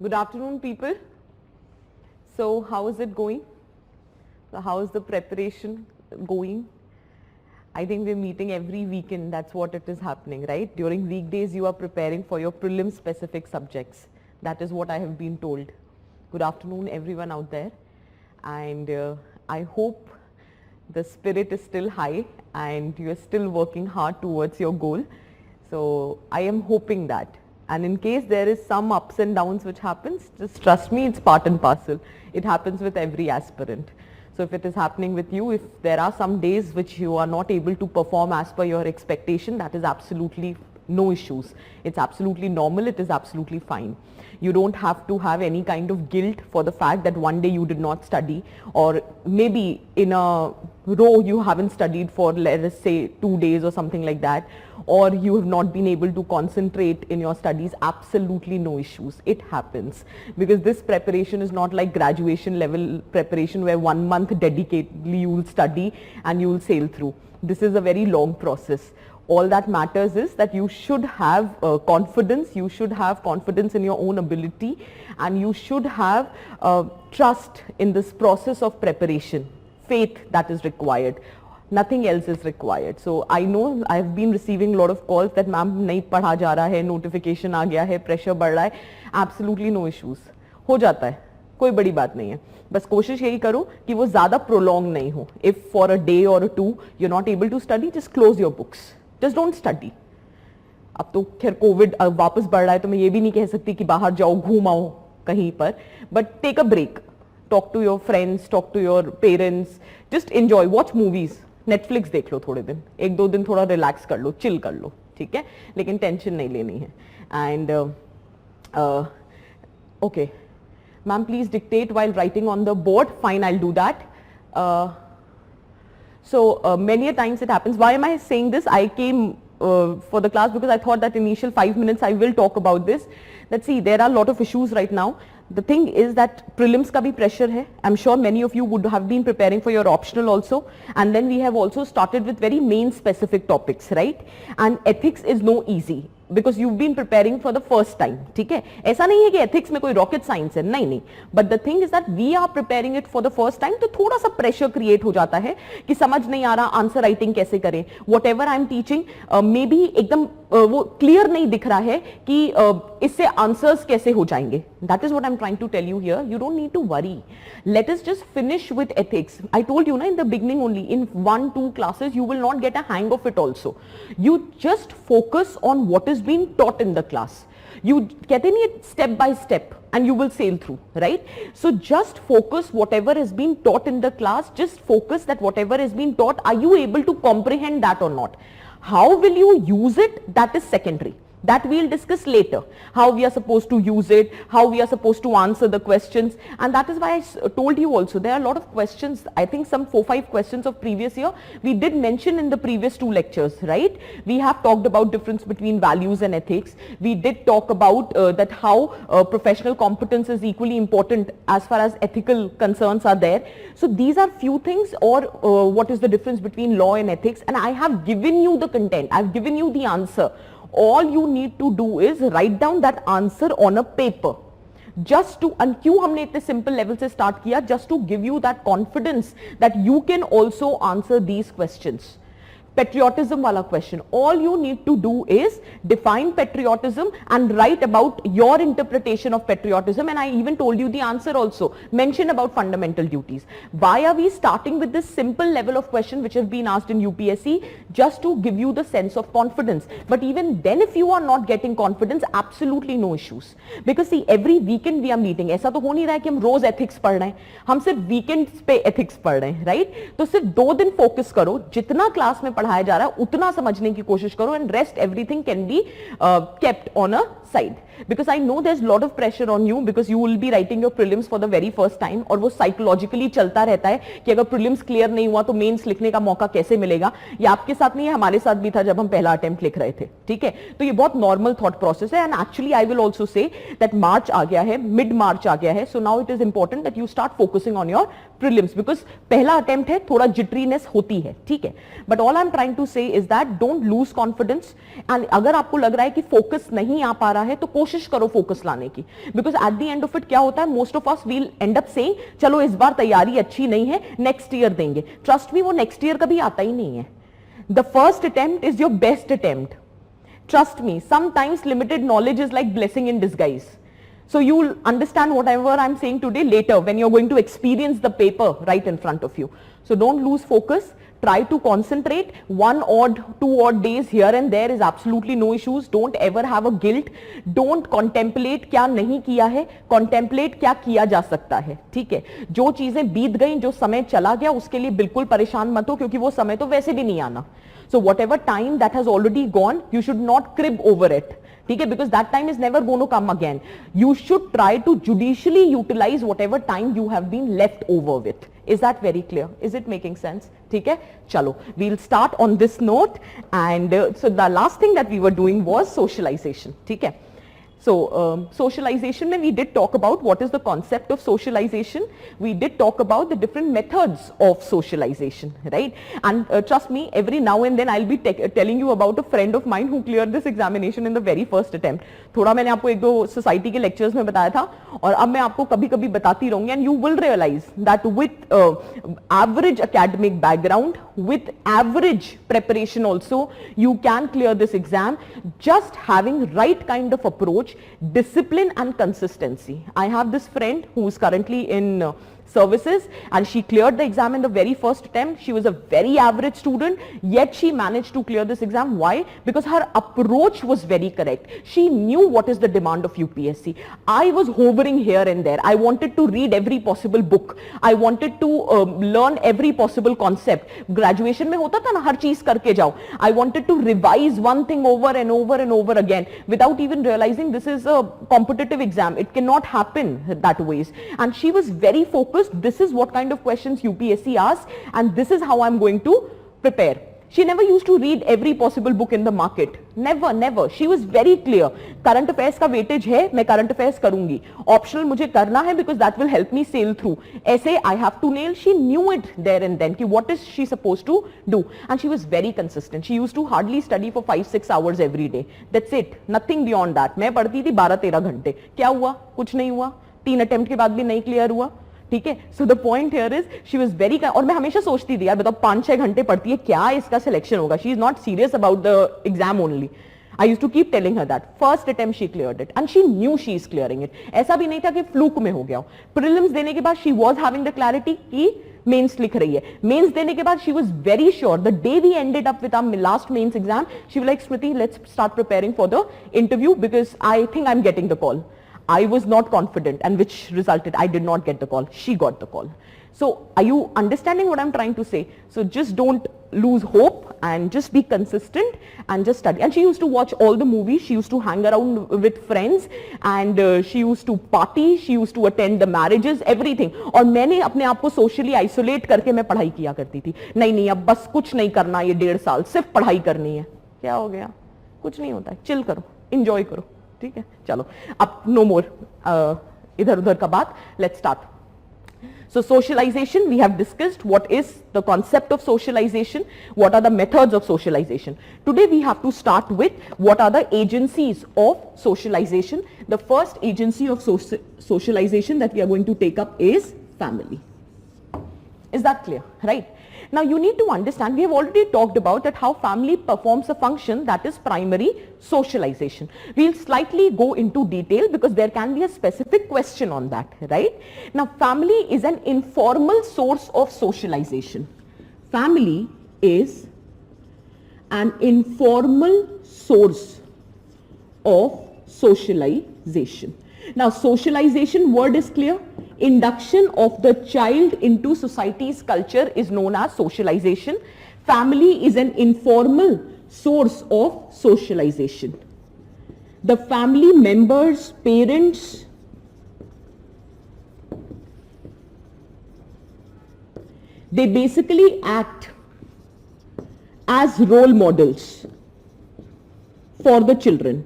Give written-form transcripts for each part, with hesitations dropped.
Good afternoon, people. So how is it going? So how is the preparation going? I think we're meeting every weekend. That's what it is happening, right? During weekdays, you are preparing for your prelim specific subjects. That is what I have been told. Good afternoon, everyone out there. And I hope the spirit is still high and you are still working hard towards your goal. So I am hoping that. And in case there is some ups and downs which happens, just trust me, it's part and parcel. It happens with every aspirant. So if it is happening with you, if there are some days which you are not able to perform as per your expectation, that is absolutely no issues. It's absolutely normal. It is absolutely fine. You don't have to have any kind of guilt for the fact that one day you did not study, or maybe in a row you haven't studied for, let us say, 2 days or something like that, or you have not been able to concentrate in your studies. Absolutely no issues. It happens, because this preparation is not like graduation level preparation where 1 month dedicatedly you will study and you will sail through. This is a very long process. All that matters is that you should have confidence, you should have confidence in your own ability, and you should have trust in this process of preparation, faith that is required. Nothing else is required. So I know I have been receiving a lot of calls that ma'am nahi padha ja raha hai, notification aa gaya hai, pressure बढ़ रहा है. Absolutely no issues. हो जाता है, कोई बड़ी बात नहीं है. बस कोशिश यही करो कि वो ज़्यादा prolong नहीं हो. If for a day or two you're not able to study, just close your books. Just don't study. अब तो खैर कोविड वापस बढ़ रहा है, तो मैं ये भी नहीं कह सकती कि बाहर जाओ घूम आओ कहीं पर, but take a break, talk to your friends, talk to your parents, just enjoy, watch movies, Netflix देख लो थोड़े दिन, 1-2 दिन थोड़ा रिलैक्स कर लो, चिल कर लो, ठीक है, लेकिन टेंशन नहीं लेनी है. And okay ma'am, please dictate while writing on the board. Fine, I will do that. So many a times it happens. Why am I saying this? I came for the class because I thought that initial 5 minutes I will talk about this. That see, there are a lot of issues right now. The thing is that prelims ka bhi pressure hai. I'm sure many of you would have been preparing for your optional also. And then we have also started with very main specific topics, right? And ethics is no easy, because you've been preparing for the first time. ठीक है, ऐसा नहीं है कि ethics में कोई rocket science है, नहीं. But the thing is that we are preparing it for the first time, तो थोड़ा सा pressure create हो जाता है कि समझ नहीं आ रहा answer writing कैसे करें. Whatever I'm teaching, maybe एकदम वो clear नहीं दिख रहा है कि इससे answers कैसे हो जाएंगे. That is what I'm trying to tell you here. You don't need to worry. Let us just finish with ethics. I told you in the beginning only, in 1-2 classes you will not get a hang of it also. You just focus on what is being taught in the class. You get in it step by step and you will sail through, right? So just focus whatever is being taught in the class. Just focus that whatever is being taught, are you able to comprehend that or not? How will you use it? That is secondary. That we'll discuss later, how we are supposed to use it, how we are supposed to answer the questions. And that is why I told you also, there are a lot of questions. I think some 4-5 questions of previous year we did mention in the previous 2 lectures, right? We have talked about difference between values and ethics. We did talk about that how professional competence is equally important as far as ethical concerns are there. So these are few things, or what is the difference between law and ethics, and I have given you the content, I've given you the answer. All you need to do is write down that answer on a paper. Just to, and क्यों हमने इतने simple level से start किया? Just to give you that confidence that you can also answer these questions. Patriotism wala question. All you need to do is define patriotism and write about your interpretation of patriotism. And I even told you the answer also. Mention about fundamental duties. Why are we starting with this simple level of question which have been asked in UPSC? Just to give you the sense of confidence. But even then, if you are not getting confidence, absolutely no issues. Because see, every weekend we are meeting. ऐसा तो हो नहीं रहा है कि हम रोज ethics पढ़ रहे हैं. हम सिर्फ weekends पे ethics पढ़ रहे हैं, right? तो सिर्फ 2 दिन focus करो. जितना क्लास में पढ़ाया जा रहा है उतना समझने की कोशिश करो, and rest everything can be kept on a side. Because I know there's a lot of pressure on you, because you will be writing your prelims for the very first time, और वो psychologically चलता रहता है कि अगर prelims clear नहीं हुआ तो mains लिखने का मौका कैसे मिलेगा. ये आपके साथ नहीं है, हमारे साथ भी था जब हम पहला attempt लिख रहे थे, ठीक है? तो ये बहुत normal thought process है. And actually I will also say that March आ गया है, mid March आ गया है, so now it is important that you start focusing on your prelims, because पहला attempt है, थोड़ा jitteriness होती है, ठीक है? But all I'm I'm trying to say is that don't lose confidence. And अगर आपको लग रहा है कि फोकस नहीं आ पा रहा है तो कोशिश करो फोकस लाने की, because at the end of it क्या होता है, most of us will and up saying चलो इस बार तैयारी अच्छी नहीं है, नेक्स्ट ईयर देंगे. ट्रस्ट मी, वो नेक्स्ट ईयर कभी आता ही नहीं है. The first attempt is your best attempt. Trust me, sometimes limited knowledge is like blessing in disguise. So you'll understand whatever I'm saying today later when you're going to experience the paper right in front of you. So don't lose focus. Try to concentrate. 1 odd, 2 odd days here and there is absolutely no issues. Don't ever have a guilt. Don't contemplate क्या नहीं किया है, contemplate क्या किया जा सकता है. ठीक है, जो चीजें बीत गई, जो समय चला गया, उसके लिए बिल्कुल परेशान मत हो, क्योंकि वो समय तो वैसे भी नहीं आना. So whatever time that has already gone, you should not crib over it. Okay, because that time is never going to come again. You should try to judicially utilize whatever time you have been left over with. Is that very clear? Is it making sense? Okay, chalo. We'll start on this note. And so the last thing that we were doing was socialization. Okay. So socialization, we did talk about what is the concept of socialization. We did talk about the different methods of socialization, right? And trust me, every now and then I'll be telling you about a friend of mine who cleared this examination in the very first attempt. थोड़ा मैंने आपको एक दो society के lectures में बताया था, और अब मैं आपको कभी कभी बताती रहूंगी. And you will realize that with average academic background, with average preparation also, you can clear this exam. Just having right kind of approach, discipline and consistency. I have this friend who is currently in services, and she cleared the exam in the very first attempt. She was a very average student, yet she managed to clear this exam. Why? Because her approach was very correct. She knew what is the demand of UPSC. I was hovering here and there. I wanted to read every possible book. I wanted to learn every possible concept. Graduation में होता था ना, हर चीज करके जाओ. I wanted to revise one thing over and over and over again without even realizing this is a competitive exam. It cannot happen that ways. And she was very focused. This is what kind of questions UPSC asks, and this is how I'm going to prepare. She never used to read every possible book in the market. Never, never. She was very clear. Current affairs का weightage है, मैं current affairs करूंगी. Optional मुझे करना है because that will help me sail through. ऐसे I have to nail. She knew it there and then कि what is she supposed to do. And she was very consistent. She used to hardly study for 5-6 hours every day. That's it. Nothing beyond that. मैं पढ़ती थी 12-13 घंटे. क्या हुआ? कुछ नहीं हुआ. 3 अटेम्प्ट के बाद भी नहीं क्लियर हुआ. ठीक है. So the point here is she was very, और मैं हमेशा सोचती थी यार बताओ 5-6 घंटे पढ़ती है, क्या इसका सिलेक्शन होगा. She is not serious about the exam only. I used to keep telling her that. First attempt she cleared it, and she knew she is clearing it. ऐसा भी नहीं था कि फ्लूक में हो गया. Prelims देने के बाद she was having the clarity कि मेंस लिख रही है. मेंस देने के बाद she was very sure. The day we ended up with our last mains exam, she was like, Smriti, let's start preparing for the interview because I think I'm getting the call. I was not confident, and which resulted I did not get the call. She got the call. So are you understanding what I'm trying to say? So just don't lose hope and just be consistent and just study. And she used to watch all the movies. She used to hang around with friends, and she used to party. She used to attend the marriages, everything. और मैंने अपने आप को socially isolate करके मैं पढ़ाई किया करती थी. नहीं नहीं, अब बस कुछ नहीं करना, ये 1.5 साल सिर्फ पढ़ाई करनी है. क्या हो गया? कुछ नहीं होता है. चिल करो, enjoy करो. ठीक है, चलो अब नो मोर इधर उधर का बात. Let's start. So socialization, we have discussed what is the concept of socialization, what are the methods of socialization. Today we have to start with what are the agencies of socialization. The first agency of socialization that we are going to take up is family. Is that clear? Right? Now you need to understand, we have already talked about that how family performs a function that is primary socialization. We'll slightly go into detail because there can be a specific question on that, right? Now family is an informal source of socialization. Family is an informal source of socialization. Now socialization word is clear. Induction of the child into society's culture is known as socialization. Family is an informal source of socialization. The family members, parents, they basically act as role models for the children.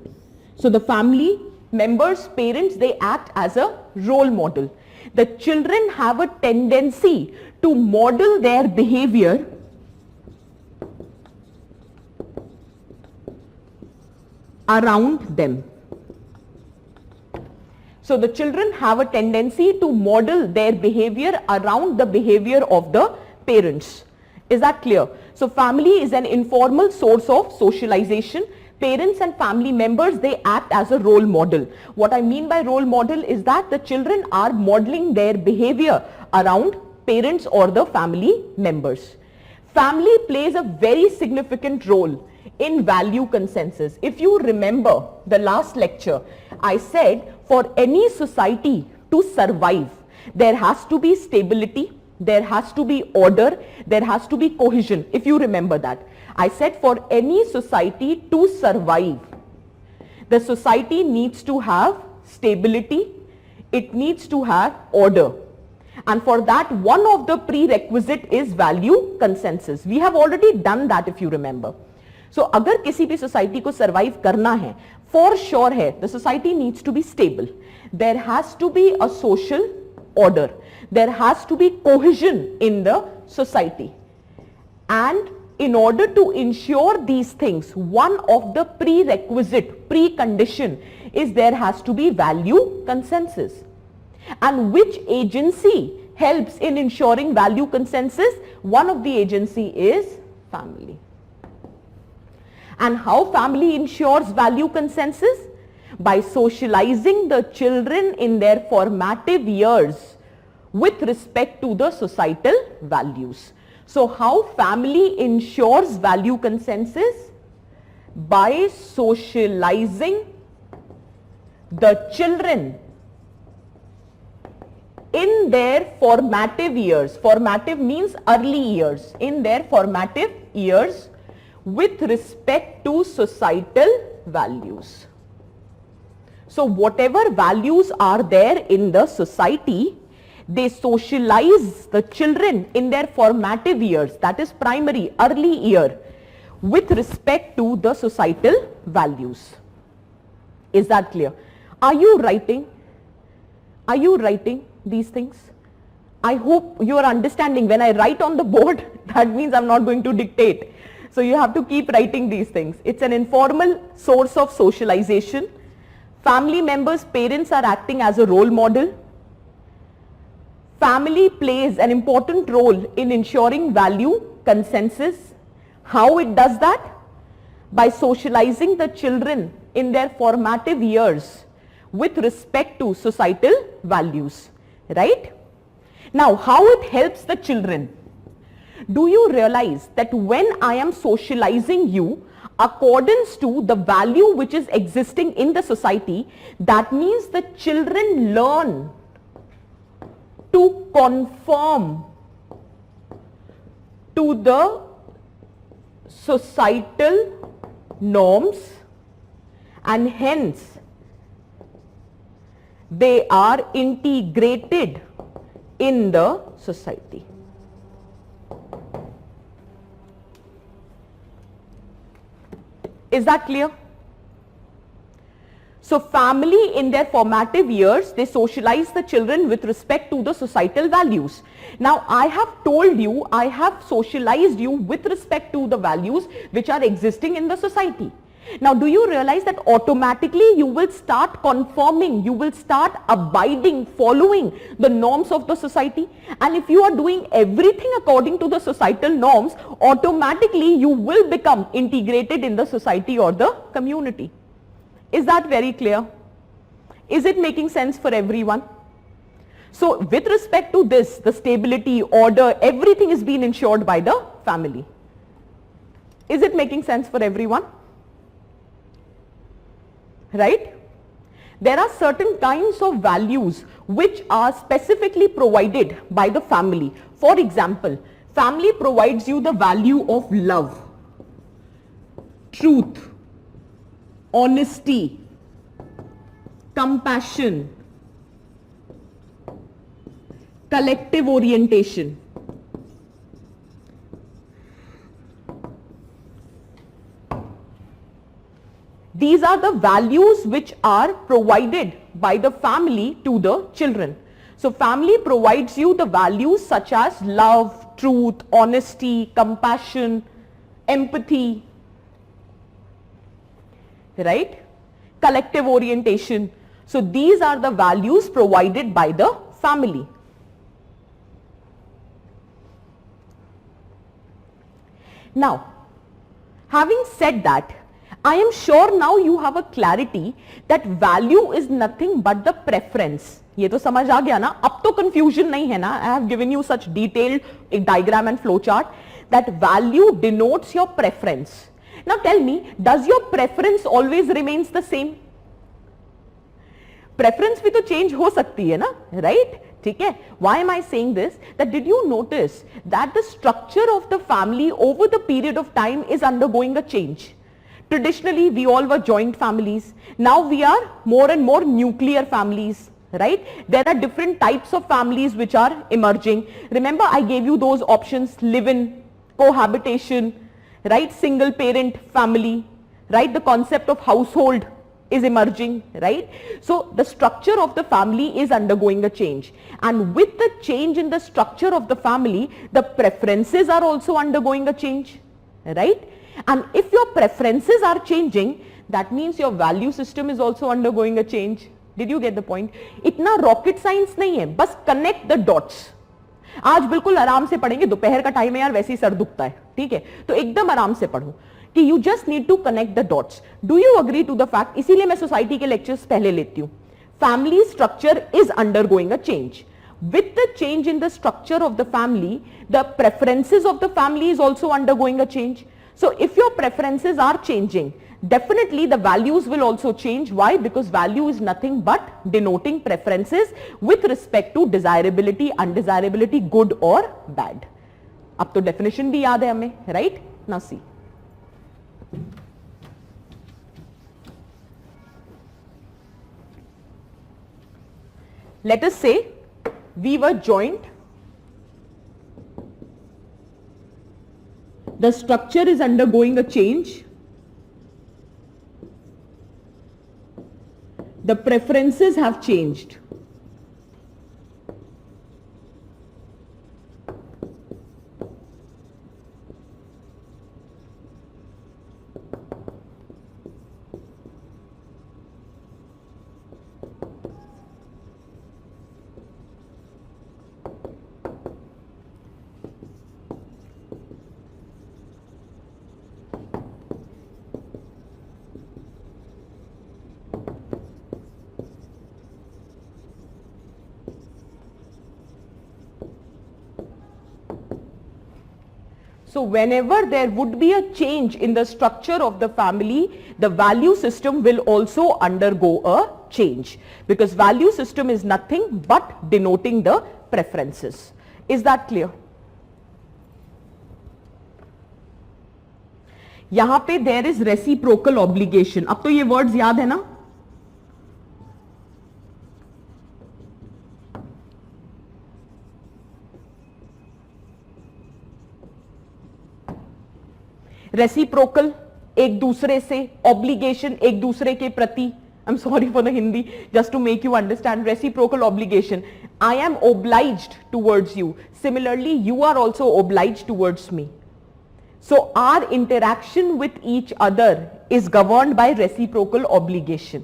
So the family members, parents, they act as a role model. The children have a tendency to model their behavior around them. So the children have a tendency to model their behavior around the behavior of the parents. Is that clear? So family is an informal source of socialization. Parents and family members, they act as a role model. What I mean by role model is that the children are modeling their behavior around parents or the family members. Family plays a very significant role in value consensus. If you remember the last lecture, I said for any society to survive, there has to be stability, there has to be order, there has to be cohesion. If you remember that, I said for any society to survive, the society needs to have stability, it needs to have order. And for that, one of the prerequisite is value consensus. We have already done that if you remember. So अगर किसी भी society को survive करना है, for sure है, the society needs to be stable. There has to be a social order. There has to be cohesion in the society. And in order to ensure these things, one of the precondition is there has to be value consensus. And which agency helps in ensuring value consensus? One of the agency is family. And how family ensures value consensus? By socializing the children in their formative years with respect to the societal values. So how family ensures value consensus? By socializing the children in their formative years. Formative means early years. In their formative years with respect to societal values. So whatever values are there in the society, they socialize the children in their formative years, that is primary, early year, with respect to the societal values. Is that clear? Are you writing? Are you writing these things? I hope you are understanding. When I write on the board, that means I'm not going to dictate. So you have to keep writing these things. It's an informal source of socialization. Family members, parents are acting as a role model. Family plays an important role in ensuring value consensus. How it does that? By socializing the children in their formative years with respect to societal values, right? Now, how it helps the children? Do you realize that when I am socializing you accordance to the value which is existing in the society, that means the children learn to conform to the societal norms, and hence they are integrated in the society. Is that clear? So family in their formative years, they socialize the children with respect to the societal values. Now I have told you, I have socialized you with respect to the values which are existing in the society. Now do you realize that automatically you will start conforming, you will start abiding, following the norms of the society, and if you are doing everything according to the societal norms, automatically you will become integrated in the society or the community. Is that very clear? Is it making sense for everyone? So with respect to this, the stability, order, everything is being ensured by the family. Is it making sense for everyone? Right? There are certain kinds of values which are specifically provided by the family. For example, family provides you the value of love, truth, honesty, compassion, collective orientation. These are the values which are provided by the family to the children. So family provides you the values such as love, truth, honesty, compassion, empathy. right? Collective orientation. So these are the values provided by the family. Now, having said that, I am sure now you have a clarity that value is nothing but the preference. ये तो समझ आ गया ना, अब तो confusion नहीं है ना. I have given you such detailed diagram and flow chart that value denotes your preference. Now tell me, does your preference always remains the same? Preference भी तो change हो सकती है ना, right? ठीक है? Why am I saying this? That did you notice that the structure of the family over the period of time is undergoing a change? Traditionally, we all were joint families. Now we are more and more nuclear families, right? There are different types of families which are emerging. Remember, I gave you those options: live-in, cohabitation, right? Single parent family, right? The concept of household is emerging, right? So the structure of the family is undergoing a change, and with the change in the structure of the family, the preferences are also undergoing a change, right? And if your preferences are changing, that means your value system is also undergoing a change. Did you get the point? इतना rocket science नहीं है, बस connect the dots. आज बिल्कुल आराम से पढ़ेंगे, दोपहर का टाइम है यार, वैसे ही सर दुखता है, ठीक है? तो एकदम आराम से पढ़ो कि you just need to connect the dots. Do you agree to the fact? इसीलिए मैं सोसाइटी के लेक्चर्स पहले लेती हूँ. Family structure is undergoing a change. With the change in the structure of the family, the preferences of the family is also undergoing a change. So if your preferences are changing, definitely the values will also change. Why? Because value is nothing but denoting preferences with respect to desirability, undesirability, good or bad. अब तो definition भी याद है हमें, right? Now see. Let us say we were joint. The structure is undergoing a change. The preferences have changed. So whenever there would be a change in the structure of the family, the value system will also undergo a change, because value system is nothing but denoting the preferences. Is that clear? यहाँ पे there is reciprocal obligation. अब तो ये words याद है ना? Reciprocal एक दूसरे से, ऑब्लिगेशन एक दूसरे के प्रति. I am sorry for the Hindi, just to make you understand. Reciprocal obligation, I am obliged towards you, similarly you are also obliged towards me. So our interaction with each other is governed by reciprocal obligation.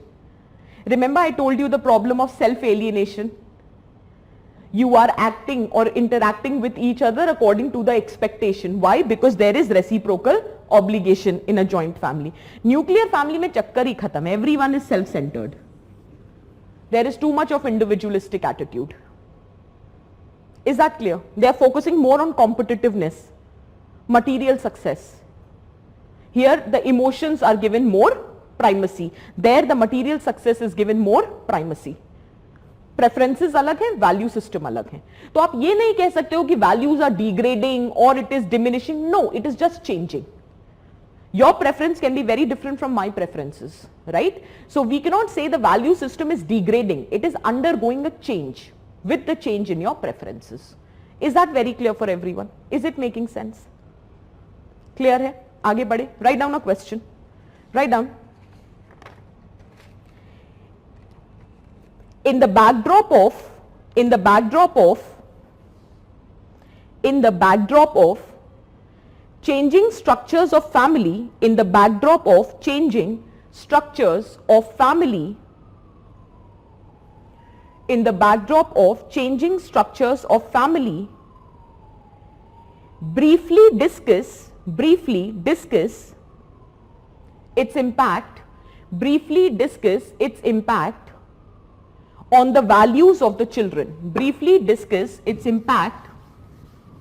Remember I told you the problem of self-alienation. You are acting or interacting with each other according to the expectation. Why? Because there is reciprocal obligation in a joint family. Nuclear family में चक्कर ही खत्म है. Everyone is self-centered. There is too much of individualistic attitude. Is that clear? They are focusing more on competitiveness, material success. Here the emotions are given more primacy. There the material success is given more primacy. Preferences अलग है, value system अलग है. तो आप ये नहीं कह सकते हो कि values are degrading or it is diminishing. No, it is just changing. Your preference can be very different from my preferences, right? So we cannot say the value system is degrading. It is undergoing a change with the change in your preferences. Is that very clear for everyone? Is it making sense? Clear है? आगे बढ़े. Write down a question. Write down. In the backdrop of changing structures of family, in the backdrop of changing structures of family, in the backdrop of changing structures of family, briefly discuss its impact on the values of the children. Briefly discuss its impact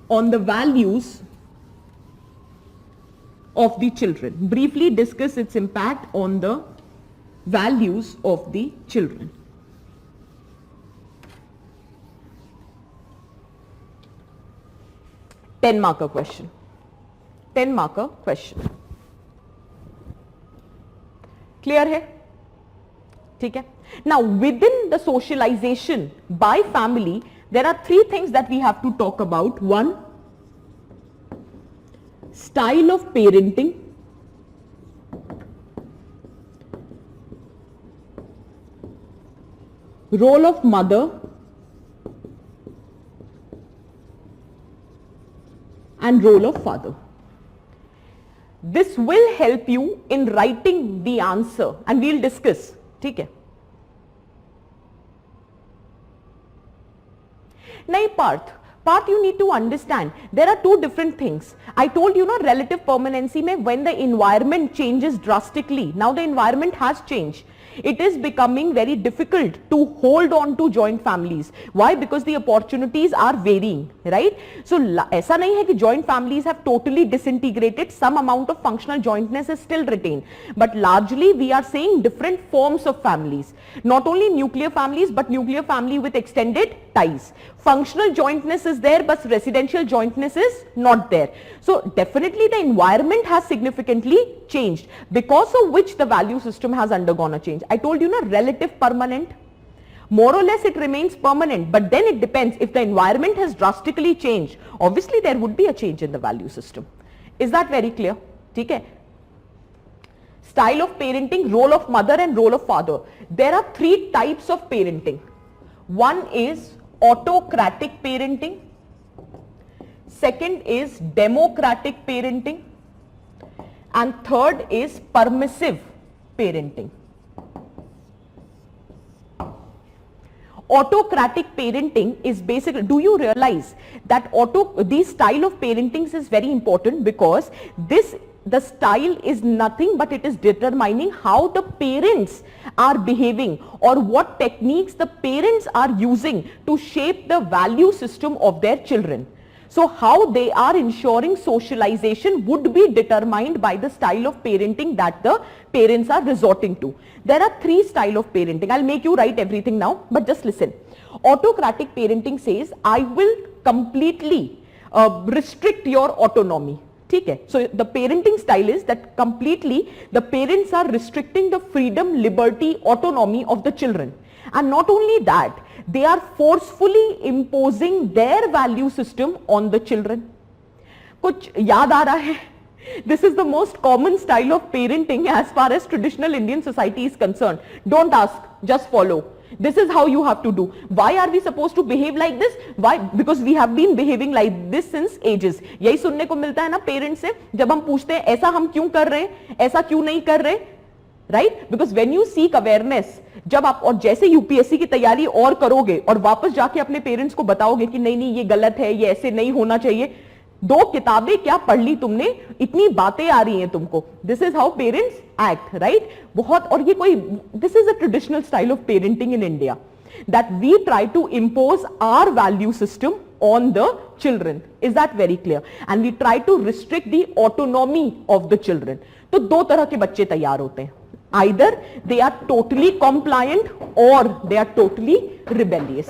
on the values of the children. Briefly discuss its impact on the values of the children. Ten-marker question. 10-marker question. Clear है? ठीक है? Now within the socialization by family, there are three things that we have to talk about. One, style of parenting. Role of mother and role of father. This will help you in writing the answer and we'll discuss. ठीक है? नहीं Parth, you need to understand there are two different things. I told you, relative permanency mein when the environment changes drastically, now the environment has changed, it is becoming very difficult to hold on to joint families. Why? Because the opportunities are varying, right? So ऐसा नहीं है कि joint families have totally disintegrated. Some amount of functional jointness is still retained, but largely we are seeing different forms of families. Not only nuclear families, but nuclear family with extended ties. Functional jointness is there, but residential jointness is not there. So definitely the environment has significantly changed, because of which the value system has undergone a change. I told you, relative permanent. More or less it remains permanent, but then it depends. If the environment has drastically changed, obviously there would be a change in the value system. Is that very clear? ठीक है? Style of parenting, role of mother and role of father. There are three types of parenting. One is autocratic parenting. Second is democratic parenting. And third is permissive parenting. Autocratic parenting is basically, do you realize that this style of parenting is very important, because the style is nothing but it is determining how the parents are behaving or what techniques the parents are using to shape the value system of their children. So how they are ensuring socialization would be determined by the style of parenting that the parents are resorting to. There are three styles of parenting. I'll make you write everything now, but just listen. Autocratic parenting says, I will completely restrict your autonomy. ठीक है? So the parenting style is that completely the parents are restricting the freedom, liberty, autonomy of the children. And not only that, they are forcefully imposing their value system on the children. कुछ याद आ रहा है? This is the most common style of parenting as far as traditional Indian society is concerned. Don't ask, just follow. This is how you have to do. Why are we supposed to behave like this? Why? Because we have been behaving like this since ages. यही सुनने को मिलता है ना parents से, जब हम पूछते हैं ऐसा हम क्यों कर रहे हैं, ऐसा क्यों नहीं कर रहे, right? Because when you seek awareness, जब आप और जैसे यूपीएससी की तैयारी और करोगे और वापस जाके अपने पेरेंट्स को बताओगे कि नहीं नहीं ये गलत है, ये ऐसे नहीं होना चाहिए, दो किताबें क्या पढ़ ली तुमने, इतनी बातें आ रही हैं तुमको. This is how parents act, right? बहुत, और ये कोई, this is a traditional style of parenting in India, that we try to impose our value system on the children. Is that very clear? And we try to restrict the autonomy of the children. तो दो तरह के बच्चे तैयार होते हैं. Either they are totally compliant or they are totally rebellious.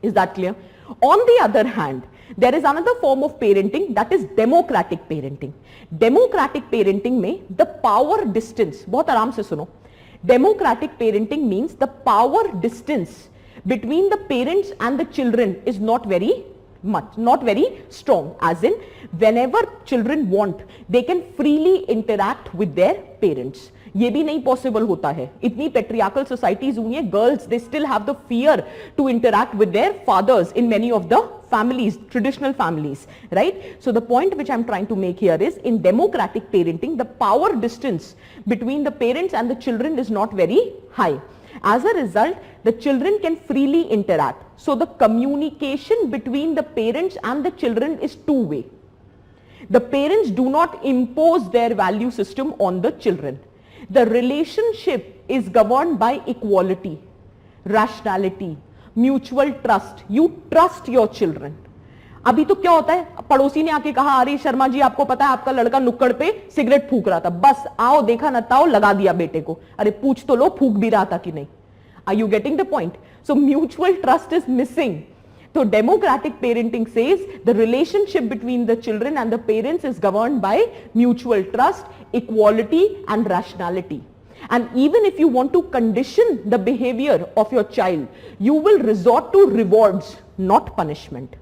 Is that clear? On the other hand, there is another form of parenting, that is democratic parenting. Democratic parenting में the power distance, बहुत आराम से सुनो, democratic parenting means the power distance between the parents and the children is not very much, not very strong, as in whenever children want, they can freely interact with their parents. ये भी नहीं possible होता है. इतनी patriarchal societies हुई हैं, girls they still have the fear to interact with their fathers in many of the families, traditional families, right? So the point which I'm trying to make here is, in democratic parenting, the power distance between the parents and the children is not very high. As a result, the children can freely interact. So the communication between the parents and the children is two-way. The parents do not impose their value system on the children. The relationship is governed by equality, rationality, mutual trust. You trust your children. अभी तो क्या होता है, पड़ोसी ने आके कहा, अरे शर्मा जी आपको पता है आपका लड़का नुक्कड़ पे सिगरेट फूक रहा था, बस आओ देखा न ताओ लगा दिया बेटे को, अरे पूछ तो लो फूक भी रहा था कि नहीं. Are you getting the point? So mutual trust is missing. So democratic parenting says the relationship between the children and the parents is governed by mutual trust, equality and rationality. And even if you want to condition the behavior of your child, you will resort to rewards, not punishment.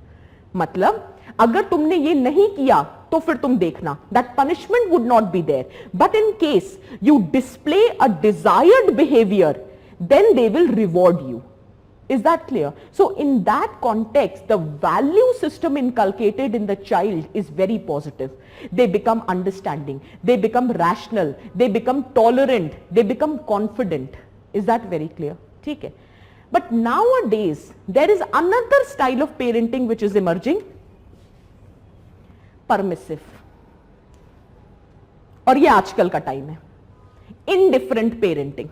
मतलब अगर तुमने ये नहीं किया तो फिर तुम देखना, that punishment would not be there. But in case you display a desired behavior, then they will reward you. Is that clear? So in that context, the value system inculcated in the child is very positive. They become understanding, they become rational, they become tolerant, they become confident. Is that very clear? ठीक है. But nowadays, there is another style of parenting which is emerging, permissive. और ये आजकल का time है. Indifferent parenting.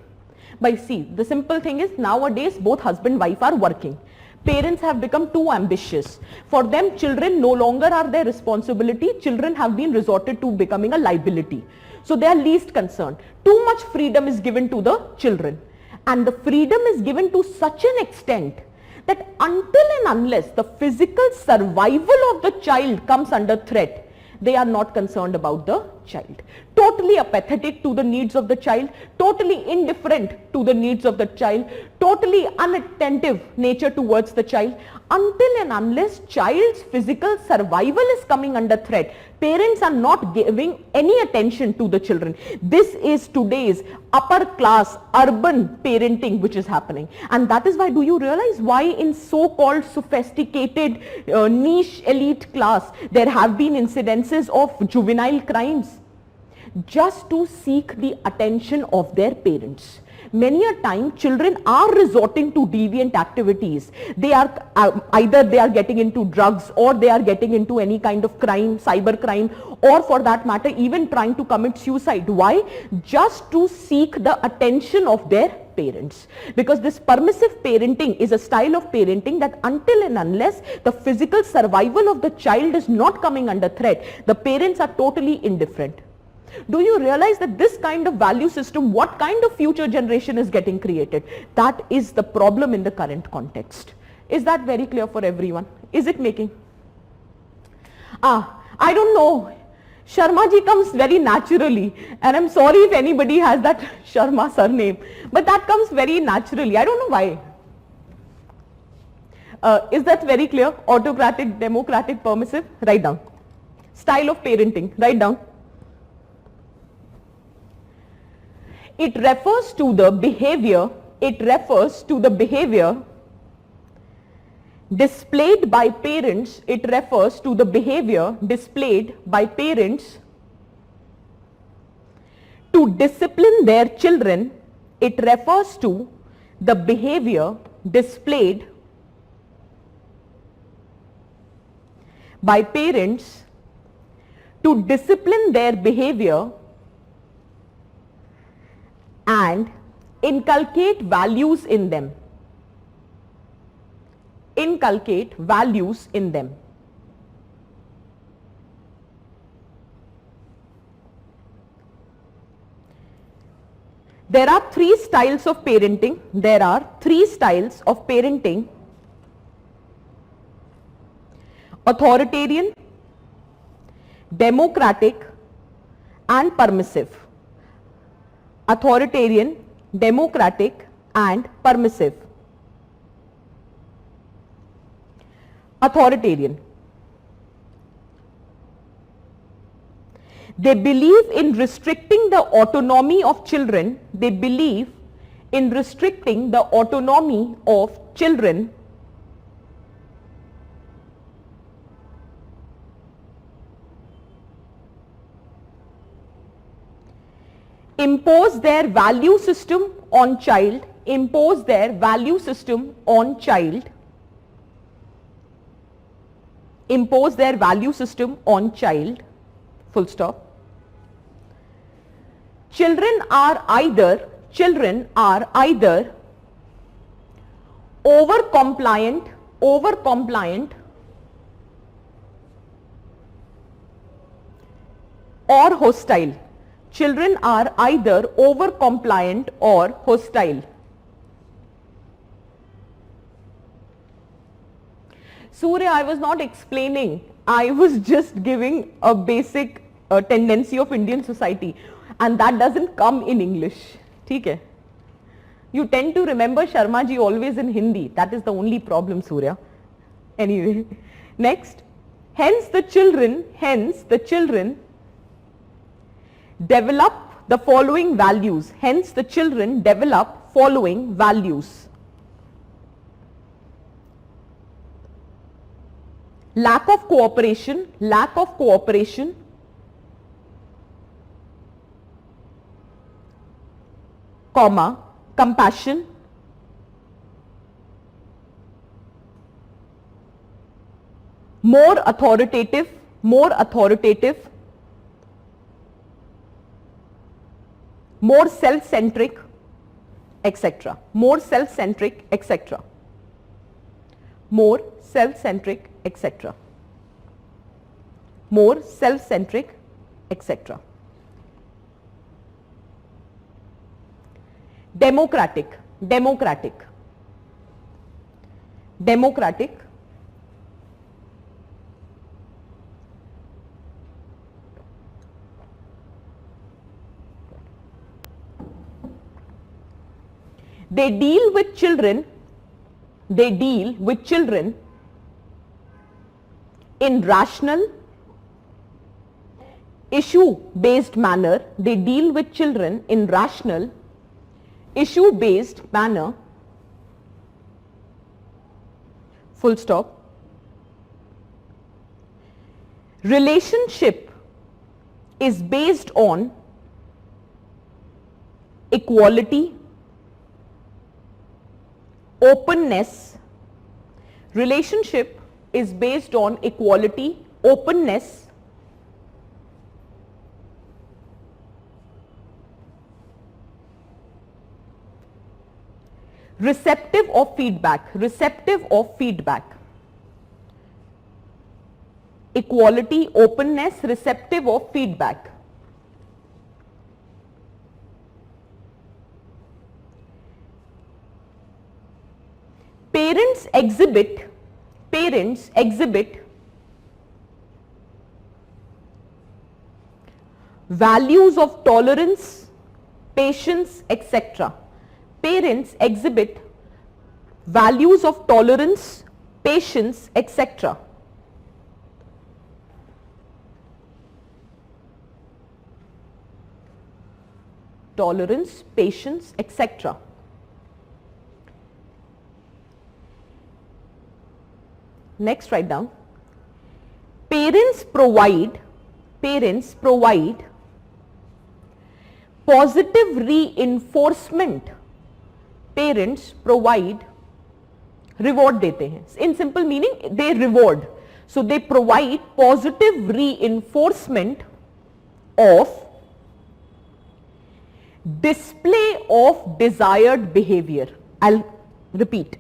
By see, the simple thing is nowadays both husband and wife are working. Parents have become too ambitious. For them, children no longer are their responsibility. Children have been resorted to becoming a liability. So they are least concerned. Too much freedom is given to the children. And the freedom is given to such an extent that until and unless the physical survival of the child comes under threat, they are not concerned about the child. Totally apathetic to the needs of the child, totally indifferent to the needs of the child, totally unattentive nature towards the child. Until and unless child's physical survival is coming under threat, parents are not giving any attention to the children. This is today's upper class urban parenting which is happening. And that is why, do you realize why in so-called sophisticated niche elite class there have been incidences of juvenile crimes? Just to seek the attention of their parents. Many a time children are resorting to deviant activities. They are either they are getting into drugs, or they are getting into any kind of crime, cyber crime, or for that matter even trying to commit suicide. Why? Just to seek the attention of their parents. Because this permissive parenting is a style of parenting that until and unless the physical survival of the child is not coming under threat, the parents are totally indifferent. Do you realize that this kind of value system, what kind of future generation is getting created? That is the problem in the current context. Is that very clear for everyone? Is it making? I don't know. Sharma ji comes very naturally, and I'm sorry if anybody has that Sharma surname, but that comes very naturally. I don't know why. Is that very clear? Autocratic, democratic, permissive? Write down. Style of parenting. Write down. It refers to the behavior, displayed by parents, it refers to the behavior displayed by parents to discipline their children. It refers to the behavior displayed by parents to discipline their behavior and inculcate values in them. Inculcate values in them. There are three styles of parenting. There are three styles of parenting: authoritarian, democratic, and permissive. Authoritarian, democratic, and permissive. Authoritarian. They believe in restricting the autonomy of children. They believe in restricting the autonomy of children impose their value system on child, impose their value system on child, impose their value system on child, full stop. Children are either over compliant or hostile. Children are either over compliant or hostile. Surya, I was not explaining. I was just giving a basic tendency of Indian society, and that doesn't come in English. ठीक है? You tend to remember Sharma ji always in Hindi. That is the only problem, Surya. Anyway, next. Hence the children develop the following values. Hence the children develop following values. Lack of cooperation, comma, compassion, more authoritative, more self-centric, etc. More self-centric, etc. More self-centric, etc. More self-centric, etc. Democratic. They deal with children in rational, issue-based manner. They deal with children in rational, issue-based manner, full stop. Relationship is based on equality, openness. Relationship is based on equality, openness, receptive of feedback, equality, openness, receptive of feedback. Parents exhibit values of tolerance, patience, etc. Parents exhibit values of tolerance, patience, etc. Tolerance, patience, etc. Next, write down. Parents provide positive reinforcement. Parents provide, reward देते हैं. In simple meaning, they reward. So they provide positive reinforcement of display of desired behavior. I'll repeat.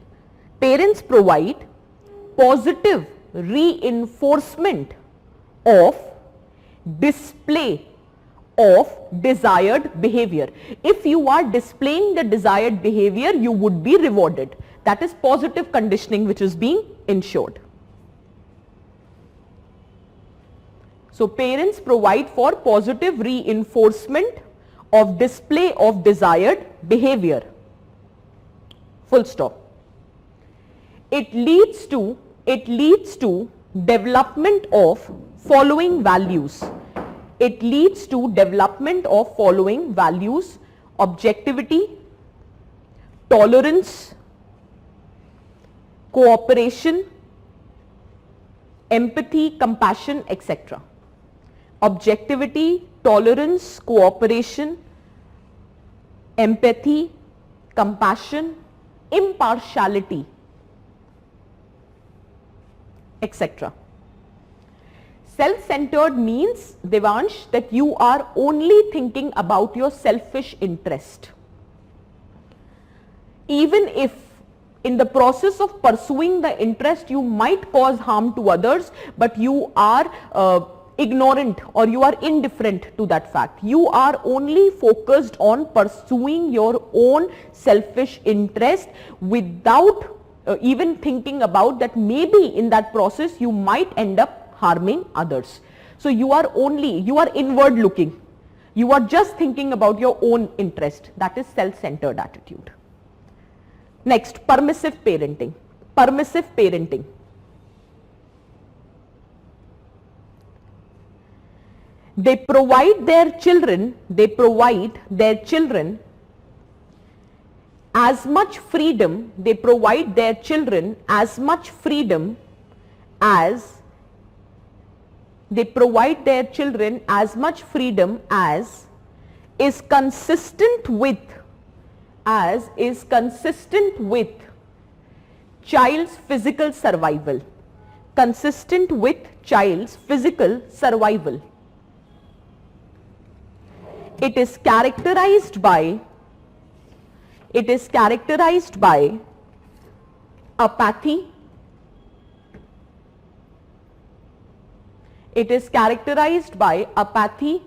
Parents provide positive reinforcement of display of desired behavior. If you are displaying the desired behavior, you would be rewarded. That is positive conditioning which is being ensured. So parents provide for positive reinforcement of display of desired behavior. Full stop. It leads to development of following values. It leads to development of following values: objectivity, tolerance, cooperation, empathy, compassion, etc. Objectivity, tolerance, cooperation, empathy, compassion, impartiality, etc. Self-centered means, Devansh, that you are only thinking about your selfish interest. Even if in the process of pursuing the interest you might cause harm to others, but you are ignorant or you are indifferent to that fact. You are only focused on pursuing your own selfish interest without even thinking about that maybe in that process you might end up harming others. So you are inward looking. You are just thinking about your own interest. That is self-centered attitude. Next, permissive parenting. Permissive parenting. They provide their children as much freedom, as is consistent with child's physical survival. Consistent with child's physical survival. It is characterized by apathy. It is characterized by apathy,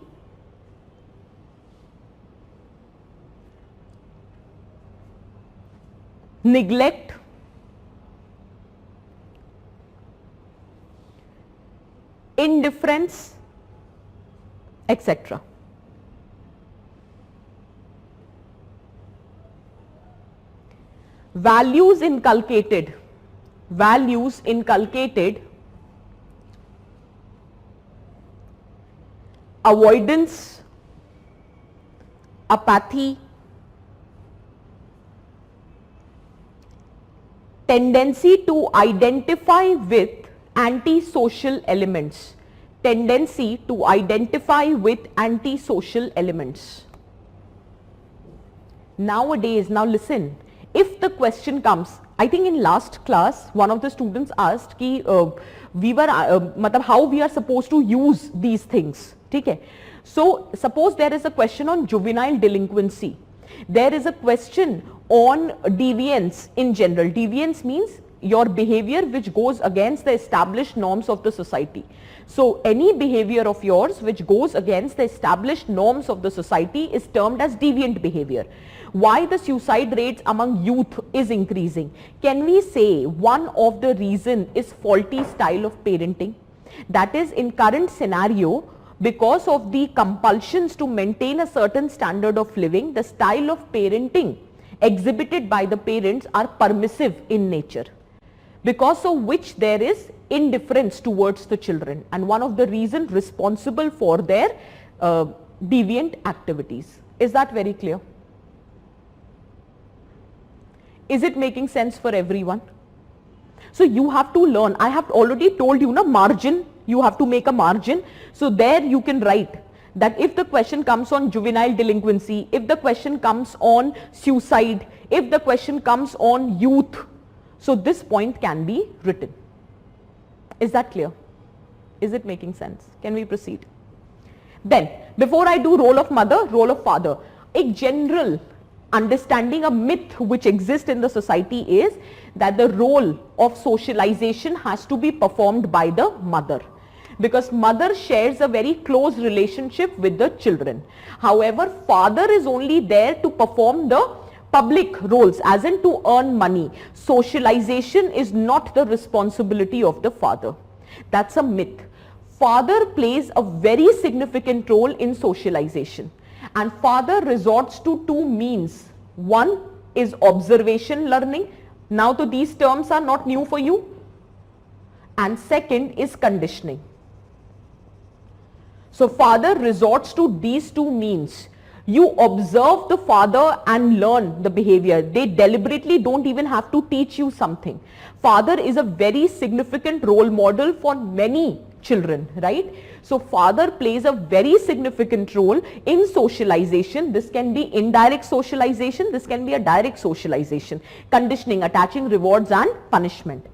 neglect, indifference, etc. Values inculcated, avoidance, apathy, tendency to identify with antisocial elements. Nowadays, now listen, if the question comes, I think in last class one of the students asked ki how we are supposed to use these things. Okay? So suppose there is a question on juvenile delinquency. There is a question on deviance in general. Deviance means your behavior which goes against the established norms of the society. So any behavior of yours which goes against the established norms of the society is termed as deviant behavior. Why the suicide rates among youth is increasing? Can we say one of the reason is faulty style of parenting? That is, in current scenario, because of the compulsions to maintain a certain standard of living, the style of parenting exhibited by the parents are permissive in nature, because of which there is indifference towards the children, and one of the reasons responsible for their deviant activities. Is that very clear? Is it making sense for everyone? So you have to learn. I have already told you, margin, you have to make a margin. So there you can write that if the question comes on juvenile delinquency, if the question comes on suicide, if the question comes on youth, so this point can be written. Is that clear? Is it making sense? Can we proceed? Then, before I do role of mother, role of father, a general understanding, a myth which exists in the society is that the role of socialization has to be performed by the mother, because mother shares a very close relationship with the children. However, father is only there to perform the public roles, as in to earn money. Socialization is not the responsibility of the father. That's a myth. Father plays a very significant role in socialization, and father resorts to two means. One is observation learning. Now to these terms are not new for you. And second is conditioning. So father resorts to these two means. You observe the father and learn the behavior. They deliberately don't even have to teach you something. Father is a very significant role model for many children, right? So father plays a very significant role in socialization. This can be indirect socialization, this can be a direct socialization, conditioning, attaching rewards and punishment.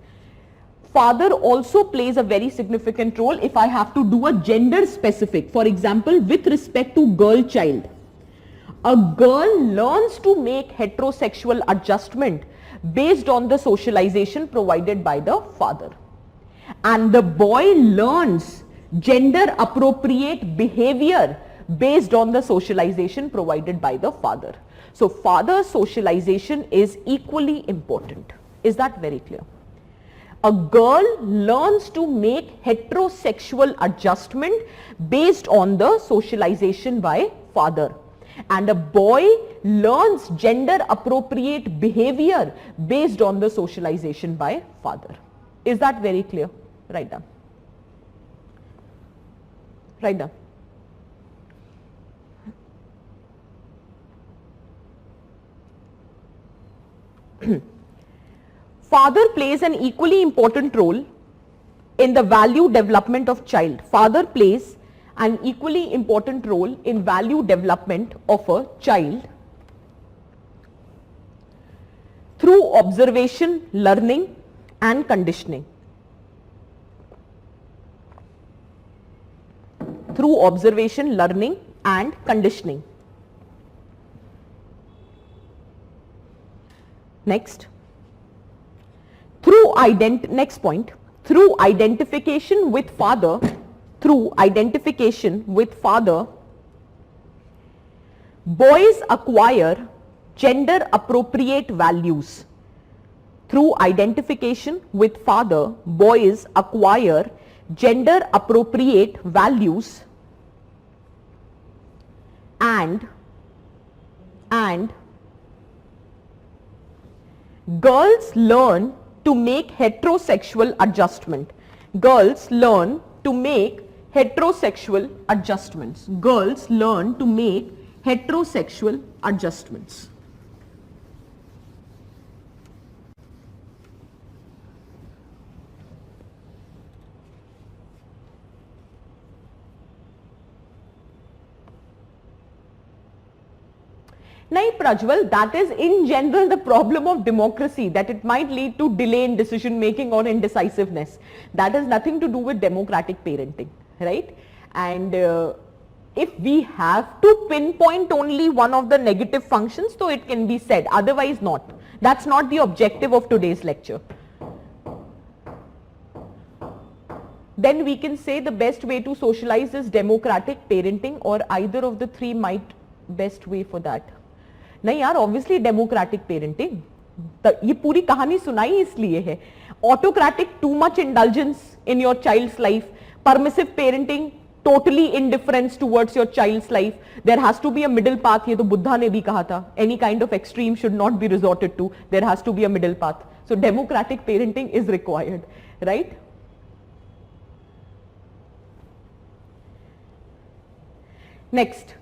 Father also plays a very significant role if I have to do a gender specific. For example, with respect to girl child, a girl learns to make heterosexual adjustment based on the socialization provided by the father, and the boy learns gender appropriate behavior based on the socialization provided by the father. So father's socialization is equally important. Is that very clear? A girl learns to make heterosexual adjustment based on the socialization by father, and a boy learns gender appropriate behavior based on the socialization by father. Is that very clear? Write down. Write down. Father plays an equally important role in the value development of child. Father plays an equally important role in value development of a child through observation, learning and conditioning. Through observation, learning and conditioning. Next. Next point, through identification with father, boys acquire gender appropriate values. Through identification with father, boys acquire gender appropriate values and girls learn to make heterosexual adjustment. Girls learn to make heterosexual adjustments. Girls learn to make heterosexual adjustments. Nahi Prajwal, that is in general the problem of democracy, that it might lead to delay in decision making or indecisiveness. That has nothing to do with democratic parenting, right? And if we have to pinpoint only one of the negative functions, so it can be said, otherwise not. That's not the objective of today's lecture. Then we can say the best way to socialize is democratic parenting, or either of the three might best way for that. नहीं यार, obviously democratic parenting. ये पूरी कहानी सुनाई इसलिए है. Autocratic, too much indulgence in your child's life. Permissive parenting, totally indifference towards your child's life. There has to be a middle path. ये तो बुद्धा ने भी कहा था, any kind of extreme should not be resorted to. There has to be a middle path. So democratic parenting is required, right? Next,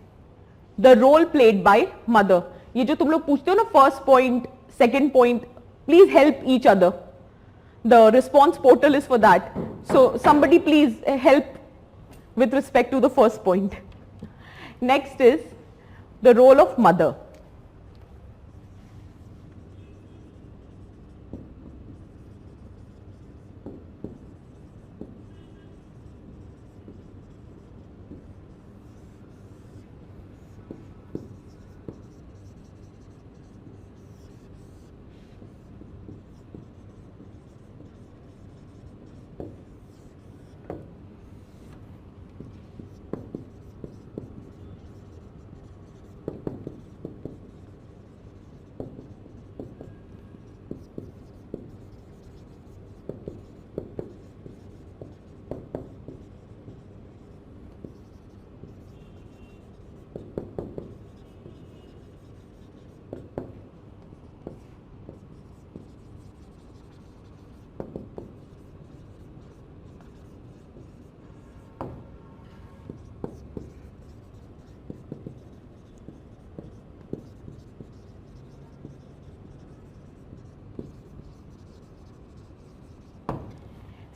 the role played by mother. ये जो तुम लोग पूछते हो ना, first point, second point, please help each other. The response portal is for that. So somebody please help with respect to the first point. Next is the role of mother.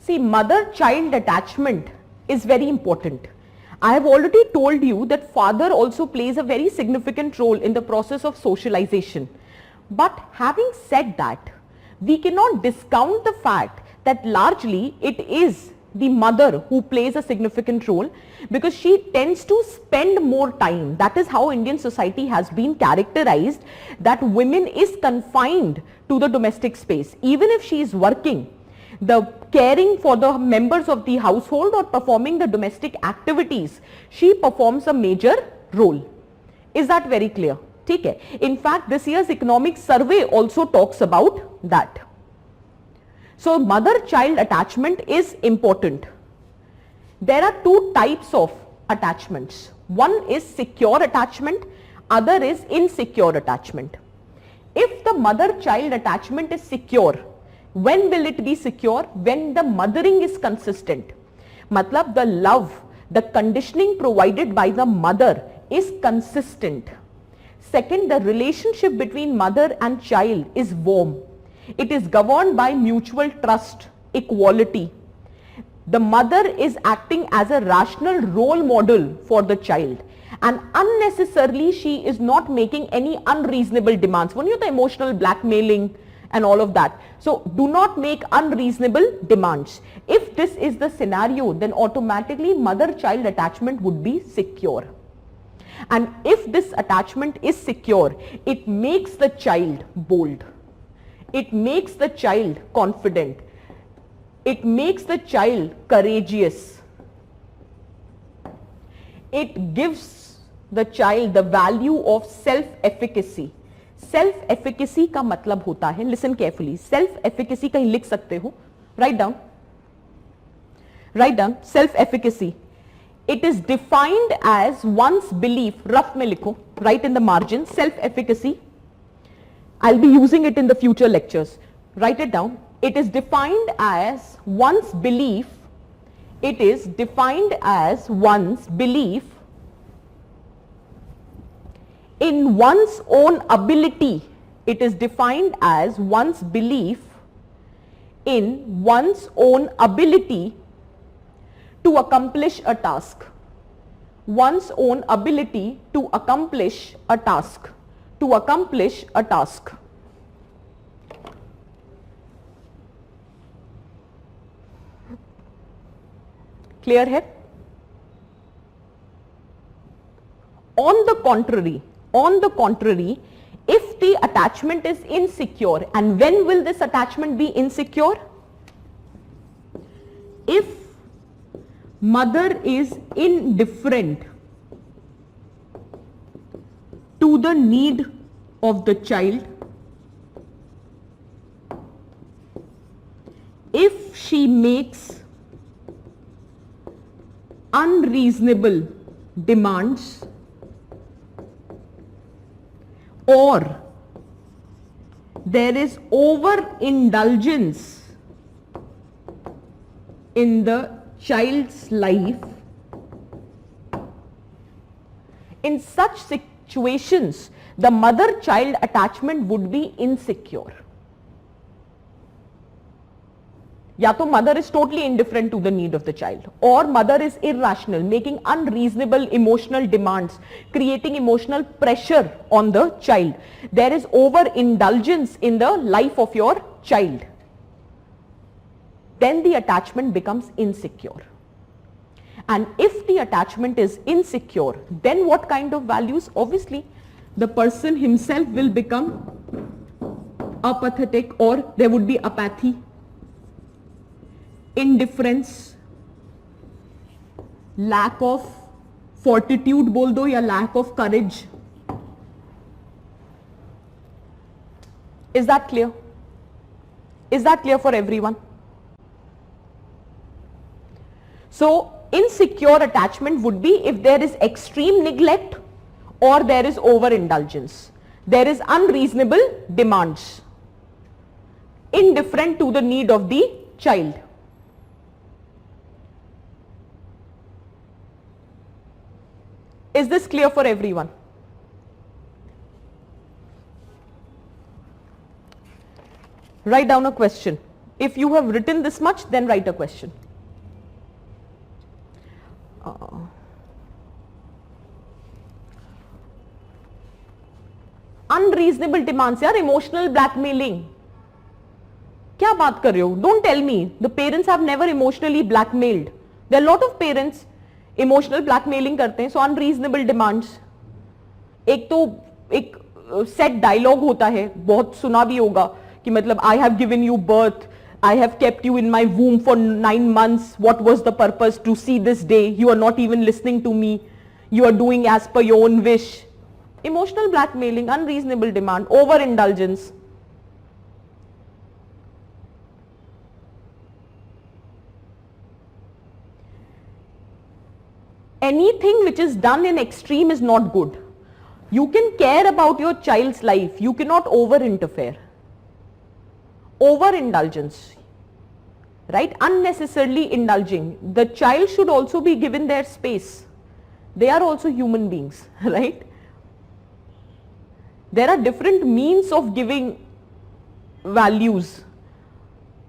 See, mother-child attachment is very important. I have already told you that father also plays a very significant role in the process of socialization. But having said that, we cannot discount the fact that largely it is the mother who plays a significant role, because she tends to spend more time. That is how Indian society has been characterized, that women is confined to the domestic space. Even if she is working, the caring for the members of the household or performing the domestic activities, she performs a major role. Is that very clear? Okay. In fact, this year's economic survey also talks about that. So mother-child attachment is important. There are two types of attachments. One is secure attachment, other is insecure attachment. If the mother-child attachment is secure, when will it be secure? When the mothering is consistent. Matlab, the love, the conditioning provided by the mother is consistent. Second, the relationship between mother and child is warm. It is governed by mutual trust, equality. The mother is acting as a rational role model for the child, and unnecessarily she is not making any unreasonable demands. When you the emotional blackmailing and all of that. So do not make unreasonable demands. If this is the scenario, then automatically mother-child attachment would be secure. And if this attachment is secure, it makes the child bold. It makes the child confident. It makes the child courageous. It gives the child the value of self-efficacy. Self-efficacy का मतलब होता है, listen carefully, self-efficacy कहीं लिख सकते हो, write down, self-efficacy. It is defined as one's belief, rough में लिखो, write in the margin, self-efficacy. I'll be using it in the future lectures. Write it down. It is defined as one's belief. It is defined as one's belief in one's own ability. It is defined as one's belief in one's own ability to accomplish a task. One's own ability to accomplish a task. To accomplish a task. Clear here? On the contrary, if the attachment is insecure, and when will this attachment be insecure? If mother is indifferent to the need of the child, if she makes unreasonable demands, or there is overindulgence in the child's life, in such situations the mother-child attachment would be insecure. या तो mother is totally indifferent to the need of the child, or mother is irrational, making unreasonable emotional demands, creating emotional pressure on the child. There is overindulgence in the life of your child. Then the attachment becomes insecure. And if the attachment is insecure, then what kind of values? Obviously, the person himself will become apathetic, or there would be apathy, indifference, lack of fortitude बोल दो या lack of courage. Is that clear? Is that clear for everyone? So insecure attachment would be if there is extreme neglect or there is overindulgence. There is unreasonable demands, indifferent to the need of the child. Is this clear for everyone? Write down a question. If you have written this much, then write a question. Unreasonable demands यार, emotional blackmailing, क्या बात कर रहे हो? Don't tell me the parents have never emotionally blackmailed. There are lot of parents emotional blackmailing करते हैं. सो unreasonable demands, एक तो एक सेट डायलॉग होता है, बहुत सुना भी होगा कि मतलब I have given you birth, I have kept you in my womb for 9 months, what was the purpose to see this day, you are not even listening to me, you are doing as per your own wish. Emotional blackmailing, unreasonable demand, overindulgence. Anything which is done in extreme is not good. You can care about your child's life, you cannot over interfere. Overindulgence, right? Unnecessarily indulging. The child should also be given their space. They are also human beings, right? There are different means of giving values.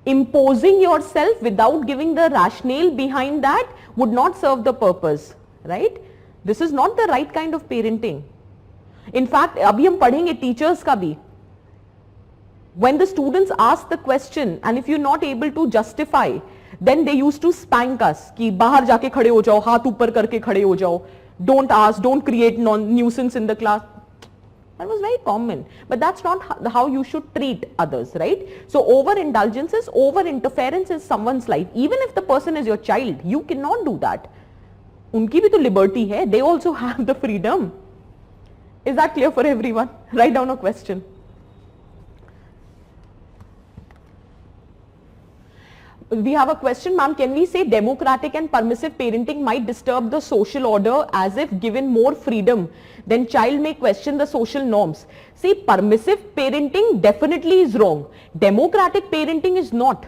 Imposing yourself without giving the rationale behind that would not serve the purpose, right? This is not the right kind of parenting. In fact, अभी हम पढ़ेंगे teachers का भी. When the students ask the question and if you're not able to justify, then they used to spank us कि बाहर जाके खड़े हो जाओ, हाथ ऊपर करके खड़े हो जाओ, don't ask, don't create nuisance in the class. That was very common, but that's not how you should treat others, right? So overindulgence, over interference in someone's life. Even if the person is your child, you cannot do that. उनकी भी तो liberty है, they also have the freedom. Is that clear for everyone? Write down a question. We have a question, ma'am. Can we say democratic and permissive parenting might disturb the social order as if given more freedom, then child may question the social norms? See, permissive parenting definitely is wrong. Democratic parenting is not.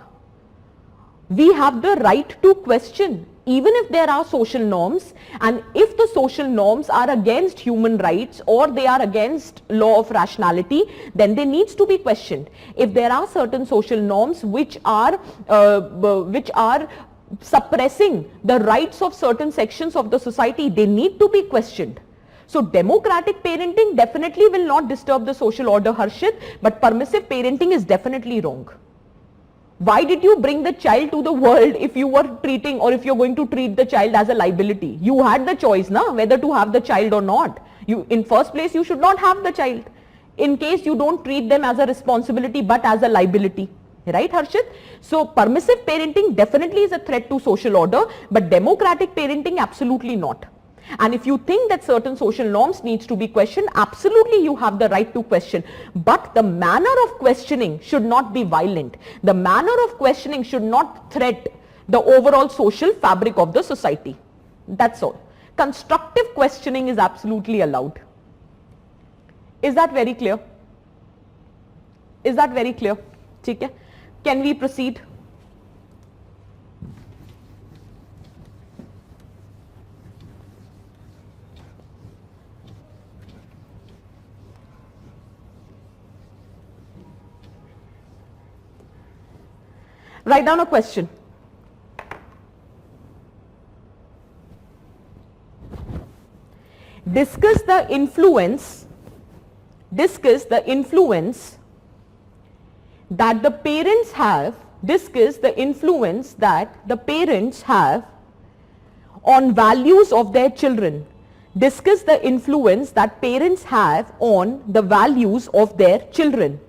We have the right to question, even if there are social norms, and if the social norms are against human rights or they are against law of rationality, then they needs to be questioned. If there are certain social norms which are suppressing the rights of certain sections of the society, they need to be questioned. So democratic parenting definitely will not disturb the social order, Harshit, but permissive parenting is definitely wrong. Why did you bring the child to the world if you were treating, or if you're going to treat the child as a liability? You had the choice, na, whether to have the child or not. You, in first place, you should not have the child in case you don't treat them as a responsibility but as a liability. Right, Harshit? So permissive parenting definitely is a threat to social order, but democratic parenting absolutely not. And if you think that certain social norms needs to be questioned, absolutely you have the right to question. But the manner of questioning should not be violent. The manner of questioning should not threat the overall social fabric of the society. That's all. Constructive questioning is absolutely allowed. Is that very clear? Is that very clear? Okay. Can we proceed? Write down a question. Discuss the influence that the parents have, on values of their children. Discuss the influence that parents have on the values of their children.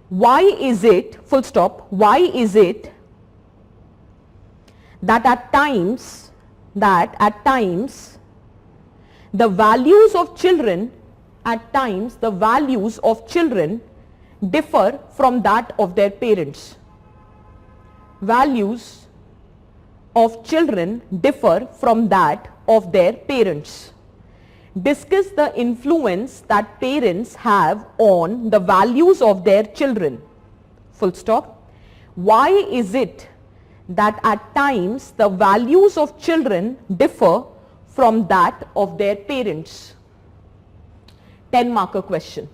Why is it, full stop, why is it that at times the values of children differ from that of their parents? Values of children differ from that of their parents. Discuss the influence that parents have on the values of their children. Full stop. Why is it that at times the values of children differ from that of their parents? 10 marker question.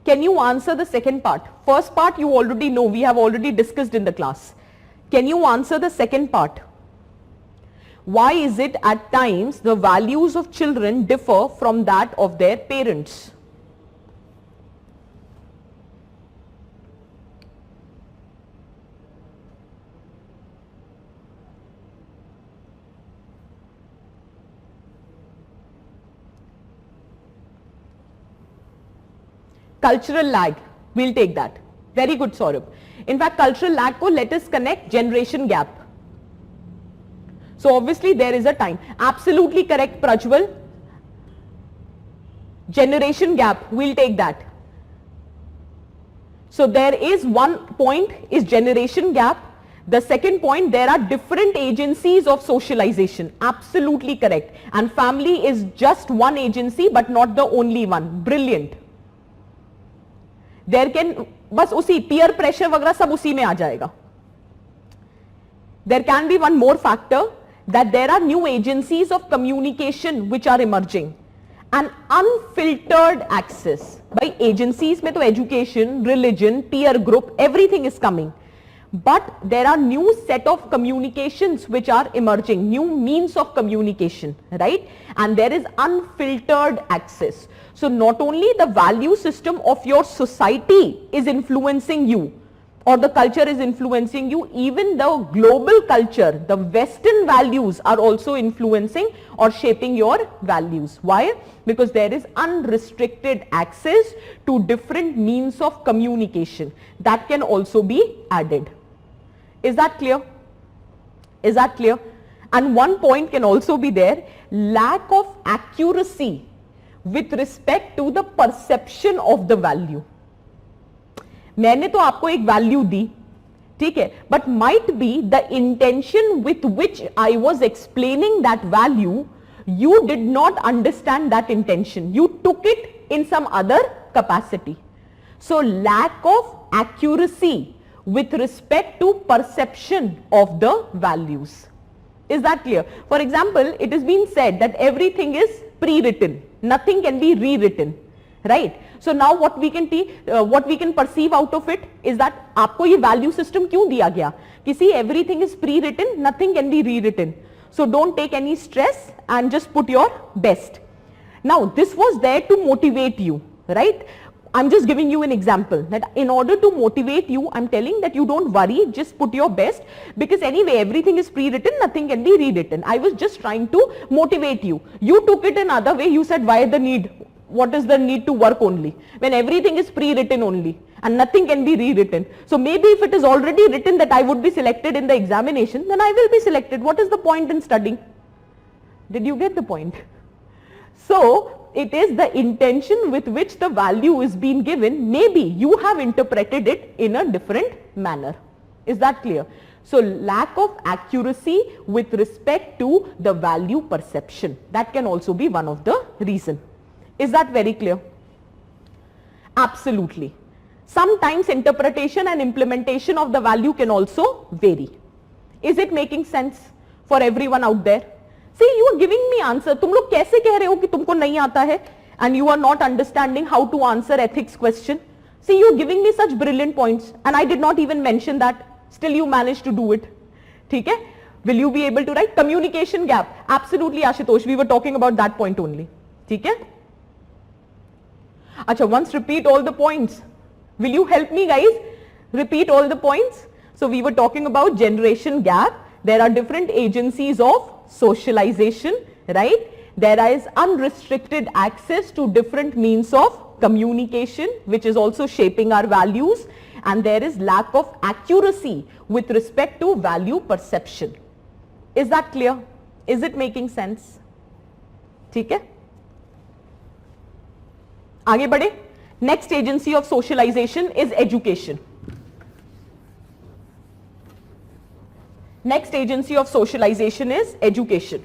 Can you answer the second part? First part you already know, we have already discussed in the class. Can you answer the second part? Why is it at times the values of children differ from that of their parents? Cultural lag, we'll take that. Very good, Saurabh. In fact, cultural lag ko let us connect generation gap. So obviously there is a time. Absolutely correct, Prajwal. Generation gap, we'll take that. So there is one point is generation gap. The second point, there are different agencies of socialization. Absolutely correct. And family is just one agency but not the only one. Brilliant. There can, बस उसी peer pressure वगैरह सब उसी में आ जाएगा. There can be one more factor, that there are new agencies of communication which are emerging. An unfiltered access. By agencies में तो education, religion, peer group, everything is coming. But there are new set of communications which are emerging, new means of communication, right? And there is unfiltered access. So not only the value system of your society is influencing you, or the culture is influencing you, even the global culture, the Western values are also influencing or shaping your values. Why? Because there is unrestricted access to different means of communication. That can also be added. Is that clear? Is that clear? And one point can also be there, lack of accuracy with respect to the perception of the value. मैंने तो आपको एक value दी, ठीक है, but might be the intention with which I was explaining that value, you did not understand that intention. You took it in some other capacity. So lack of accuracy with respect to perception of the values. Is that clear? For example, it has been said that everything is pre-written. Nothing can be rewritten, right? So now what we can perceive out of it is that आपको ये value system क्यों दिया गया? कि see, everything is pre-written, nothing can be rewritten. So don't take any stress and just put your best. Now this was there to motivate you, right? I'm just giving you an example that in order to motivate you, I'm telling that you don't worry, just put your best, because anyway everything is pre-written, nothing can be rewritten. I was just trying to motivate you. You took it another way. You said, why the need? What is the need to work only when everything is pre-written only and nothing can be rewritten? So maybe if it is already written that I would be selected in the examination, then I will be selected. What is the point in studying? Did you get the point? So it is the intention with which the value is being given. Maybe you have interpreted it in a different manner. Is that clear? So lack of accuracy with respect to the value perception, that can also be one of the reason. Is that very clear? Absolutely. Sometimes interpretation and implementation of the value can also vary. Is it making sense for everyone out there? See, you are giving me answer. तुम लोग कैसे कह रहे हो कि तुमको नहीं आता है and you are not understanding how to answer ethics question? See, you are giving me such brilliant points and I did not even mention that. Still you managed to do it. ठीक है? Will you be able to write? Communication gap. Absolutely, Ashutosh. We were talking about that point only. ठीक है? अच्छा, once repeat all the points. Will you help me, guys? Repeat all the points. So we were talking about generation gap. There are different agencies of socialization, right? There is unrestricted access to different means of communication, which is also shaping our values, and there is lack of accuracy with respect to value perception. Is that clear? Is it making sense? ठीक है? आगे बढ़े. Next agency of socialization is education. Next agency of socialization is education.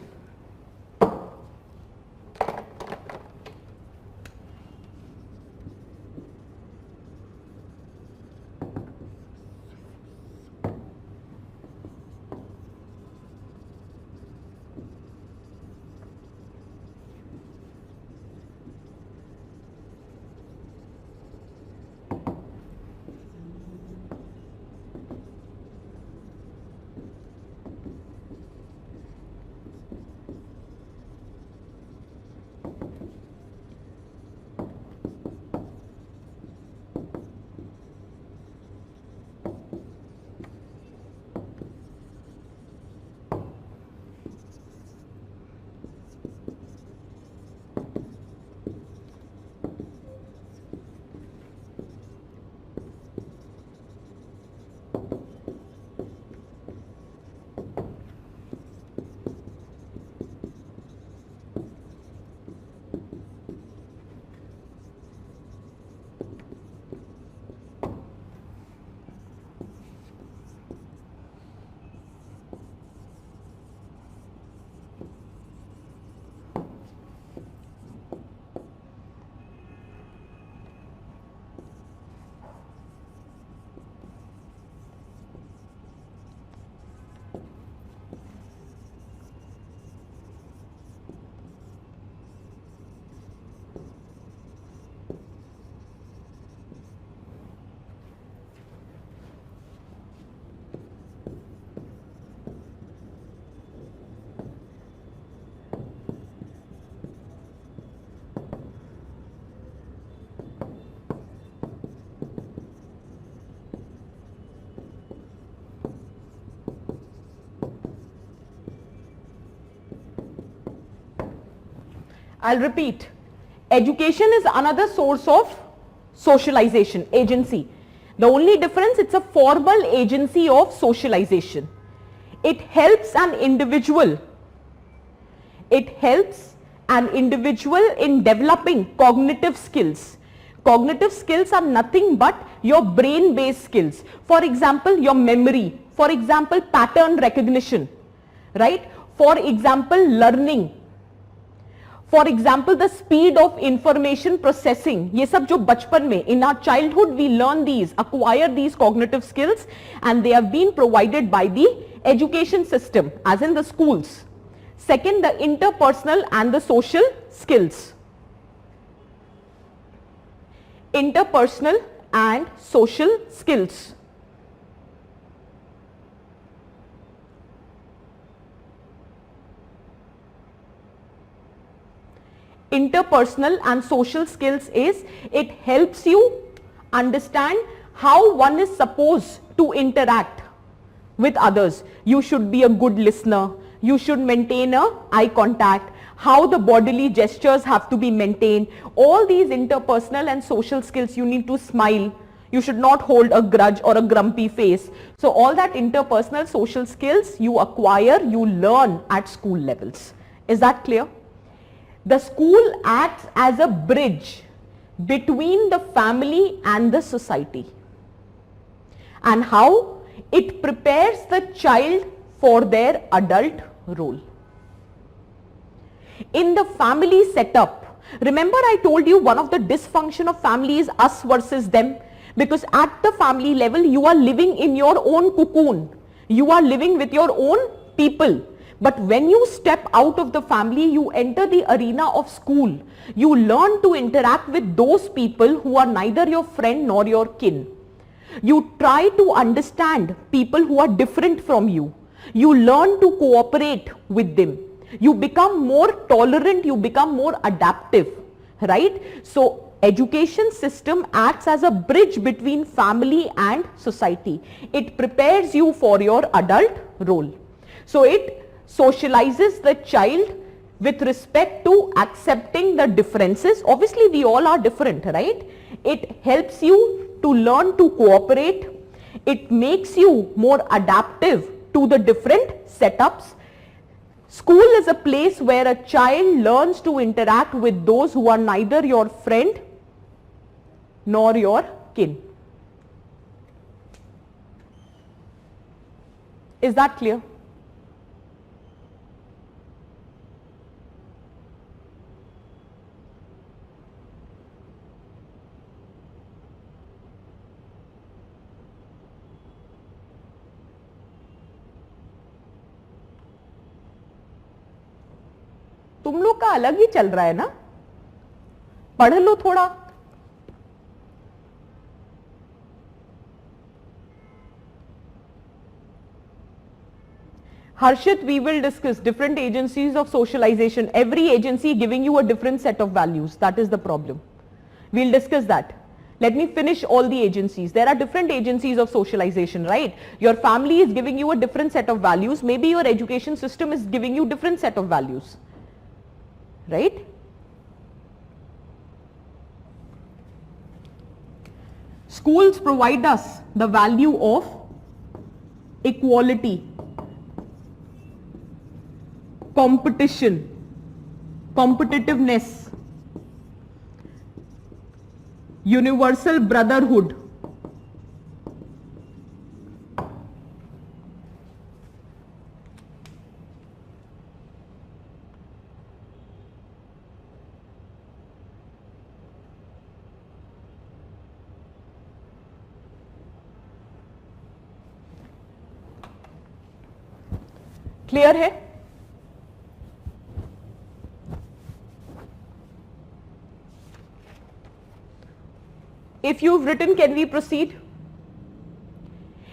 I'll repeat. Education is another source of socialization, agency. The only difference, it's a formal agency of socialization. It helps an individual. It helps an individual in developing cognitive skills. Cognitive skills are nothing but your brain-based skills. For example, your memory. For example, pattern recognition. Right? For example, learning. For example, the speed of information processing. ये सब जो बचपन में, in our childhood we learn these, acquire these cognitive skills, and they have been provided by the education system, as in the schools. Second, the interpersonal and the social skills. Interpersonal and social skills. Interpersonal and social skills is, it helps you understand how one is supposed to interact with others. You should be a good listener. You should maintain a eye contact. How the bodily gestures have to be maintained. All these interpersonal and social skills, you need to smile. You should not hold a grudge or a grumpy face. So all that interpersonal social skills you acquire, you learn at school levels. Is that clear? The school acts as a bridge between the family and the society. And how? It prepares the child for their adult role. In the family setup, remember I told you one of the dysfunction of family is us versus them, because at the family level you are living in your own cocoon. You are living with your own people. But when you step out of the family, you enter the arena of school. You learn to interact with those people who are neither your friend nor your kin. You try to understand people who are different from you. You learn to cooperate with them. You become more tolerant, you become more adaptive, right? So education system acts as a bridge between family and society. It prepares you for your adult role. So it socializes the child with respect to accepting the differences. Obviously we all are different, right? It helps you to learn to cooperate. It makes you more adaptive to the different setups. School is a place where a child learns to interact with those who are neither your friend nor your kin. Is that clear? तुम लोग का अलग ही चल रहा है ना, पढ़ लो थोड़ा. Harshit, we will discuss different agencies of socialization. Every agency giving you a different set of values. That is the problem. We'll discuss that. Let me finish all the agencies. There are different agencies of socialization, right? Your family is giving you a different set of values. Maybe your education system is giving you different set of values. Right? Schools provide us the value of equality, competition, competitiveness, universal brotherhood. Clear है? If you've written, can we proceed?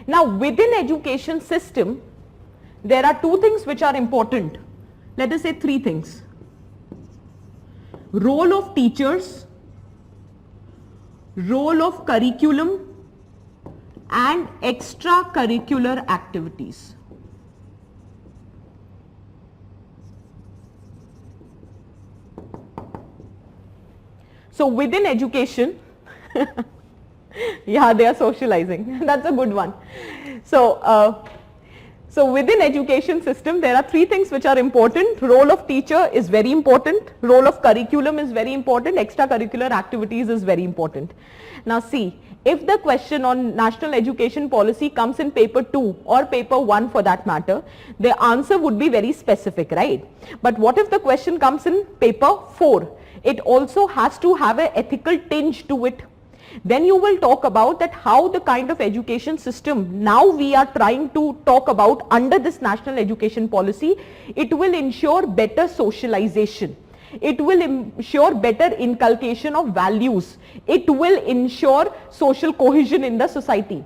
Now within education system, there are two things which are important. Let us say three things. Role of teachers, role of curriculum, and extracurricular activities. So within education, yeah, they are socializing. That's a good one. So, so within education system, there are three things which are important. Role of teacher is very important. Role of curriculum is very important. Extracurricular activities is very important. Now see, if the question on national education policy comes in paper 2 or paper 1 for that matter, the answer would be very specific, right? But what if the question comes in paper 4? It also has to have an ethical tinge to it. Then you will talk about that how the kind of education system now we are trying to talk about under this national education policy, it will ensure better socialization. It will ensure better inculcation of values. It will ensure social cohesion in the society.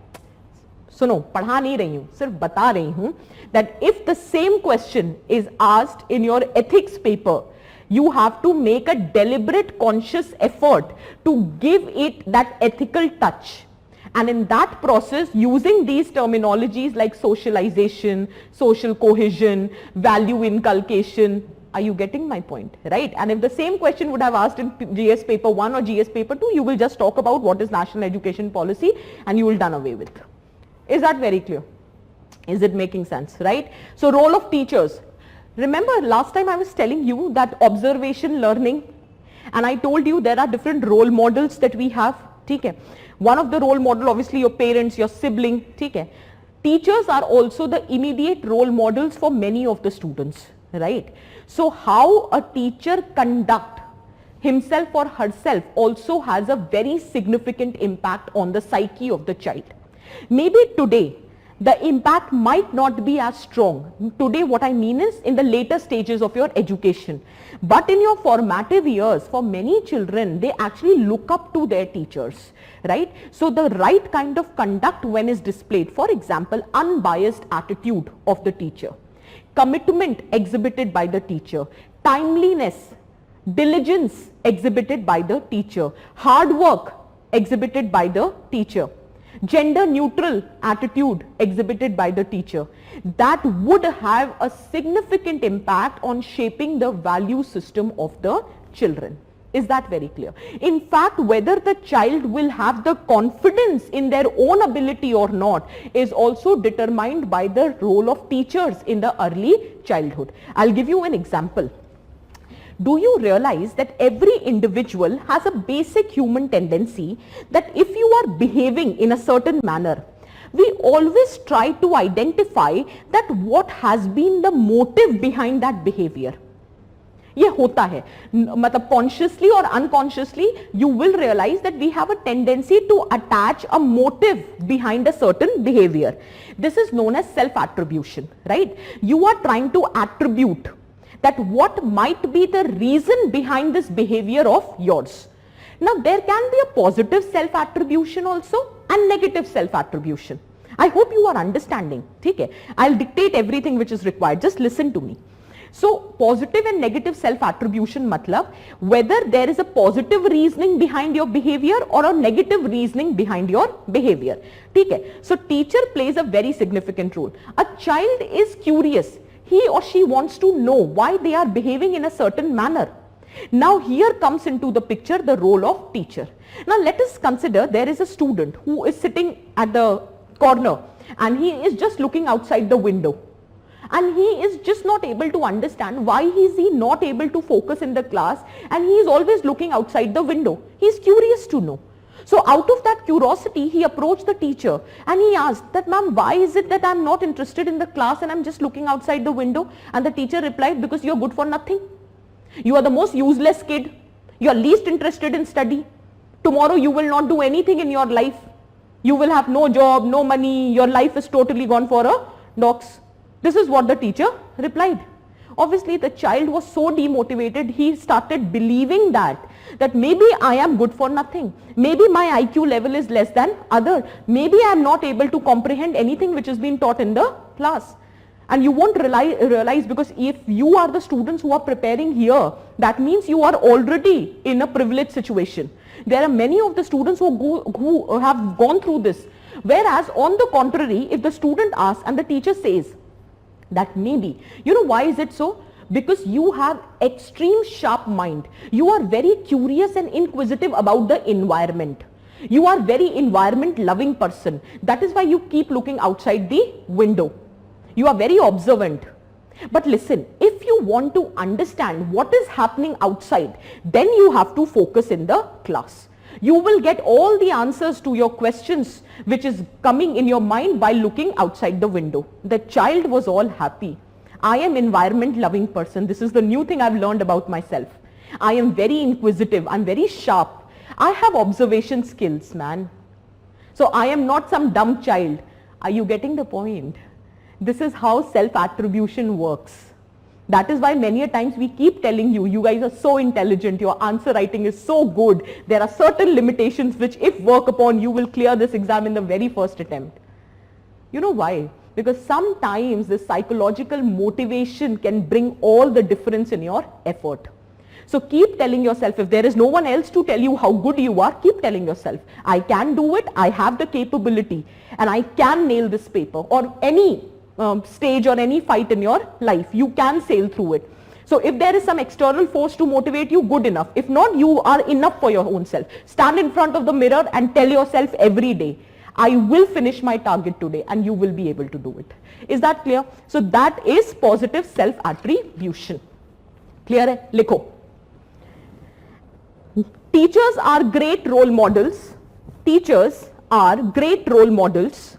सुनो, पढ़ा नहीं रही हूँ, सिर्फ बता रही हूँ that if the same question is asked in your ethics paper, you have to make a deliberate conscious effort to give it that ethical touch. And in that process, using these terminologies like socialization, social cohesion, value inculcation, are you getting my point, right? And if the same question would have asked in GS paper 1 or GS paper 2, you will just talk about what is national education policy and you will done away with. Is that very clear? Is it making sense, right? So role of teachers. Remember last time I was telling you that observation learning, and I told you there are different role models that we have. Okay. One of the role model, obviously your parents, your sibling. Okay. Teachers are also the immediate role models for many of the students, right? So how a teacher conduct himself or herself also has a very significant impact on the psyche of the child. Maybe today the impact might not be as strong. Today what I mean is in the later stages of your education. But in your formative years, for many children, they actually look up to their teachers, right? So the right kind of conduct when is displayed, for example, unbiased attitude of the teacher, commitment exhibited by the teacher, timeliness, diligence exhibited by the teacher, hard work exhibited by the teacher, gender neutral attitude exhibited by the teacher, that would have a significant impact on shaping the value system of the children. Is that very clear? In fact, whether the child will have the confidence in their own ability or not is also determined by the role of teachers in the early childhood. I'll give you an example. Do you realize that every individual has a basic human tendency that if you are behaving in a certain manner, we always try to identify that what has been the motive behind that behavior. ये होता है, मतलब consciously or unconsciously you will realize that we have a tendency to attach a motive behind a certain behavior. This is known as self-attribution, right? You are trying to attribute that what might be the reason behind this behavior of yours. Now there can be a positive self-attribution also and negative self-attribution. I hope you are understanding. Okay? I'll dictate everything which is required. Just listen to me. So positive and negative self-attribution matlab whether there is a positive reasoning behind your behavior or a negative reasoning behind your behavior. Okay? So teacher plays a very significant role. A child is curious. He or she wants to know why they are behaving in a certain manner. Now here comes into the picture the role of teacher. Now let us consider there is a student who is sitting at the corner and he is just looking outside the window. And he is just not able to understand why is he not able to focus in the class and he is always looking outside the window. He is curious to know. So out of that curiosity, he approached the teacher and he asked that, ma'am, why is it that I am not interested in the class and I am just looking outside the window? And the teacher replied, because you are good for nothing. You are the most useless kid. You are least interested in study. Tomorrow you will not do anything in your life. You will have no job, no money. Your life is totally gone for a dogs. This is what the teacher replied. Obviously the child was so demotivated, he started believing that maybe I am good for nothing. Maybe my IQ level is less than other. Maybe I am not able to comprehend anything which is being taught in the class. And you won't realize, because if you are the students who are preparing here, that means you are already in a privileged situation. There are many of the students who have gone through this. Whereas on the contrary, if the student asks and the teacher says that maybe, you know why is it so? Because you have extreme sharp mind. You are very curious and inquisitive about the environment. You are very environment loving person. That is why you keep looking outside the window. You are very observant. But listen, if you want to understand what is happening outside, then you have to focus in the class. You will get all the answers to your questions which is coming in your mind by looking outside the window. The child was all happy. I am environment loving person. This is the new thing I've learned about myself. I am very inquisitive. I'm very sharp. I have observation skills, man. So I am not some dumb child. Are you getting the point? This is how self-attribution works. That is why many a times we keep telling you, you guys are so intelligent, your answer writing is so good. There are certain limitations which if work upon, you will clear this exam in the very first attempt. You know why? Because sometimes the psychological motivation can bring all the difference in your effort. So keep telling yourself, if there is no one else to tell you how good you are, keep telling yourself, I can do it, I have the capability, and I can nail this paper, or any stage or any fight in your life, you can sail through it. So if there is some external force to motivate you, good enough. If not, you are enough for your own self. Stand in front of the mirror and tell yourself every day, I will finish my target today, and you will be able to do it. Is that clear? So that is positive self-attribution. Clear hai? Likho. Teachers are great role models. Teachers are great role models,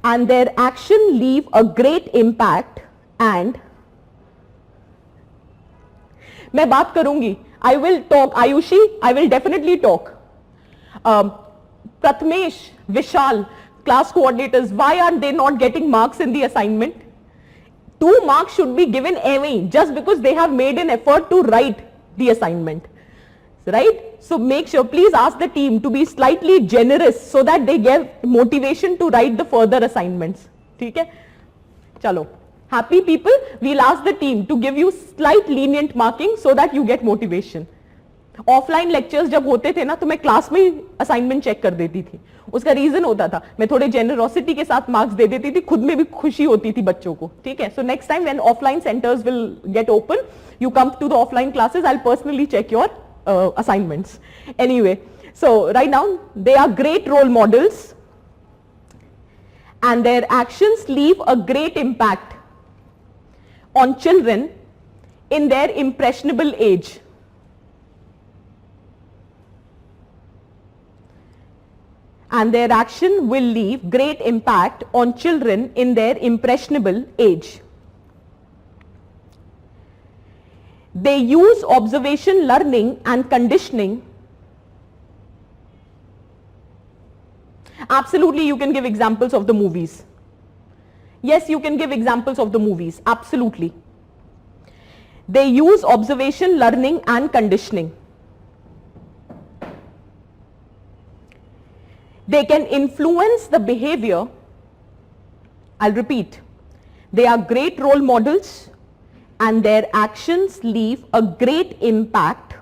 and their action leave a great impact. And मैं बात करूंगी. I will talk. Ayushi, I will definitely talk. Pratmesh, Vishal, class coordinators, why are they not getting marks in the assignment? 2 marks should be given away just because they have made an effort to write the assignment. Right? So make sure, please ask the team to be slightly generous so that they get motivation to write the further assignments. ठीक है? चलो. Happy people, we'll ask the team to give you slight lenient marking so that you get motivation. Offline lectures जब होते थे ना, तो मैं class में ही असाइनमेंट चेक कर देती थी. उसका रीजन होता था, मैं थोड़े जेनरोसिटी के साथ मार्क्स दे देती थी, खुद में भी खुशी होती थी बच्चों को. ठीक है? So next time when offline centres will get open, you come to the offline classes, I'll personally check your assignments. Anyway, so right now they are great role models, and their actions leave a great impact on children in their impressionable age. And their action will leave great impact on children in their impressionable age. They use observation learning and conditioning. Absolutely, you can give examples of the movies. Yes, you can give examples of the movies. Absolutely. They use observation learning and conditioning. They can influence the behavior. I'll repeat. They are great role models, and their actions leave a great impact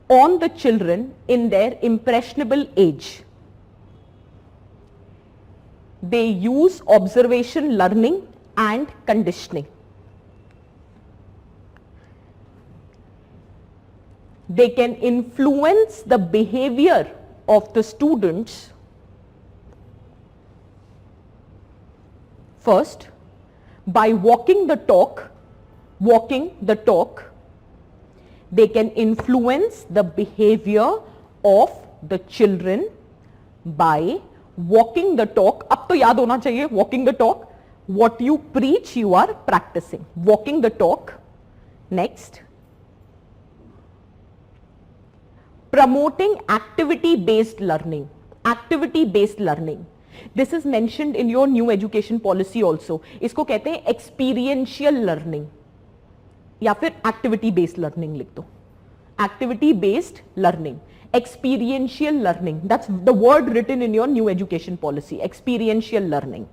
on the children in their impressionable age. They use observation learning and conditioning. They can influence the behavior of the students first by walking the talk. They can influence the behavior of the children by walking the talk. अब तो याद होना चाहिए, walking the talk. What you preach, you are practicing. Walking the talk. Next. Promoting activity-based learning. Activity-based learning. This is mentioned in your new education policy also. इसको कहते हैं experiential learning या फिर activity-based learning लिख दो. Activity-based learning, experiential learning. That's the word written in your new education policy. Experiential learning.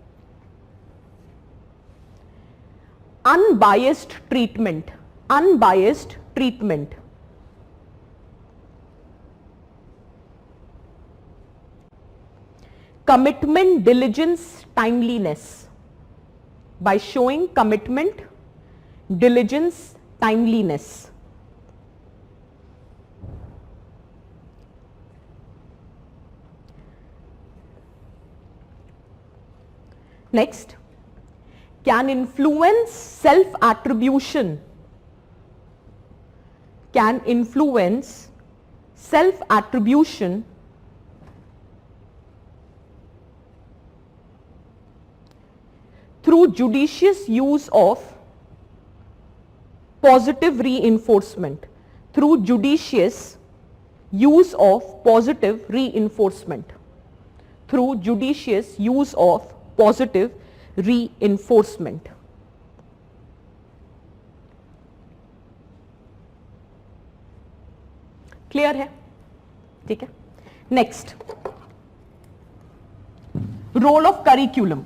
Unbiased treatment. Unbiased treatment. Commitment, diligence, timeliness. By showing commitment, diligence, timeliness. Next, can influence self-attribution. Can influence self-attribution through judicious use of positive reinforcement. Through judicious use of positive reinforcement. Through judicious use of positive reinforcement. Clear है? ठीक है. Next, role of curriculum.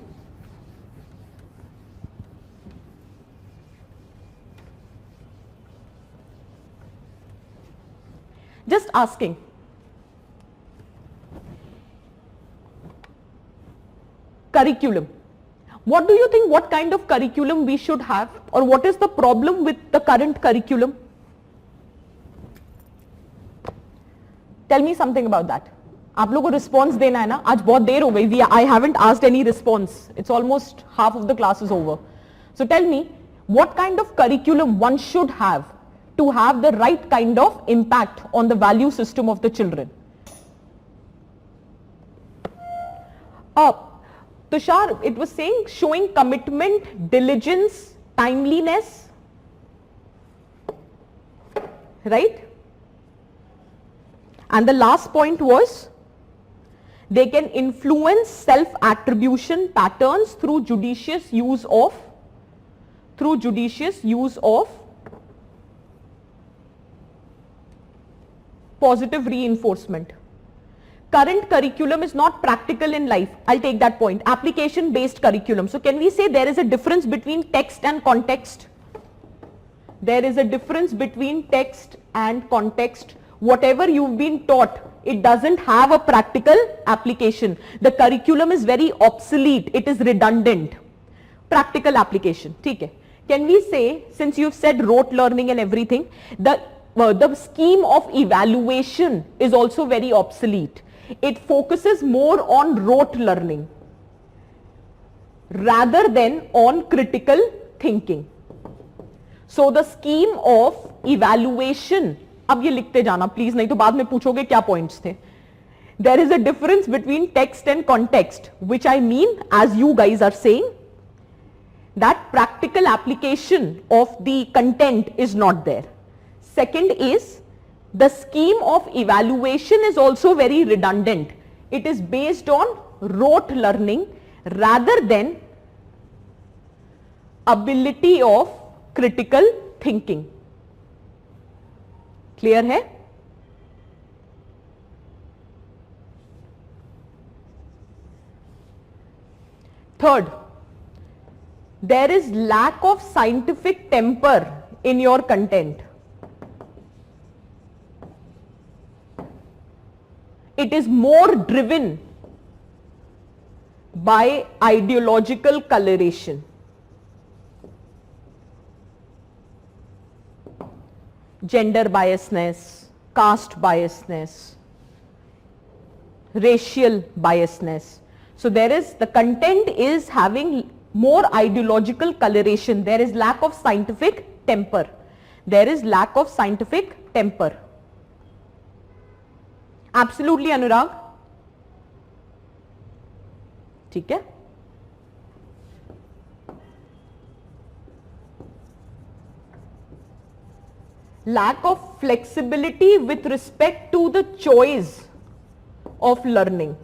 Just asking. Curriculum. What do you think, what kind of curriculum we should have, or what is the problem with the current curriculum? Tell me something about that. आप लोगों को response देना है ना. आज बहुत देर हो गई. I haven't asked any response. It's almost half of the class is over. So tell me, what kind of curriculum one should have to have the right kind of impact on the value system of the children? Tushar, it was saying showing commitment, diligence, timeliness, right? And the last point was they can influence self-attribution patterns through judicious use of positive reinforcement. Current curriculum is not practical in life. I'll take that point. Application based curriculum. So can we say there is a difference between text and context? There is a difference between text and context. Whatever you've been taught, it doesn't have a practical application. The curriculum is very obsolete. It is redundant. Practical application. Okay. Can we say, since you've said rote learning and everything, the scheme of evaluation is also very obsolete. It focuses more on rote learning rather than on critical thinking. So the scheme of evaluation, अब ये लिखते जाना please, नहीं तो बाद में पूछोगे क्या पॉइंट्स थे. There is a difference between text and context, which I mean, as you guys are saying, that practical application of the content is not there. Second is, the scheme of evaluation is also very redundant. It is based on rote learning rather than ability of critical thinking. Clear hai? Third, there is lack of scientific temper in your content. It is more driven by ideological coloration. Gender biasness, caste biasness, racial biasness. So there is, the content is having more ideological coloration. There is lack of scientific temper. There is lack of scientific temper. Absolutely, Anurag. ठीक है? Lack of flexibility with respect to the choice of learning.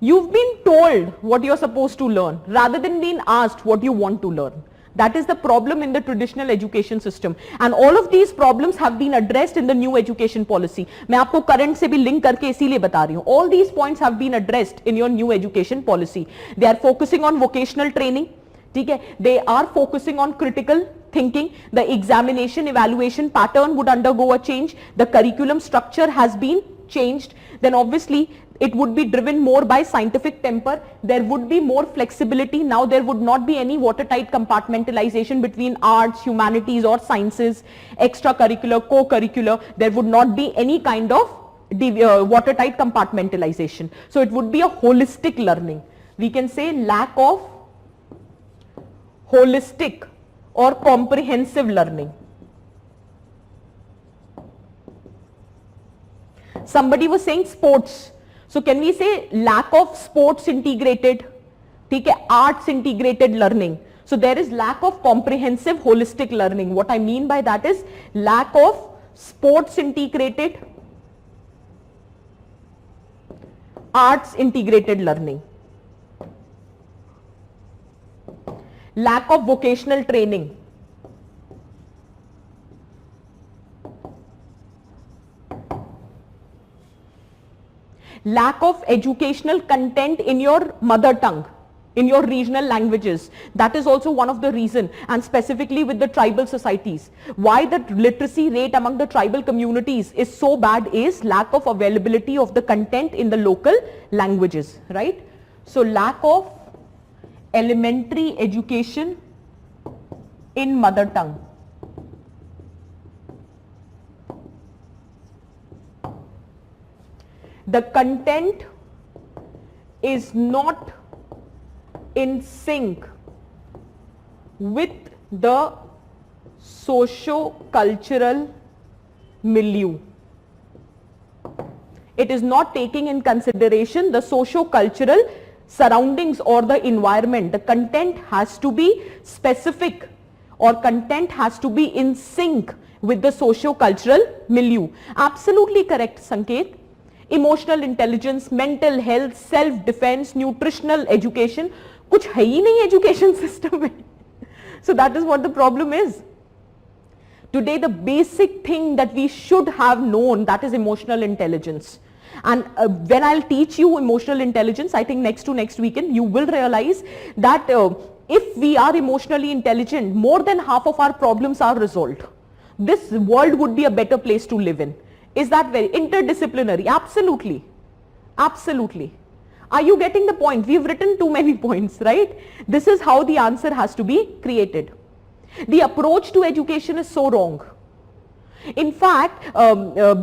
You've been told what you're supposed to learn rather than being asked what you want to learn. That is the problem in the traditional education system, and all of these problems have been addressed in the new education policy. मैं आपको current से भी link करके इसीलिए बता रही हूँ. All these points have been addressed in your new education policy. They are focusing on vocational training. ठीक है? They are focusing on critical thinking. The examination evaluation pattern would undergo a change. The curriculum structure has been changed. Then obviously it would be driven more by scientific temper. There would be more flexibility. Now there would not be any watertight compartmentalization between arts, humanities or sciences, extracurricular, co-curricular. There would not be any kind of watertight compartmentalization. So it would be a holistic learning. We can say lack of holistic or comprehensive learning. Somebody was saying sports. So can we say lack of sports integrated, arts integrated learning. So there is lack of comprehensive holistic learning. What I mean by that is lack of sports integrated, arts integrated learning. Lack of vocational training. Lack of educational content in your mother tongue, in your regional languages. That is also one of the reasons, and specifically with the tribal societies. Why the literacy rate among the tribal communities is so bad is lack of availability of the content in the local languages, right? So lack of elementary education in mother tongue. The content is not in sync with the socio-cultural milieu. It is not taking in consideration the socio-cultural surroundings or the environment. The content has to be specific, or content has to be in sync with the socio-cultural milieu. Absolutely correct, Sanket. Emotional intelligence, mental health, self-defense, nutritional education, कुछ है ही नहीं education system में. So that is what the problem is. Today the basic thing that we should have known, that is emotional intelligence. And when I'll teach you emotional intelligence, I think next to next weekend, you will realize that if we are emotionally intelligent, more than half of our problems are resolved. This world would be a better place to live in. Is that very interdisciplinary? Absolutely. Absolutely. Are you getting the point? We've written too many points, right? This is how the answer has to be created. The approach to education is so wrong. In fact,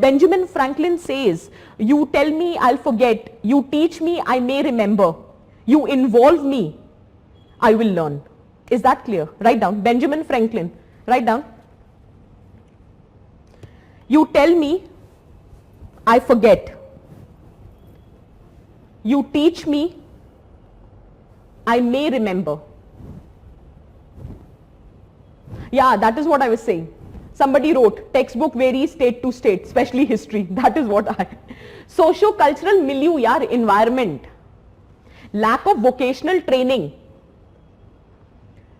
Benjamin Franklin says, you tell me, I'll forget. You teach me, I may remember. You involve me, I will learn. Is that clear? Write down. Benjamin Franklin. Write down. You tell me, I forget. You teach me, I may remember. Yeah, that is what I was saying. Somebody wrote, textbook varies state to state, especially history. That is what I... Socio-cultural milieu, yaar, environment. Lack of vocational training.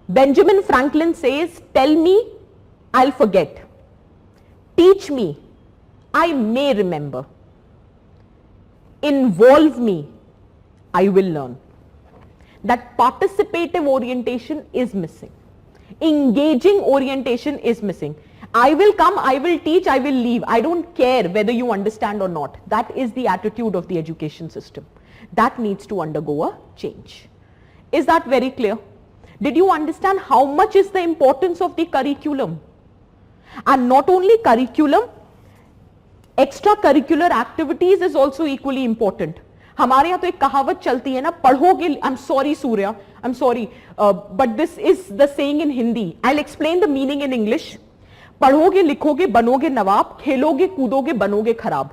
Benjamin Franklin says, tell me, I'll forget. Teach me, I may remember. Involve me, I will learn. That participative orientation is missing. Engaging orientation is missing. I will come, I will teach, I will leave. I don't care whether you understand or not. That is the attitude of the education system. That needs to undergo a change. Is that very clear? Did you understand how much is the importance of the curriculum? And not only curriculum, extracurricular activities is also equally important. हमारे यहाँ तो एक कहावत चलती है ना, पढ़ोगे, I'm sorry Surya, I'm sorry, but this is the saying in Hindi. I'll explain the meaning in English. पढ़ोगे, लिखोगे, बनोगे नवाब, खेलोगे, कूदोगे, बनोगे खराब.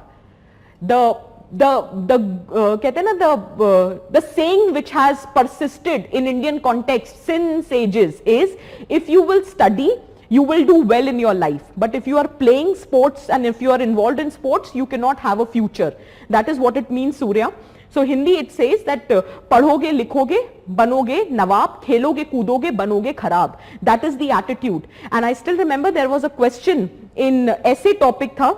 कहते हैं ना, the saying which has persisted in Indian context since ages is, if you will study, you will do well in your life. But if you are playing sports and if you are involved in sports, you cannot have a future. That is what it means, Surya. So Hindi it says that पढ़ोगे, लिखोगे, बनोगे नवाब, खेलोगे, कूदोगे, बनोगे खराब. That is the attitude. And I still remember there was a question in essay topic tha,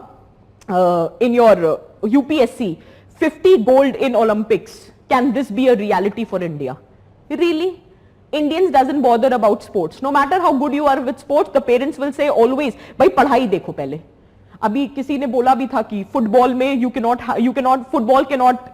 in your UPSC, 50 gold in Olympics. Can this be a reality for India? Really? Indians doesn't bother about sports. No matter how good you are with sports, the parents will say always, भाई पढ़ाई देखो पहले. अभी किसी ने बोला भी था कि फुटबॉल में you cannot football cannot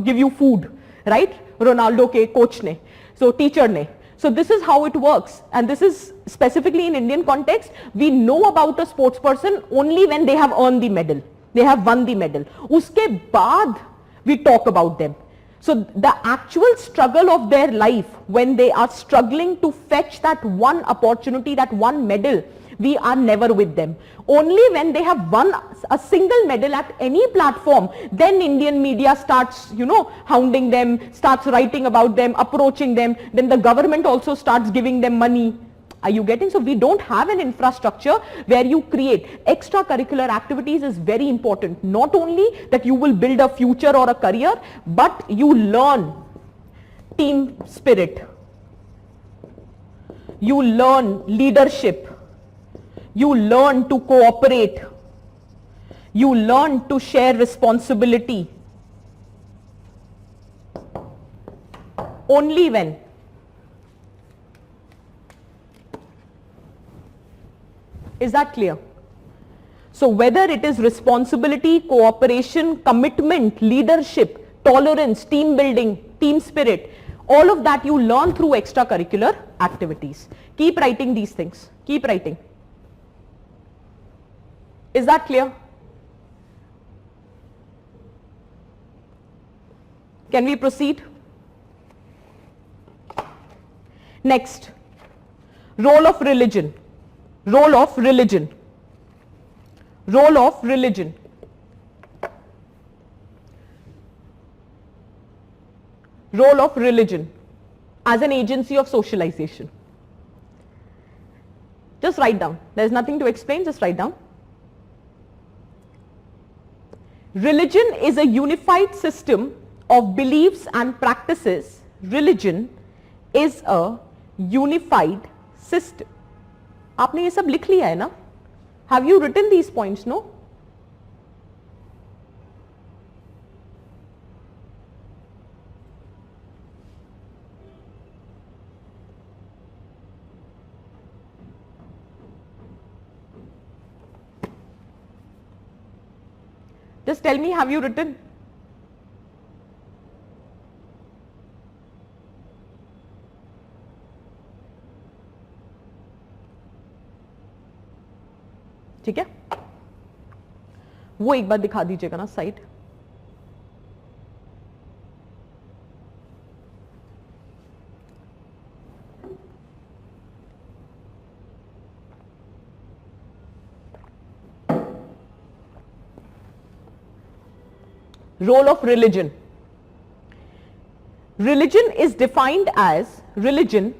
give you food, right? Ronaldo ke coach ne, so teacher ne. So this is how it works, and this is specifically in Indian context. We know about a sports person only when they have earned the medal, they have won the medal. Uske baad we talk about them. So the actual struggle of their life, when they are struggling to fetch that one opportunity, that one medal, we are never with them. Only when they have won a single medal at any platform, then Indian media starts, hounding them, starts writing about them, approaching them. Then the government also starts giving them money. Are you getting? So we don't have an infrastructure where you create extracurricular activities is very important. Not only that you will build a future or a career, but you learn team spirit. You learn leadership. You learn to cooperate. You learn to share responsibility. Only when. Is that clear? So whether it is responsibility, cooperation, commitment, leadership, tolerance, team building, team spirit, all of that you learn through extracurricular activities. Keep writing these things. Keep writing. Is that clear? Can we proceed? Next, role of religion. Role of religion. Role of religion. Role of religion as an agency of socialization. Just write down. There is nothing to explain, just write down. Religion is a unified system of beliefs and practices. Religion is a unified system. आपने ये सब लिख लिया है ना? Have you written these points? No? Just tell me, have you written? ठीक है, वो एक बार दिखा दीजिएगा ना side. Role of religion. Religion is defined as unified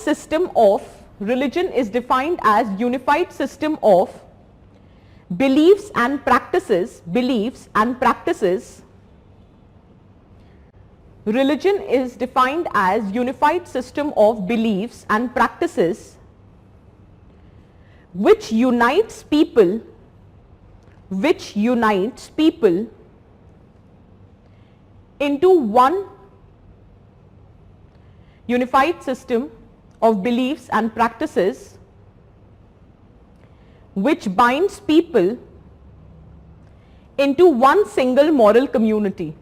system of beliefs and practices. Religion is defined as unified system of beliefs and practices which unites people into one unified system of beliefs and practices which binds people into one single moral community.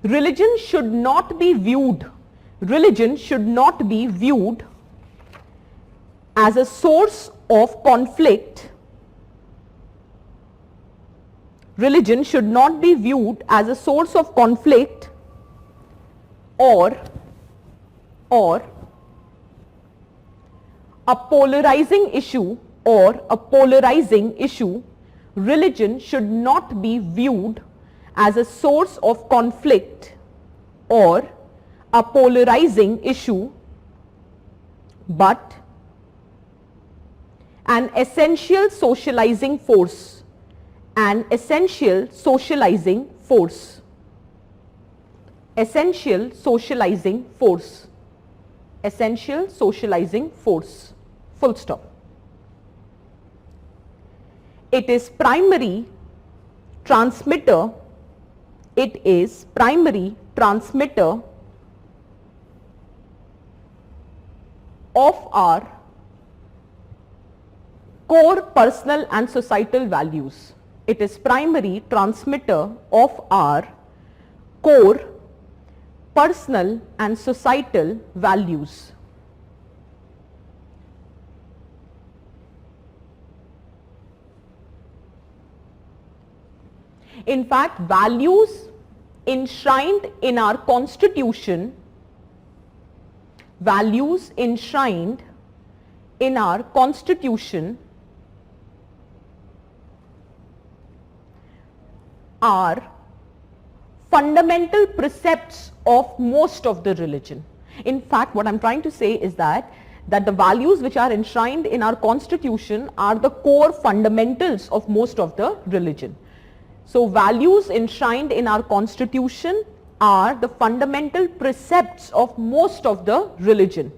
Religion should not be viewed as a source of conflict. Religion should not be viewed as a source of conflict or a polarizing issue. Religion should not be viewed as a source of conflict or a polarizing issue, but an essential socializing force. Essential socializing force. Full stop. It is primary transmitter, it is primary transmitter of our core personal and societal values. It is primary transmitter of our core personal and societal values. In fact, values enshrined in our constitution, values enshrined in our constitution are fundamental precepts of most of the religion. In fact, what I'm trying to say is that the values which are enshrined in our constitution are the core fundamentals of most of the religion. So values enshrined in our constitution are the fundamental precepts of most of the religion.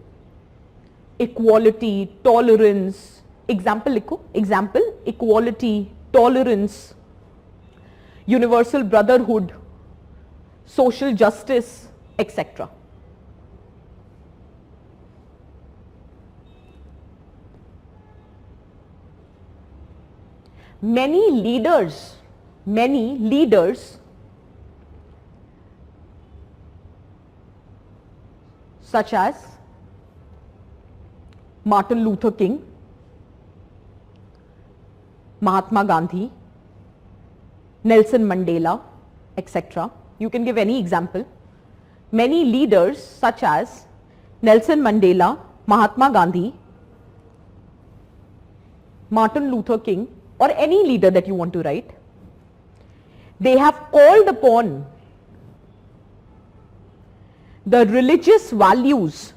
Equality, tolerance, example, equality, tolerance, universal brotherhood, social justice, etc. Many leaders such as Martin Luther King, Mahatma Gandhi, Nelson Mandela, etc. You can give any example. Many leaders such as Nelson Mandela, Mahatma Gandhi, Martin Luther King, or any leader that you want to write, they have called upon the religious values,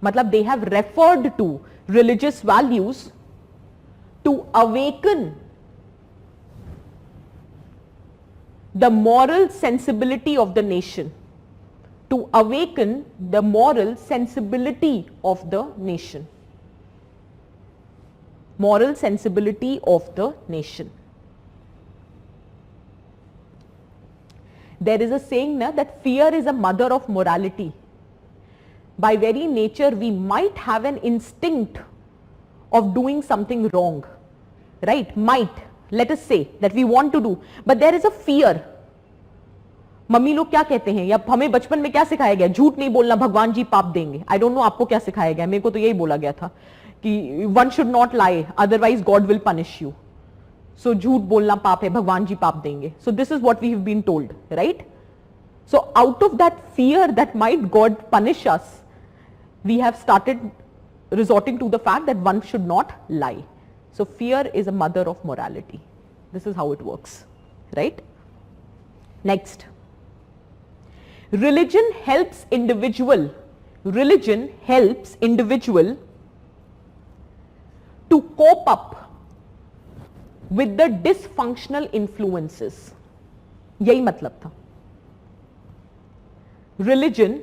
matlab they have referred to religious values to awaken the moral sensibility of the nation, to awaken the moral sensibility of the nation, moral sensibility of the nation. There is a saying na, that fear is a mother of morality. By very nature, we might have an instinct of doing something wrong, right? Might, let us say that we want to do, but there is a fear. Mummy लोग क्या कहते हैं या हमें बचपन में क्या सिखाया गया, झूठ नहीं बोलना, भगवान जी पाप देंगे. आई डोंट नो आपको क्या सिखाया गया, मेरे को तो यही बोला गया था कि one should not lie, otherwise God will punish you. So झूठ बोलना पाप है, भगवान जी पाप देंगे. So this is what we have been told, right? So out of that fear that might God punish us, we have started resorting to the fact that one should not lie. So fear is a mother of morality. This is how it works, right? Next, religion helps individual to cope up with the dysfunctional influences. यही मतलब था. Religion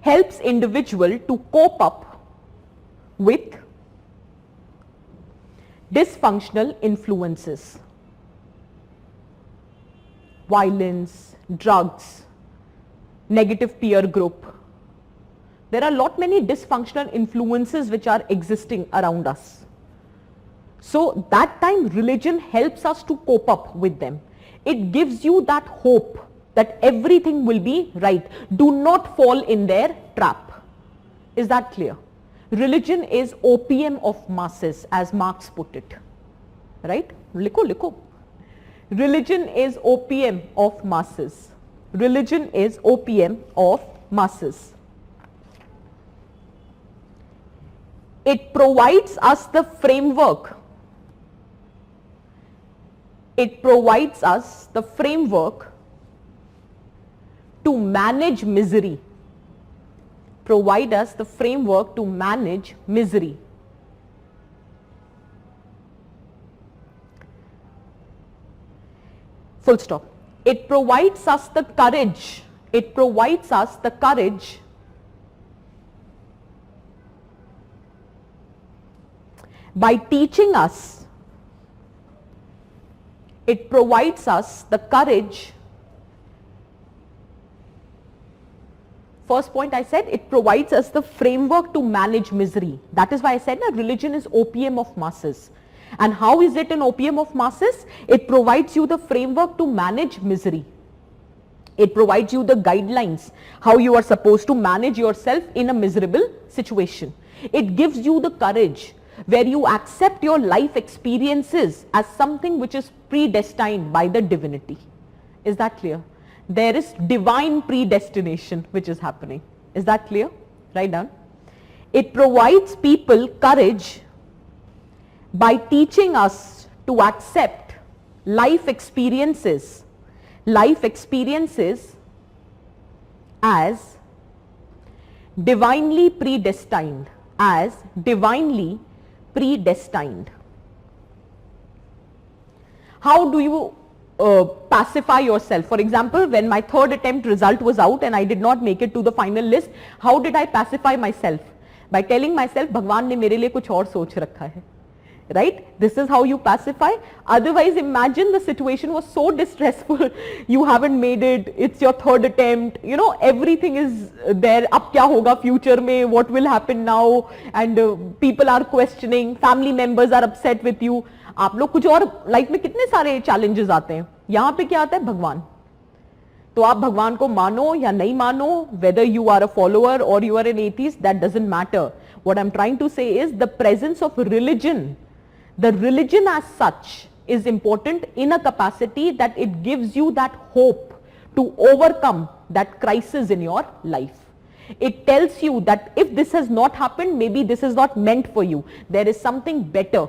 helps individual to cope up with dysfunctional influences. Violence, drugs, negative peer group. There are lot many dysfunctional influences which are existing around us. So that time religion helps us to cope up with them. It gives you that hope that everything will be right. Do not fall in their trap. Is that clear? Religion is opium of masses, as Marx put it. Right? Likho. Religion is opium of masses. Religion is opium of masses. It provides us the framework. It provides us the framework to manage misery. Provide us the framework to manage misery. Full stop. It provides us the courage. It provides us the courage by teaching us It provides us the courage. First point I said, it provides us the framework to manage misery. That is why I said that religion is opium of masses. And how is it an opium of masses? It provides you the framework to manage misery. It provides you the guidelines, how you are supposed to manage yourself in a miserable situation. It gives you the courage where you accept your life experiences as something which is predestined by the divinity. Is that clear? There is divine predestination which is happening. Is that clear? Write down. It provides people courage by teaching us to accept life experiences as divinely predestined, How do you pacify yourself? For example, when my third attempt result was out and I did not make it to the final list, how did I pacify myself? By telling myself, भगवान ने मेरे लिए कुछ और सोच रखा है. Right? This is how you pacify. Otherwise, imagine the situation was so distressful. You haven't made it. It's your third attempt. You know, everything is there. Ab kya hoga future mein? What will happen now? And people are questioning. Family members are upset with you. आप लोग कुछ और life में कितने सारे challenges आते हैं. यहाँ पे क्या आता है? भगवान. तो आप भगवान को मानो या नहीं मानो, whether you are a follower or you are an atheist, that doesn't matter. What I'm trying to say is the presence of religion. The religion as such is important in a capacity that it gives you that hope to overcome that crisis in your life. It tells you that if this has not happened, maybe this is not meant for you. There is something better.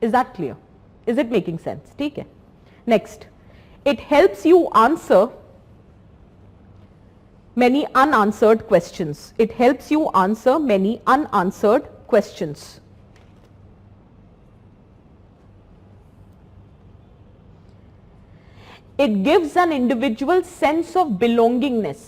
Is that clear? Is it making sense? ठीक है. Next, it helps you answer many unanswered questions. It helps you answer many unanswered questions. It gives an individual sense of belongingness.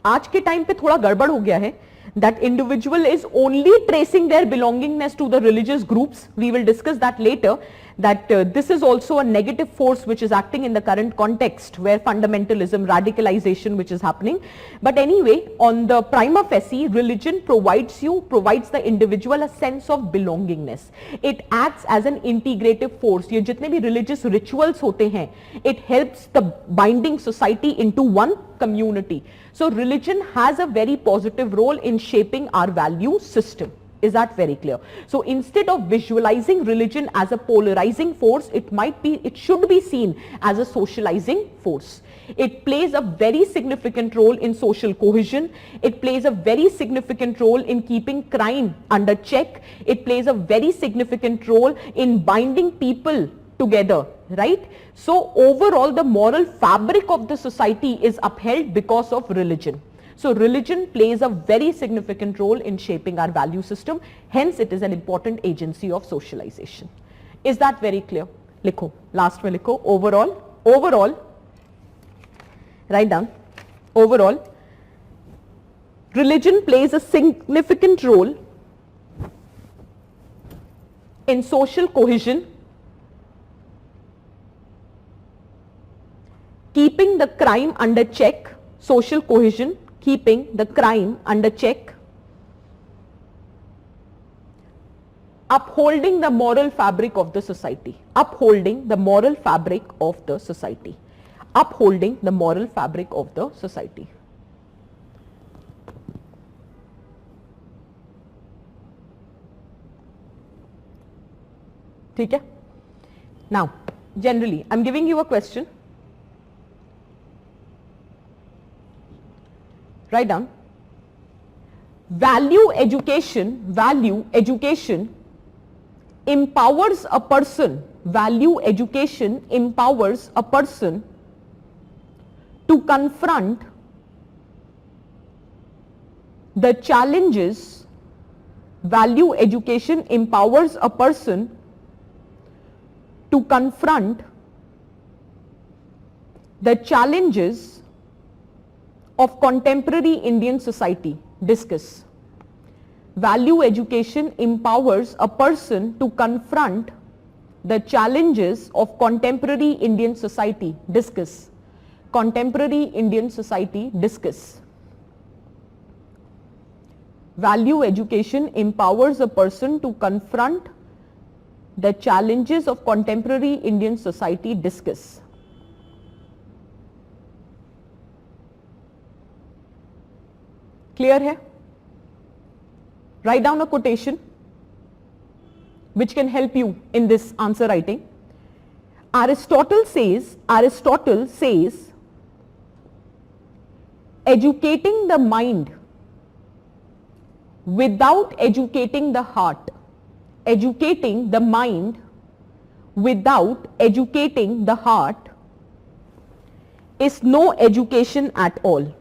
आज के time पे थोड़ा गड़बड़ हो गया है. That individual is only tracing their belongingness to the religious groups. We will discuss that later. That this is also a negative force which is acting in the current context where fundamentalism, radicalization which is happening. But anyway, on the prima facie, religion provides the individual a sense of belongingness. It acts as an integrative force. ये जितने भी religious rituals होते हैं, it helps the binding society into one community. So religion has a very positive role in shaping our value system. Is that very clear? So instead of visualizing religion as a polarizing force, it should be seen as a socializing force. It plays a very significant role in social cohesion. It plays a very significant role in keeping crime under check. It plays a very significant role in binding people together, right? So overall, the moral fabric of the society is upheld because of religion. So religion plays a very significant role in shaping our value system. Hence, it is an important agency of socialization. Is that very clear? Likho. Last mein likho. Overall, write down. Overall, religion plays a significant role in social cohesion, keeping the crime under check, social cohesion, keeping the crime under check, upholding the moral fabric of the society, upholding the moral fabric of the society, upholding the moral fabric of the society. ठीक है? Now, generally, I'm giving you a question. Write down. Value education empowers a person. Value education empowers a person to confront the challenges. Value education empowers a person to confront the challenges of contemporary Indian society. Discuss. Value education empowers a person to confront the challenges of contemporary Indian society. Discuss. Contemporary Indian society. Discuss. Value education empowers a person to confront the challenges of contemporary Indian society. Discuss. Clear hai? Write down a quotation which can help you in this answer writing. Aristotle says, educating the mind without educating the heart, educating the mind without educating the heart is no education at all.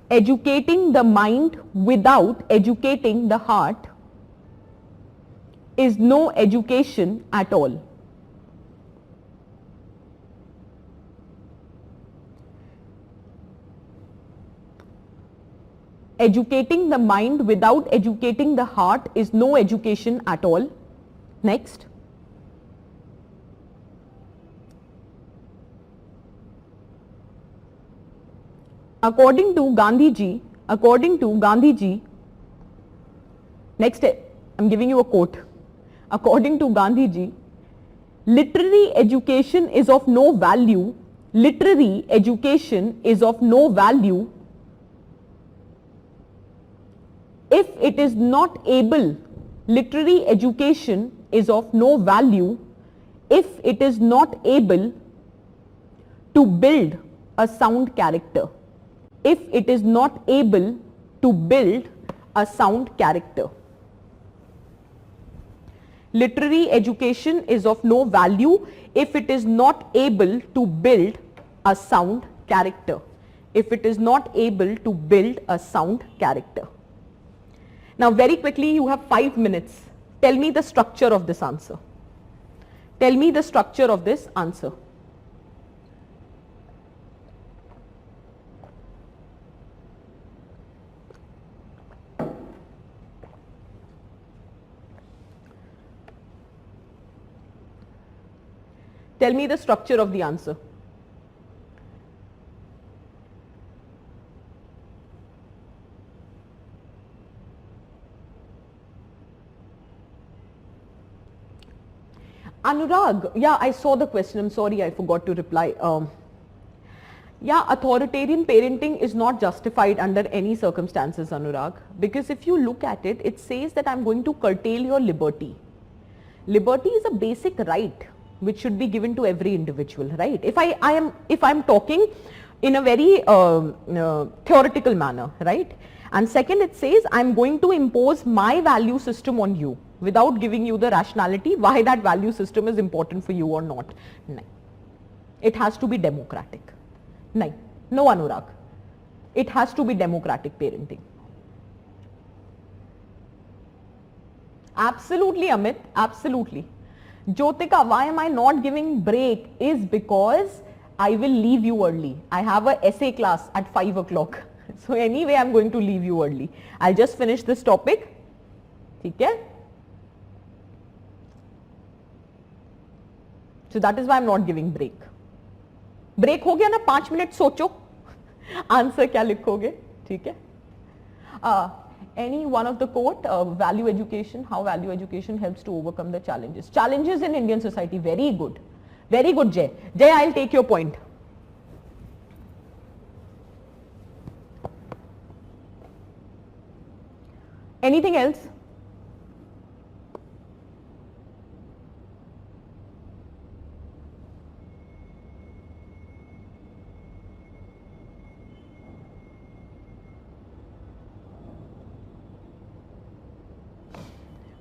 Educating the mind without educating the heart is no education at all. Educating the mind without educating the heart is no education at all. Next. According to Gandhiji, next I'm giving you a quote. According to Gandhiji, literary education is of no value. Literary education is of no value if it is not able. Literary education is of no value if it is not able to build a sound character. If it is not able to build a sound character. Literary education is of no value if it is not able to build a sound character. If it is not able to build a sound character. Now very quickly, you have 5 minutes. Tell me the structure of this answer. Tell me the structure of this answer. Tell me the structure of the answer. Anurag, yeah, I saw the question. I'm sorry, I forgot to reply. Yeah, authoritarian parenting is not justified under any circumstances, Anurag, because if you look at it, it says that I'm going to curtail your liberty. Liberty is a basic right which should be given to every individual, right? If I'm talking in a very theoretical manner, right? And second, it says I'm going to impose my value system on you without giving you the rationality why that value system is important for you or not. No. It has to be democratic. No, no, Anurag. It has to be democratic parenting. Absolutely, Amit, absolutely. Jyotika, why am I not giving break is because I will leave you early. I have a essay class at 5 o'clock. So anyway, I'm going to leave you early. I'll just finish this topic. Okay? So that is why I'm not giving break. Break हो गया ना 5 minute सोचो answer क्या लिखोगे ठीक है any one of the quote value education, how value education helps to overcome the challenges in Indian society. Very good Jay. I'll take your point. Anything else?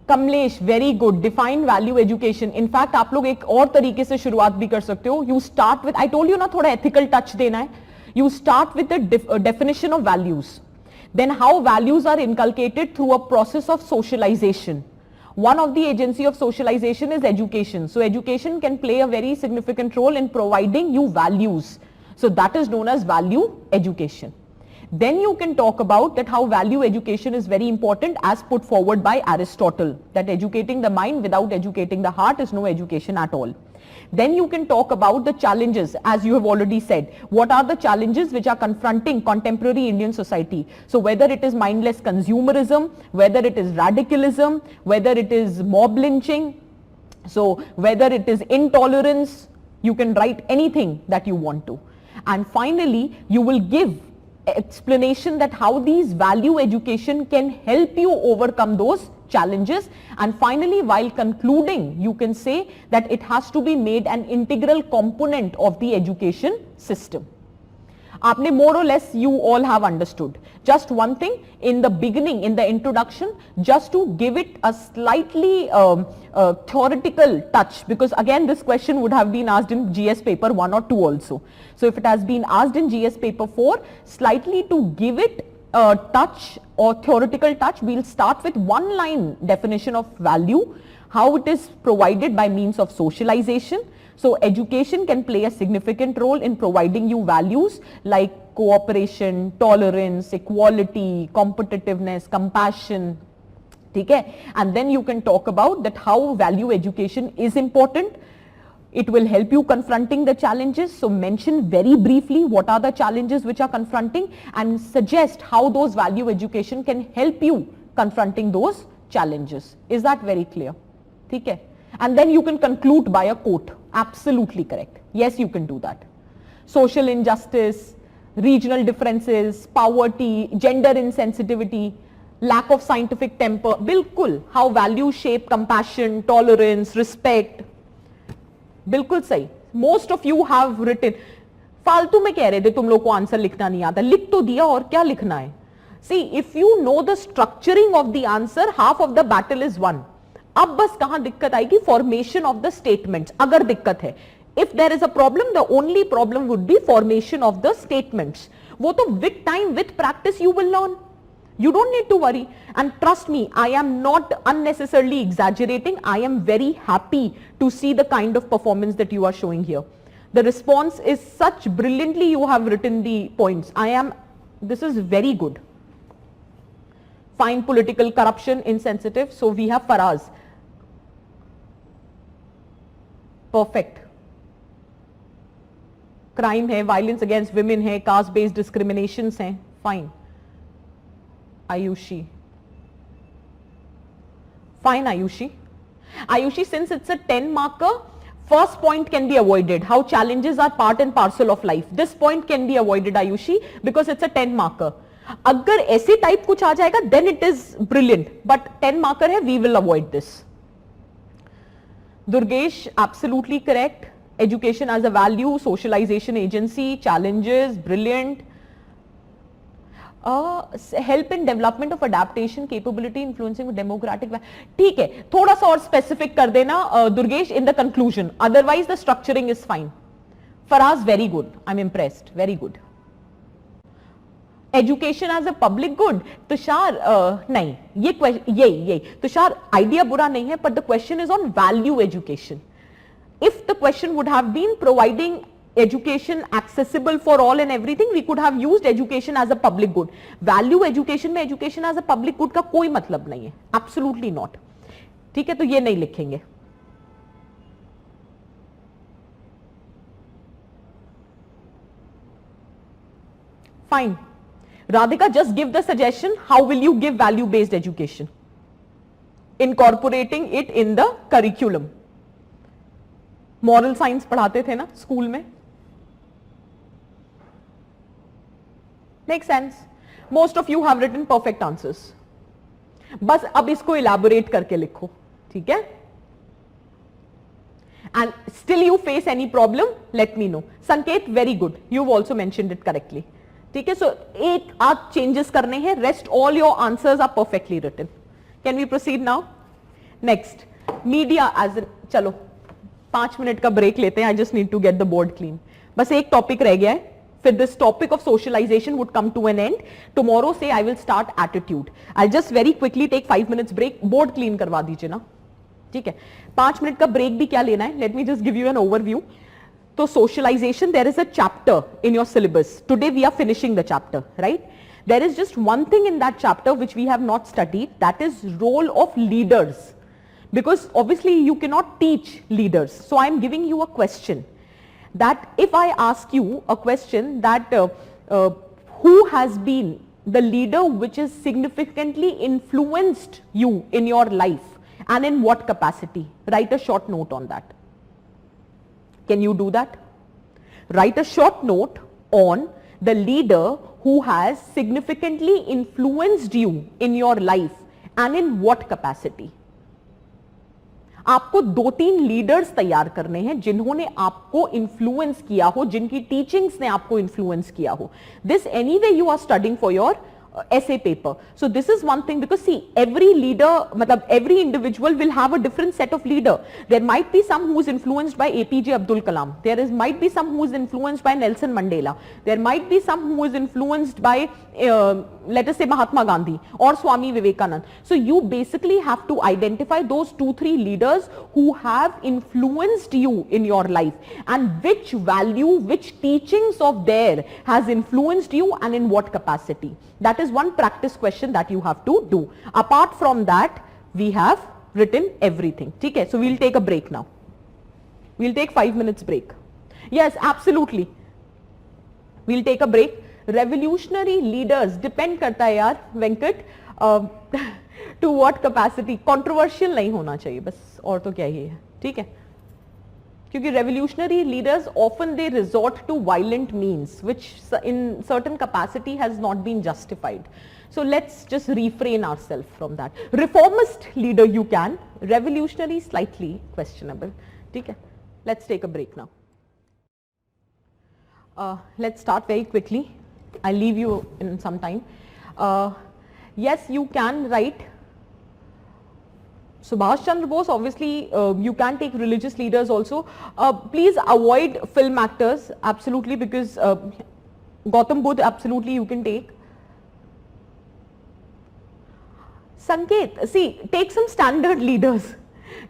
Kamlesh, very good. Define value education. In fact आप लोग एक और तरीके से शुरुआत भी कर सकते हो. You start with, I told you ना, थोड़ा एथिकल टच देना है. You start with the definition of values, then how values are inculcated through a process of socialization. One of the agency of socialization is education. So education can play a very significant role in providing you values. So that is known as value education. Then you can talk about that how value education is very important as put forward by Aristotle, that educating the mind without educating the heart is no education at all. Then you can talk about the challenges, as you have already said. What are the challenges which are confronting contemporary Indian society? So whether it is mindless consumerism, whether it is radicalism, whether it is mob lynching, so whether it is intolerance, you can write anything that you want to. And finally, you will give explanation that how these value education can help you overcome those challenges. And finally, while concluding, you can say that it has to be made an integral component of the education system. Aapne more or less you all have understood. Just one thing in the beginning, in the introduction, just to give it a slightly theoretical touch, because again this question would have been asked in GS paper 1 or 2 also. So if it has been asked in GS paper 4, slightly to give it a touch or theoretical touch, we'll start with one line definition of value, how it is provided by means of socialization. So education can play a significant role in providing you values like cooperation, tolerance, equality, competitiveness, compassion. Okay? And then you can talk about that how value education is important. It will help you confronting the challenges. So mention very briefly what are the challenges which are confronting and suggest how those value education can help you confronting those challenges. Is that very clear? Okay? And then you can conclude by a quote. Absolutely correct. Yes, you can do that. Social injustice, regional differences, poverty, gender insensitivity, lack of scientific temper. Bilkul. How values shape compassion, tolerance, respect. बिल्कुल सही. Most of you have written. फालतू में कह रहे थे तुम लोग को आंसर लिखना नहीं आता, लिख तो दिया और क्या लिखना है. See, if you know the structuring of the answer, half of the battle is won. अब बस कहां दिक्कत आएगी? Formation of the statements. अगर दिक्कत है, if there is a problem, the only problem would be formation of the statements. वो तो with time, with practice you will learn. You don't need to worry. And trust me, I am not unnecessarily exaggerating. I am very happy to see the kind of performance that you are showing here. The response is such brilliantly you have written the points. This is very good. Fine. Political corruption, insensitive. So we have Faraz. Perfect. Crime hai, violence against women hai, caste based discriminations hai. Fine. Ayushi. Fine, Ayushi. Ayushi, since it's a 10 marker, first point can be avoided. How challenges are part and parcel of life. This point can be avoided, Ayushi, because it's a 10 marker. अगर ऐसे type कुछ आ जाएगा, then it is brilliant. But 10 marker है, we will avoid this. Durgesh, absolutely correct. Education as a value, socialization agency, challenges, brilliant. Help in development of adaptation capability influencing democratic. ठीक है, थोड़ा सा और स्पेसिफिक कर देना Durgesh in the conclusion, otherwise the structuring is fine. Faraz, very good, I am impressed, very good. Education as a public good, Tushar नहीं, ये Tushar idea बुरा नहीं है, but the question is on value education. If the question would have been providing education accessible for all and everything, we could have used education as a public good. Value education में education as a public good का कोई मतलब नहीं है, absolutely not. ठीक है, तो ये नहीं लिखेंगे. Fine. Radhika, just give the suggestion. How will you give value based education? Incorporating it in the curriculum. Moral science पढ़ाते थे ना स्कूल में. Makes sense. Most of you have written perfect answers. बस अब इसको elaborate करके लिखो, ठीक है? And still you face any problem, let me know. Sanket, very good. You've also mentioned it correctly. ठीक है? So एक आध changes करने हैं. Rest all your answers are perfectly written. Can we proceed now? Next, media as in, चलो 5 minute का break लेते हैं. I just need to get the board clean. बस एक टॉपिक रह गया है. फिर this topic of socialization would come to an end. Tomorrow say I will start attitude. I'll just very quickly take 5 minutes break. Board clean करवा दीजिए ना, ठीक है? 5 मिनट का ब्रेक भी क्या लेना है? Let me just give you an overview. So socialization, there is a chapter in your syllabus. Today we are finishing the chapter, right? There is just one thing in that chapter which we have not studied, that is role of leaders. Because obviously you cannot teach leaders. So I am giving you a question, that if I ask you a question that who has been the leader which has significantly influenced you in your life and in what capacity? Write a short note on that. Can you do that? Write a short note on the leader who has significantly influenced you in your life and in what capacity. आपको 2-3 leaders तैयार करने हैं जिन्होंने आपको influence किया हो, जिनकी teachings ने आपको इन्फ्लुएंस किया हो. This anyway you are studying for your essay paper. So this is one thing, because see, every leader, every individual will have a different set of leader. There might be some who is influenced by APJ Abdul Kalam. Might be some who is influenced by Nelson Mandela. There might be some who is influenced by let us say Mahatma Gandhi or Swami Vivekanand. So you basically have to identify those 2-3 leaders who have influenced you in your life, and which value, which teachings of theirs has influenced you and in what capacity. That is one practice question that you have to do. Apart from that, we have written everything. Okay, so we'll take a break now. We'll take 5 minutes break. Yes, absolutely. We'll take a break. Revolutionary leaders depend करता है यार Venkat, to what capacity. Controversial नहीं होना चाहिए बस, और तो क्या ही है, ठीक है? क्योंकि revolutionary leaders often they resort to violent means which in certain capacity has not been justified. So let's just refrain ourselves from that. Reformist leader you can, revolutionary slightly questionable. ठीक है? Let's take a break now. Let's start very quickly. I'll leave you in some time. Yes, you can write Subhash Chandra Bose. Obviously, you can take religious leaders also. Please avoid film actors, absolutely, because Gautam Buddha, absolutely you can take. Sanket, see, take some standard leaders.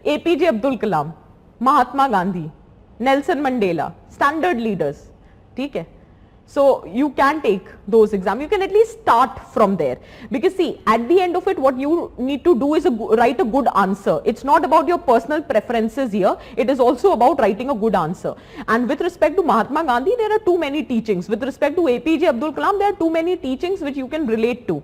APJ Abdul Kalam, Mahatma Gandhi, Nelson Mandela, standard leaders. ठीक है? So you can take those exams. You can at least start from there, because see, at the end of it, what you need to do is write a good answer. It's not about your personal preferences here. It is also about writing a good answer. And with respect to Mahatma Gandhi, there are too many teachings. With respect to APJ Abdul Kalam, there are too many teachings which you can relate to.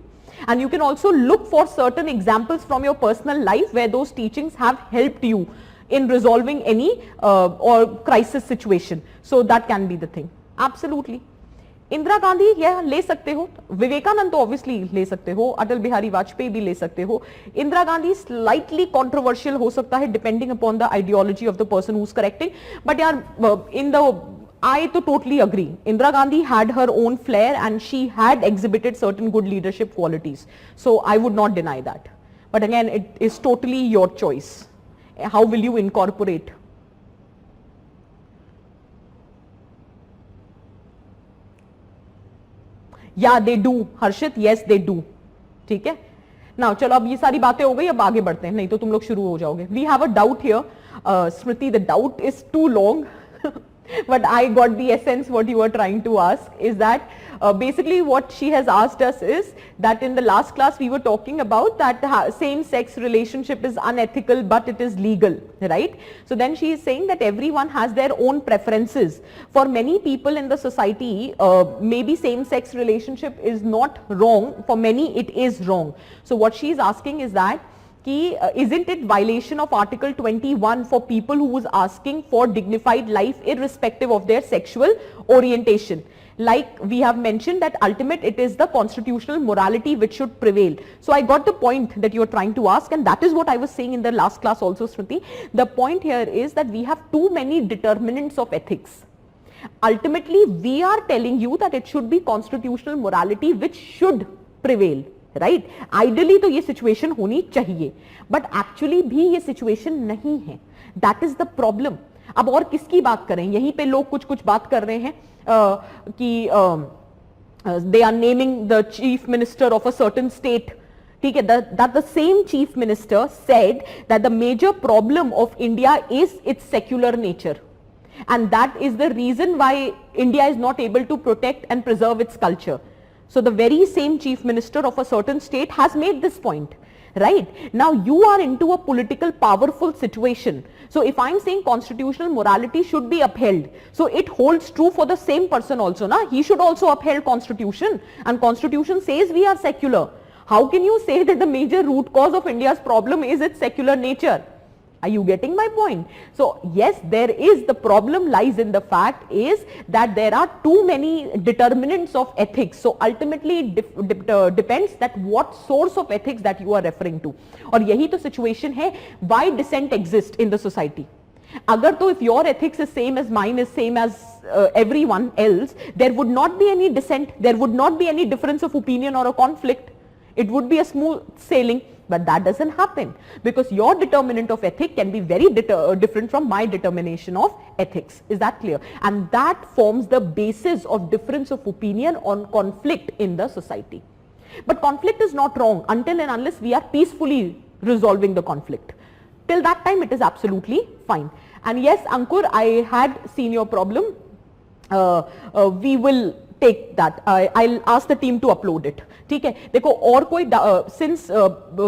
And you can also look for certain examples from your personal life where those teachings have helped you in resolving any or crisis situation. So that can be the thing. Absolutely. Indira Gandhi यह ले सकते हो, विवेकानंद तो obviously ले सकते हो, अटल बिहारी वाजपेयी भी ले सकते हो. इंदिरा गांधी स्लाइटली कंट्रोवर्शियल हो सकता है depending upon the ideology of the person who is correcting, but यार in the I to totally agree. Indira Gandhi had her own flair and she had exhibited certain good leadership qualities. So I would not deny that. But again, it is totally your choice. How will you incorporate? Yeah, they do, Harshit. Yes, they do. ठीक है? Now, चलो अब ये सारी बातें हो गई, अब आगे बढ़ते हैं, नहीं तो तुम लोग शुरू हो जाओगे. We have a doubt here, Smriti. The doubt is too long. But I got the essence what you were trying to ask is that basically what she has asked us is that in the last class we were talking about that same-sex relationship is unethical but it is legal, right? So then she is saying that everyone has their own preferences. For many people in the society, maybe same-sex relationship is not wrong. For many it is wrong. So what she is asking is that isn't it violation of Article 21 for people who was asking for dignified life irrespective of their sexual orientation? Like we have mentioned that ultimate it is the constitutional morality which should prevail. So I got the point that you are trying to ask, and that is what I was saying in the last class also, Smriti. The point here is that we have too many determinants of ethics. Ultimately we are telling you that it should be constitutional morality which should prevail. Right ideally तो ये situation होनी चाहिए, but actually भी ये situation नहीं है. That is the problem. अब और किसकी बात करें, यहीं पे लोग कुछ कुछ बात कर रहे हैं कि they are naming the chief minister of a certain state. ठीक है, that the same chief minister said that the major problem of India is its secular nature. and that is the reason why India is not able to protect and preserve its culture. So the very same chief minister of a certain state has made this point, right? Now you are into a political powerful situation. So if I'm saying constitutional morality should be upheld, so it holds true for the same person also, na? He should also uphold constitution, and constitution says we are secular. How can you say that the major root cause of India's problem is its secular nature? Are you getting my point? So yes, there is, the problem lies in the fact is that there are too many determinants of ethics. So ultimately it depends that what source of ethics that you are referring to. और यही तो situation है why dissent exists in the society. अगर तो if your ethics is same as mine, is same as everyone else, there would not be any dissent, there would not be any difference of opinion or a conflict. It would be a smooth sailing. But that doesn't happen, because your determinant of ethic can be very different from my determination of ethics. Is that clear? And that forms the basis of difference of opinion on conflict in the society. But conflict is not wrong until and unless we are peacefully resolving the conflict. Till that time it is absolutely fine. And yes, Ankur, I had seen your problem. We will take that. I'll ask the team to upload it. ठीक है, देखो और कोई since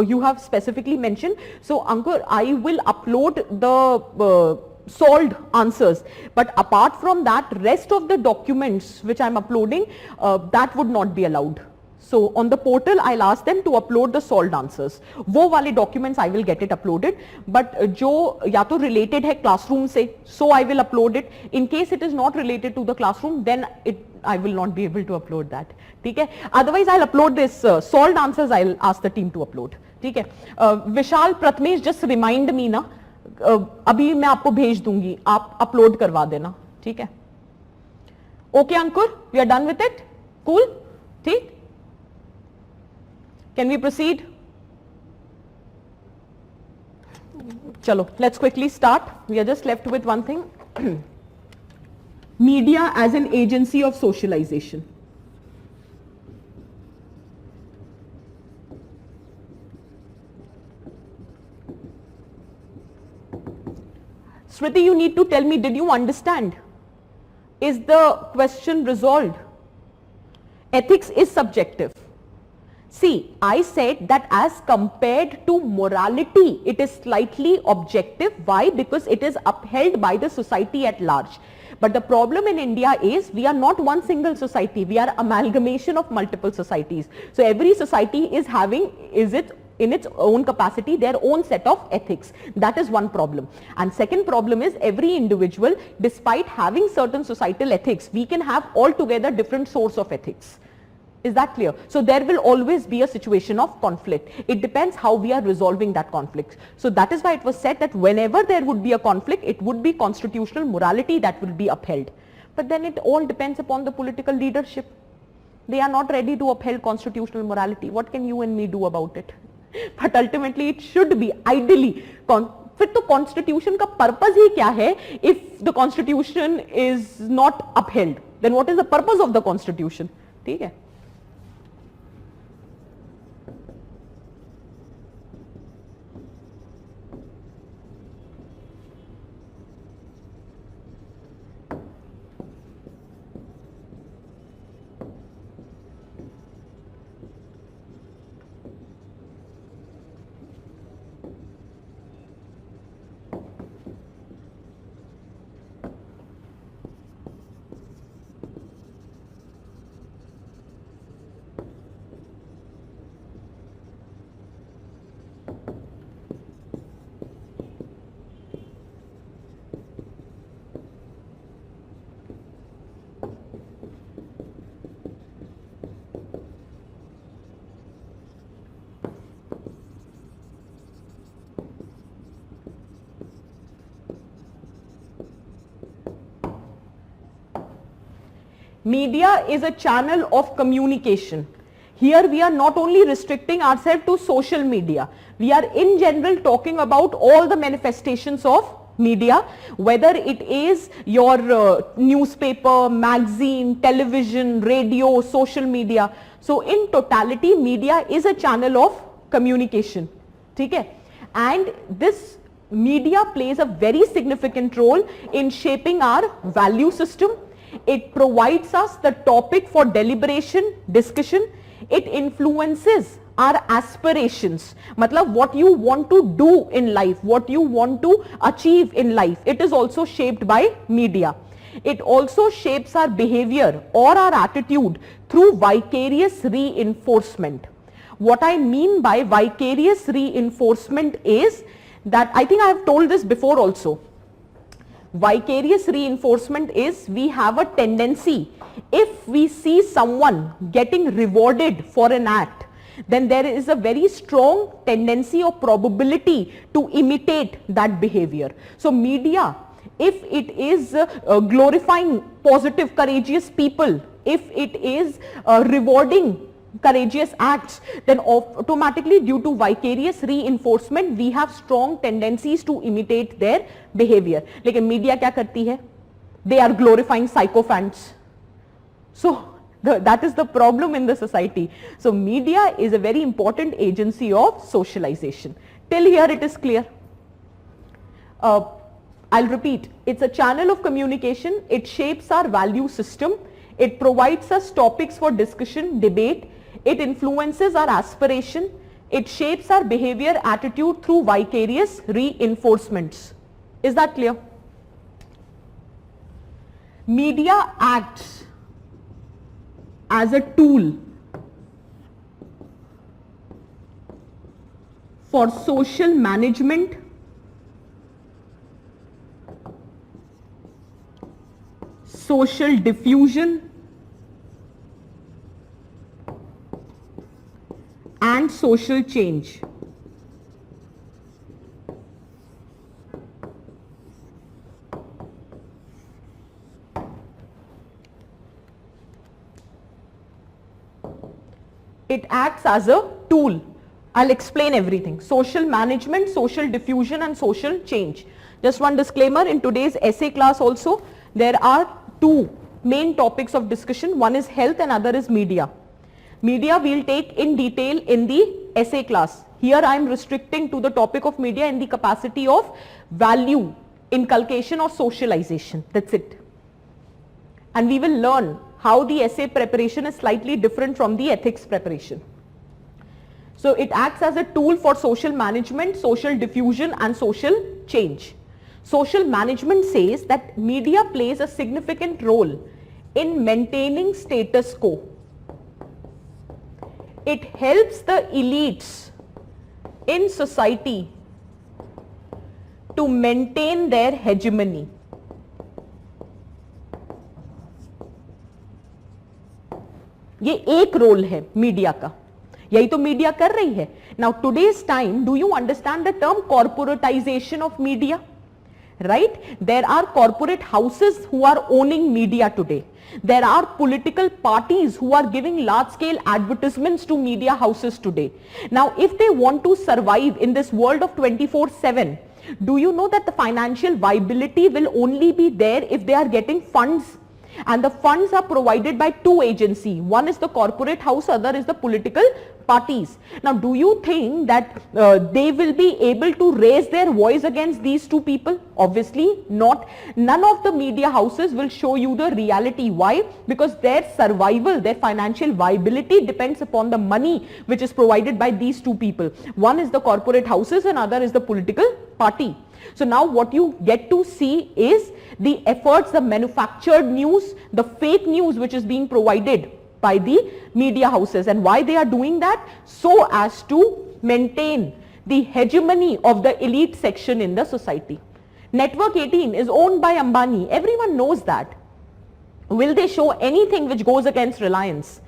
you have specifically mentioned, so Ankur, I will upload the solved answers, but apart from that, rest of the documents which I'm uploading, that would not be allowed. So on the portal, I'll ask them to upload the solved answers. वो वाले documents I will get it uploaded, but जो या तो related है classroom से, so I will upload it. In case it is not related to the classroom, then I will not be able to upload that. ठीक है? Otherwise, I'll upload this solved answers. I'll ask the team to upload. ठीक है? Vishal, Pratmesh, just remind me ना. अभी मैं आपको भेज दूंगी. आप upload करवा देना. ठीक है? Okay, Ankur, we are done with it. Cool? ठीक? Can we proceed? Chalo, let's quickly start. We are just left with one thing. Media as an agency of socialization. Smriti, you need to tell me, did you understand? Is the question resolved? Ethics is subjective. See, I said that as compared to morality, it is slightly objective. Why? Because it is upheld by the society at large. But the problem in India is we are not one single society. We are amalgamation of multiple societies. So every society is having, in its own capacity, their own set of ethics. That is one problem. And second problem is every individual, despite having certain societal ethics, we can have altogether different source of ethics. Is that clear? So there will always be a situation of conflict. It depends how we are resolving that conflict. So that is why it was said that whenever there would be a conflict, it would be constitutional morality that will be upheld. But then it all depends upon the political leadership. They are not ready to uphold constitutional morality. What can you and me do about it? But ultimately it should be ideally. फिर तो constitution का purpose ही क्या है? If the constitution is not upheld, then what is the purpose of the constitution? ठीक है? Media is a channel of communication. Here we are not only restricting ourselves to social media. We are in general talking about all the manifestations of media, whether it is your newspaper, magazine, television, radio, social media. So in totality, media is a channel of communication. ठीक है? And this media plays a very significant role in shaping our value system. It provides us the topic for deliberation, discussion. It influences our aspirations. Matlab what you want to do in life, what you want to achieve in life. It is also shaped by media. It also shapes our behavior or our attitude through vicarious reinforcement. What I mean by vicarious reinforcement is that, I think I have told this before also. Vicarious reinforcement is, we have a tendency, if we see someone getting rewarded for an act, then there is a very strong tendency or probability to imitate that behavior. So media, if it is glorifying positive, courageous people, if it is rewarding courageous acts, then automatically due to vicarious reinforcement we have strong tendencies to imitate their behavior. Lekin media kya karti hai? They are glorifying sycophants. So that is the problem in the society. So media is a very important agency of socialization. Till here it is clear. I'll repeat, it's a channel of communication. It shapes our value system. It provides us topics for discussion, debate. It influences our aspiration. It shapes our behavior, attitude through vicarious reinforcements. Is that clear? Media acts as a tool for social management, social diffusion, and social change. It acts as a tool. I'll explain everything. Social management, social diffusion, and social change. Just one disclaimer, in today's essay class also, there are two main topics of discussion. One is health and other is media. Media we'll take in detail in the essay class. Here I am restricting to the topic of media in the capacity of value, inculcation or socialization. That's it. And we will learn how the essay preparation is slightly different from the ethics preparation. So it acts as a tool for social management, social diffusion and social change. Social management says that media plays a significant role in maintaining status quo. It helps the elites in society to maintain their hegemony. ये एक role है media का, यही तो media कर रही है. Now today's time, do you understand the term corporatization of media? Right? There are corporate houses who are owning media today. There are political parties who are giving large scale advertisements to media houses today. Now if they want to survive in this world of 24/7, do you know that the financial viability will only be there if they are getting funds? And the funds are provided by two agencies. One is the corporate house, other is the political parties. Now do you think that they will be able to raise their voice against these two people? Obviously not. None of the media houses will show you the reality. Why? Because their survival, their financial viability depends upon the money which is provided by these two people. One is the corporate houses and other is the political party. So now what you get to see is the efforts, the manufactured news, the fake news which is being provided by the media houses. And why they are doing that? So as to maintain the hegemony of the elite section in the society. Network 18 is owned by Ambani. Everyone knows that. Will they show anything which goes against Reliance?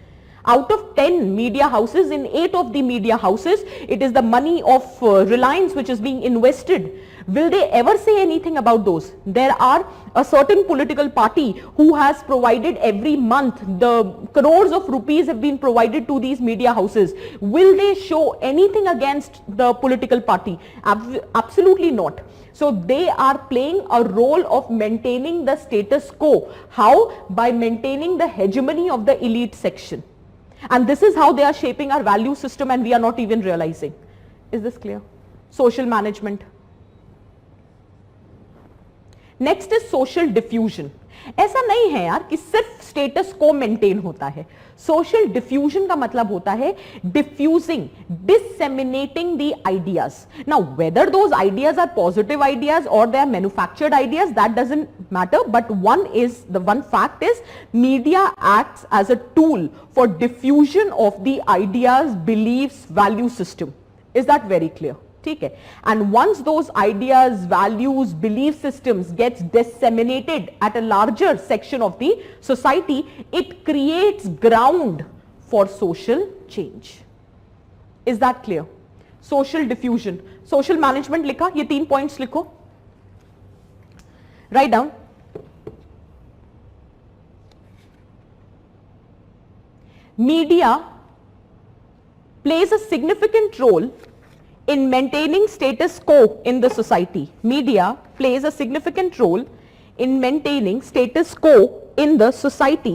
Out of 10 media houses, in 8 of the media houses, it is the money of Reliance which is being invested. Will they ever say anything about those? There are a certain political party who has provided every month, the crores of rupees have been provided to these media houses. Will they show anything against the political party? Absolutely not. So they are playing a role of maintaining the status quo. How? By maintaining the hegemony of the elite section. And this is how they are shaping our value system and we are not even realizing. Is this clear? Social management. Next is social diffusion. ऐसा नहीं है यार कि सिर्फ status को maintain होता है. Social diffusion का मतलब होता है diffusing, disseminating the ideas. Now whether those ideas are positive ideas और they are manufactured ideas, that doesn't matter, but one fact is media acts as a tool for diffusion of the ideas, beliefs, value system. Is that very clear? ठीक है. And once those ideas, values, belief systems gets disseminated at a larger section of the society, it creates ground for social change. Is that clear? Social diffusion. Social management लिखा, ये 3 points लिखो. Write down. Media plays a significant role in maintaining status quo in the society. Media plays a significant role in maintaining status quo in the society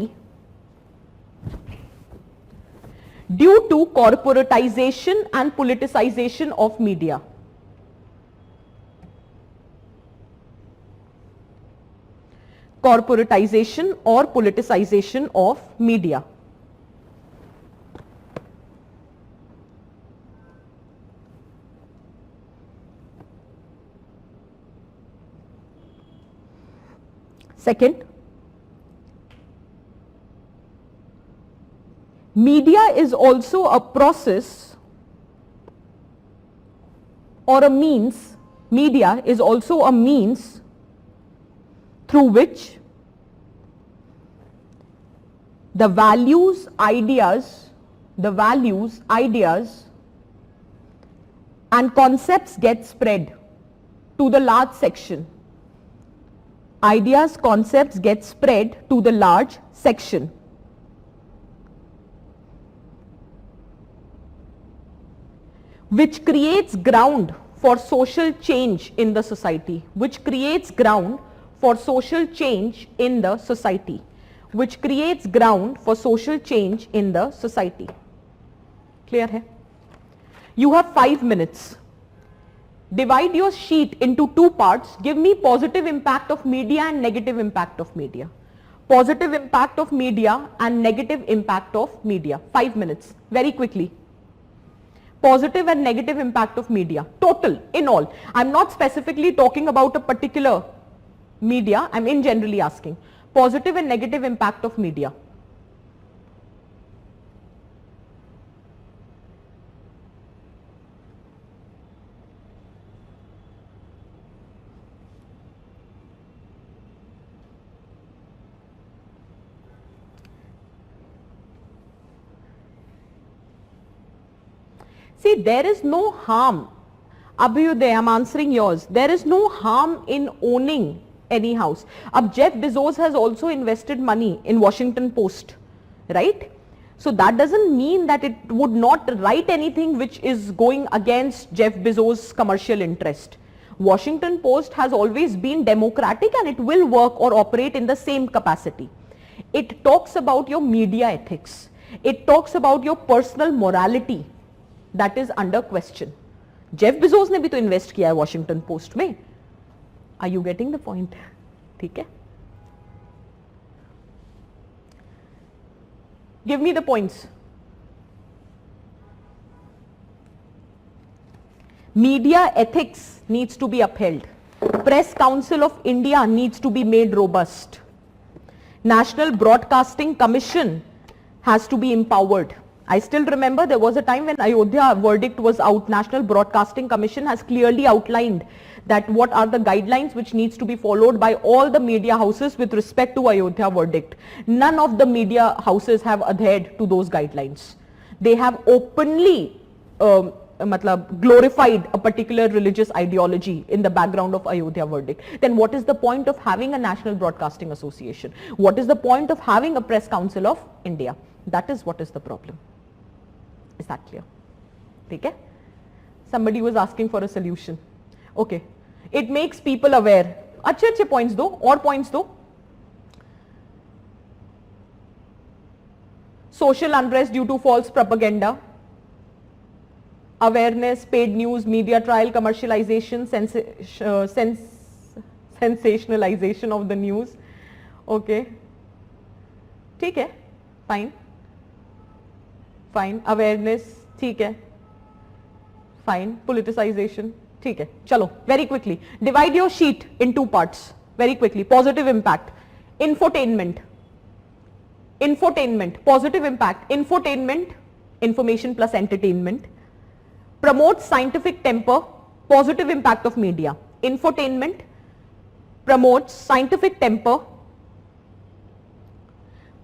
due to corporatization and politicization of media. Corporatization or politicization of media. Second, media is also a process or a means, media is also a means through which the values, ideas and concepts get spread to the large section. Ideas, concepts get spread to the large section. Which creates ground for social change in the society. Which creates ground for social change in the society. Which creates ground for social change in the society. Clear hai? You have 5 minutes. Divide your sheet into 2 parts. Give me positive impact of media and negative impact of media. Positive impact of media and negative impact of media. 5 minutes. Very quickly. Positive and negative impact of media. Total, in all. I'm not specifically talking about a particular media. I'm in generally asking. Positive and negative impact of media. See, there is no harm. Abhyuday, I'm answering yours. There is no harm in owning any house. Ab Jeff Bezos has also invested money in Washington Post, right? So that doesn't mean that it would not write anything which is going against Jeff Bezos' commercial interest. Washington Post has always been democratic and it will work or operate in the same capacity. It talks about your media ethics. It talks about your personal morality. That is under question. Jeff Bezos ने भी तो invest किया है Washington Post में. Are you getting the point? ठीक है? Give me the points. Media ethics needs to be upheld. Press Council of India needs to be made robust. National Broadcasting Commission has to be empowered. I still remember there was a time when Ayodhya verdict was out. National Broadcasting Commission has clearly outlined that what are the guidelines which needs to be followed by all the media houses with respect to Ayodhya verdict. None of the media houses have adhered to those guidelines. They have openly glorified a particular religious ideology in the background of Ayodhya verdict. Then what is the point of having a National Broadcasting Association? What is the point of having a Press Council of India? That is what is the problem. Is that clear? Okay? Somebody was asking for a solution. Okay. It makes people aware. अच्छे points दो, और points दो. Social unrest due to false propaganda. Awareness, paid news, media trial, commercialization, sensationalization of the news. Okay, ठीक है, fine, fine, awareness, ठीक है, fine, politicization, ठीक है, चलो, very quickly, divide your sheet in two parts, very quickly. Positive impact, infotainment, infotainment, positive impact, infotainment, information plus entertainment, promotes scientific temper, positive impact of media. Infotainment promotes scientific temper,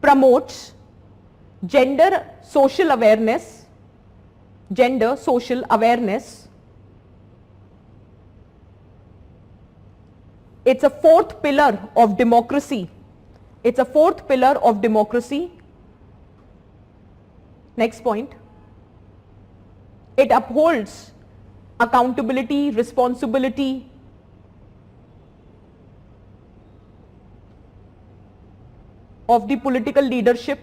promotes gender social awareness, gender social awareness. It's a fourth pillar of democracy. It's a fourth pillar of democracy. Next point. It upholds accountability, responsibility, of the political leadership.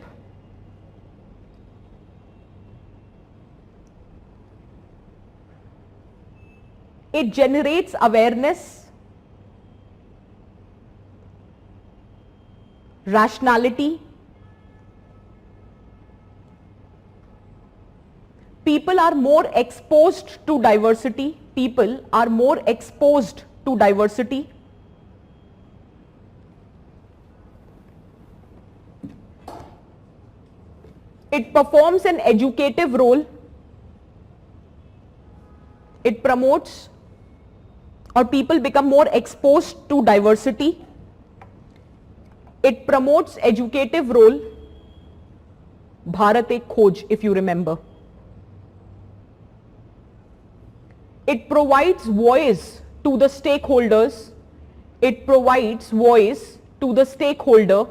It generates awareness, rationality. People are more exposed to diversity. People are more exposed to diversity. It performs an educative role. It promotes, or people become more exposed to diversity. It promotes educative role. Bharat Ek Khoj, if you remember. It provides voice to the stakeholders. It provides voice to the stakeholder.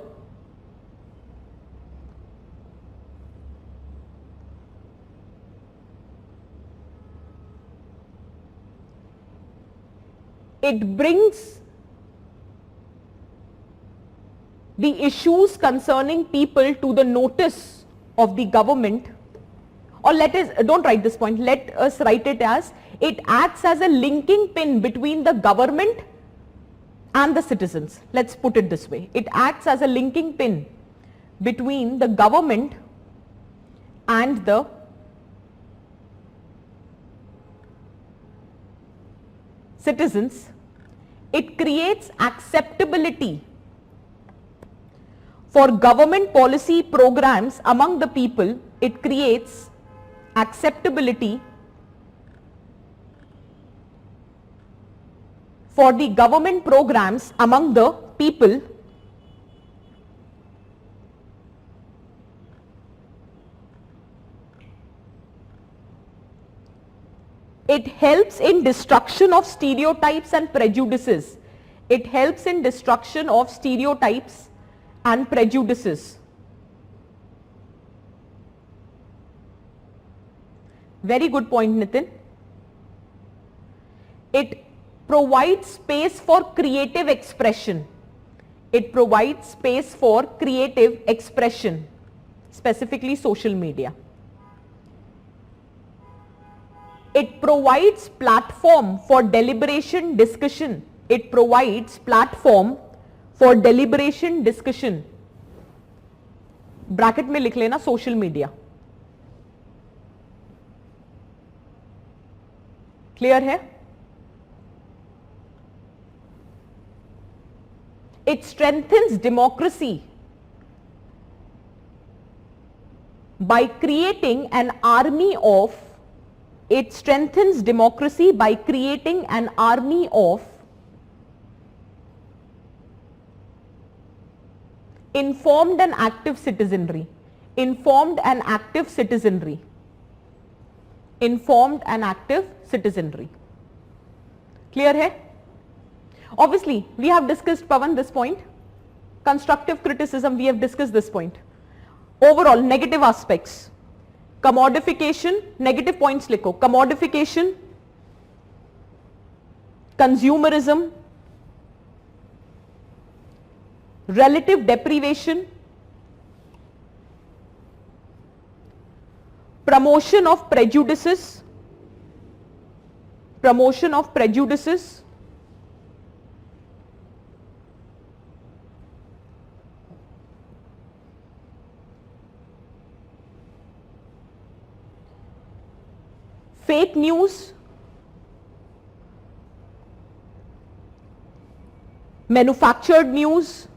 It brings the issues concerning people to the notice of the government, or let us, don't write this point, let us write it as, it acts as a linking pin between the government and the citizens. Let's put it this way. It acts as a linking pin between the government and the citizens. It creates acceptability for government policy programs among the people. It creates acceptability for the government programs among the people. It helps in destruction of stereotypes and prejudices. It helps in destruction of stereotypes and prejudices. Very good point, Nitin. It provides space for creative expression. It provides space for creative expression, specifically social media. It provides platform for deliberation, discussion. It provides platform for deliberation, discussion. Bracket में लिख लेना social media. Clear है? It strengthens democracy by creating an army of, it strengthens democracy by creating an army of informed and active citizenry. Informed and active citizenry. Informed and active citizenry. Clear hai? Obviously, we have discussed, Pawan, this point. Constructive criticism, we have discussed this point. Overall, negative aspects. Commodification, negative points likho. Commodification, consumerism, relative deprivation, promotion of prejudices, promotion of prejudices, fake news, manufactured news,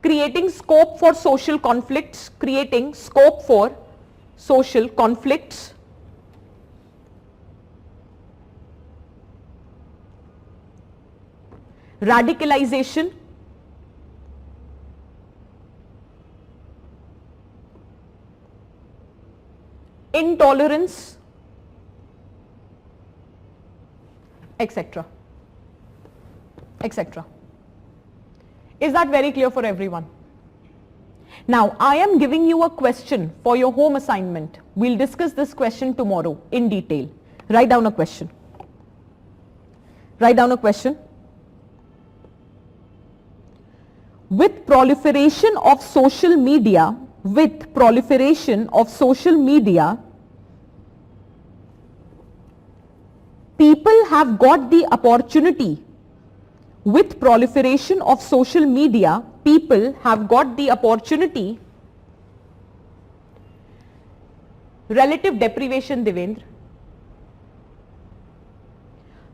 creating scope for social conflicts, creating scope for social conflicts, radicalization, intolerance, etc. etc. Is that very clear for everyone? Now, I am giving you a question for your home assignment. We'll discuss this question tomorrow in detail. Write down a question. Write down a question. With proliferation of social media, people have got the opportunity. With proliferation of social media, people have got the opportunity. Relative deprivation, Devendra.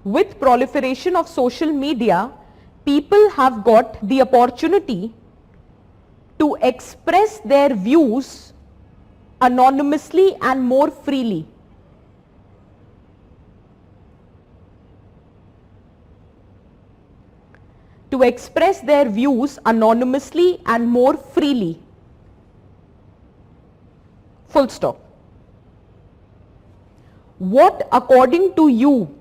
With proliferation of social media, people have got the opportunity to express their views anonymously and more freely. To express their views anonymously and more freely. Full stop. What according to you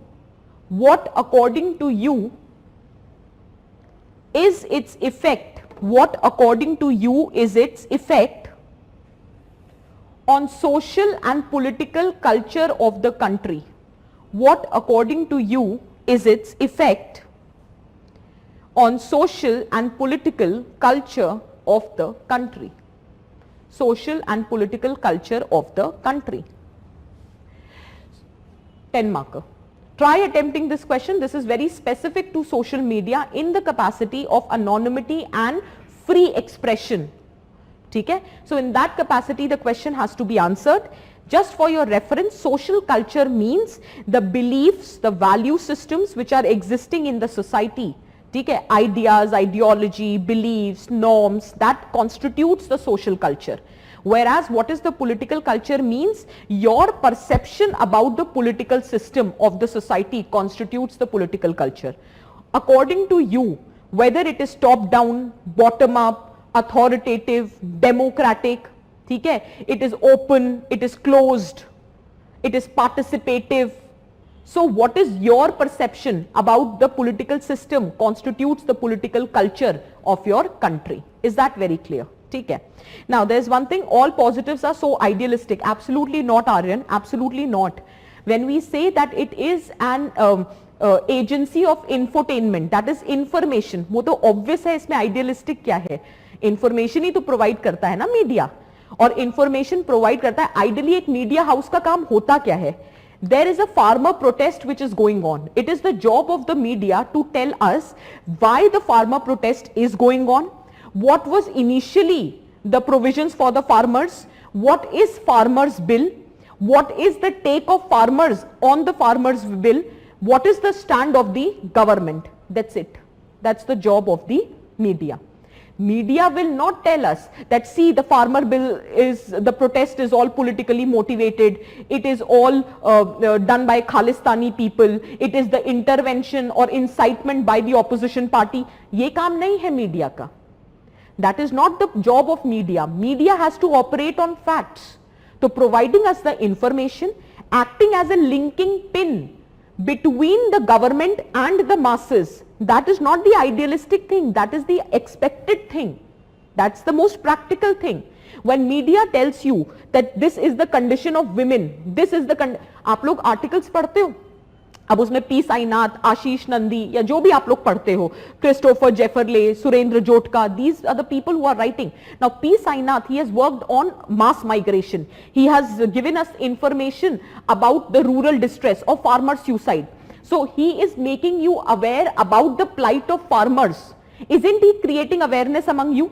is its effect? What according to you is its effect on social and political culture of the country? What according to you is its effect on social and political culture of the country? Social and political culture of the country. 10 marker. Try attempting this question. This is very specific to social media in the capacity of anonymity and free expression. Okay? So in that capacity the question has to be answered. Just for your reference, social culture means the beliefs, the value systems which are existing in the society. Okay? Ideas, ideology, beliefs, norms, that constitutes the social culture. Whereas what is the political culture means, your perception about the political system of the society constitutes the political culture. According to you, whether it is top down, bottom up, authoritative, democratic, okay? It is open, it is closed, it is participative. So what is your perception about the political system constitutes the political culture of your country. Is that very clear? Okay. Now there's one thing, all positives are so idealistic. Absolutely not, Aryan, absolutely not. When we say that it is an agency of infotainment, that is information, वो तो obvious है, इसमें idealistic क्या है? Information ही तो provide करता है ना media, और information provide करता है. Ideally एक media house का काम होता क्या है? There is a farmer protest which is going on. It is the job of the media to tell us why the farmer protest is going on. What was initially the provisions for the farmers? What is farmers bill? What is the take of farmers on the farmers bill? What is the stand of the government? That's it. That's the job of the media. Media will not tell us that, see, the farmer bill is, the protest is all politically motivated, it is all done by Khalistani people, it is the intervention or incitement by the opposition party. ये काम नहीं है media का. That is not the job of media. Media has to operate on facts. So providing us the information, acting as a linking pin between the government and the masses. That is not the idealistic thing, that is the expected thing. That's the most practical thing. When media tells you that this is the condition of women, this is the आप लोग articles पढ़ते हो, अब उसमें P Sainath, आशीष नंदी या जो भी आप लोग पढ़ते हो, Christopher Jaffrelot, Surinder Jodhka, these are the people who are writing. Now P. Sainath, he has worked on mass migration. He has given us information about the rural distress of farmer suicide. So he is making you aware about the plight of farmers. Isn't he creating awareness among you?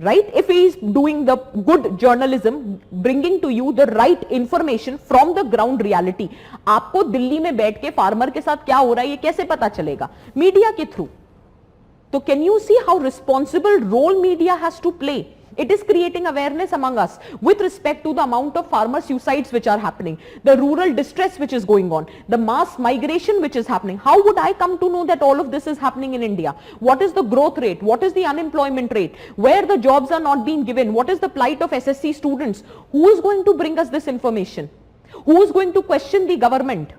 right? If he is doing the good journalism, bringing to you the right information from the ground reality. आपको दिल्ली में बैठ के farmer के साथ क्या हो रहा है ये कैसे पता चलेगा? मीडिया के थ्रू. तो can you see how responsible role media has to play? It is creating awareness among us with respect to the amount of farmer suicides which are happening, the rural distress which is going on, the mass migration which is happening. How would I come to know that all of this is happening in India? What is the growth rate? What is the unemployment rate? Where the jobs are not being given? What is the plight of SSC students? Who is going to bring us this information? Who is going to question the government?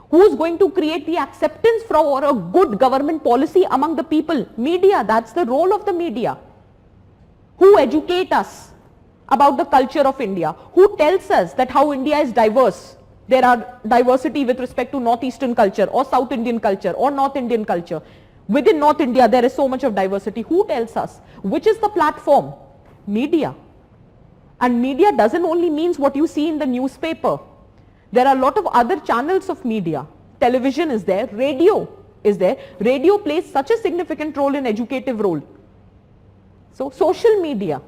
Who is going to create the acceptance for a good government policy among the people? Media. That's the role of the media. Who educate us about the culture of India? Who tells us that how India is diverse? There are diversity with respect to Northeastern culture or South Indian culture or North Indian culture. Within North India, there is so much of diversity. Who tells us? Which is the platform? Media. And media doesn't only means what you see in the newspaper. There are a lot of other channels of media. Television is there, radio is there. Radio plays such a significant role in educative role. So social media,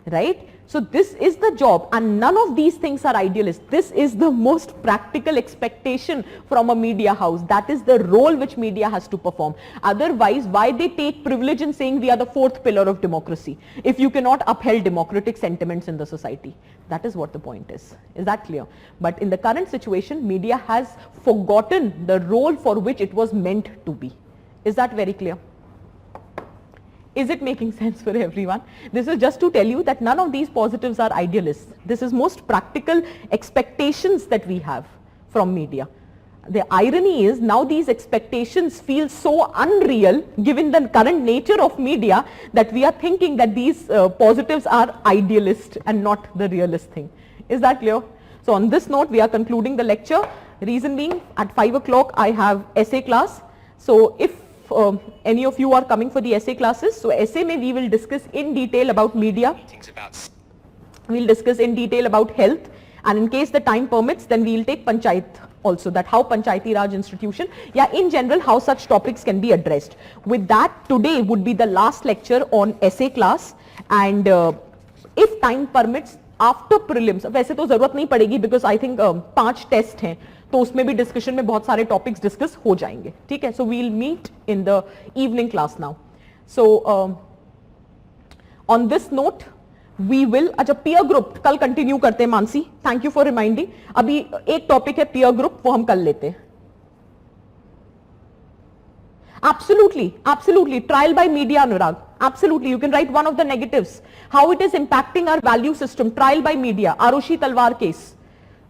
right? So this is the job, and none of these things are idealist. This is the most practical expectation from a media house. That is the role which media has to perform. Otherwise, why they take privilege in saying we are the fourth pillar of democracy if you cannot uphold democratic sentiments in the society? That is what the point is. Is that clear? But in the current situation, media has forgotten the role for which it was meant to be. Is that very clear? Is it making sense for everyone? This is just to tell you that none of these positives are idealists. This is most practical expectations that we have from media. The irony is now these expectations feel so unreal given the current nature of media that we are thinking that these positives are idealist and not the realist thing. Is that clear? So on this note, we are concluding the lecture. Reason being, at 5 o'clock I have essay class. So if any of you are coming for the essay classes, so essay mein we will discuss in detail about media, we will discuss in detail about health, and in case the time permits then we will take panchayat also, that how Panchayati Raj institution, in general how such topics can be addressed. With that, today would be the last lecture on essay class, and if time permits after prelims, वैसे तो जरूरत नहीं पड़ेगी because I think 5 test हैं, तो उसमें भी discussion में बहुत सारे टॉपिक्स डिस्कस हो जाएंगे. ठीक है, so we will meet in the evening class now. So on this note we will, अच्छा पीयर ग्रुप कल कंटिन्यू करते हैं. Mansi, thank you for reminding. अभी एक टॉपिक है पीयर ग्रुप, वो हम कल लेते हैं. Absolutely, trial by media, Anurag. Absolutely, you can write one of the negatives. How it is impacting our value system, trial by media, Arushi Talwar case.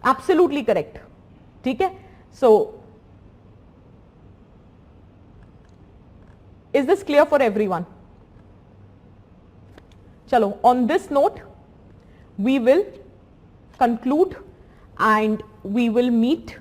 Absolutely correct. ठीक है? So, is this clear for everyone? चलो, on this note, we will conclude and we will meet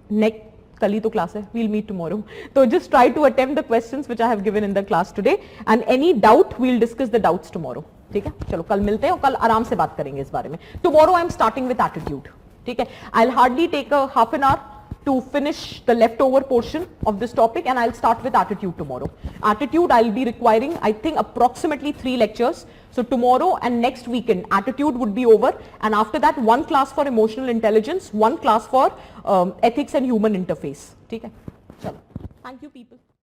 next. कल ही तो class है, we'll meet tomorrow. So just try to attempt the questions which I have given in the class today, and any doubt we'll discuss the doubts tomorrow. ठीक है, चलो कल मिलते हैं और कल आराम से बात करेंगे इस बारे में. Tomorrow I'm starting with attitude. ठीक है, I'll hardly take a half an hour to finish the leftover portion of this topic, and I'll start with attitude tomorrow. Attitude I'll be requiring, I think, approximately 3 lectures. So tomorrow and next weekend attitude would be over, and after that 1 class for emotional intelligence, 1 class for ethics and human interface. ठीक है, चलो, thank you people.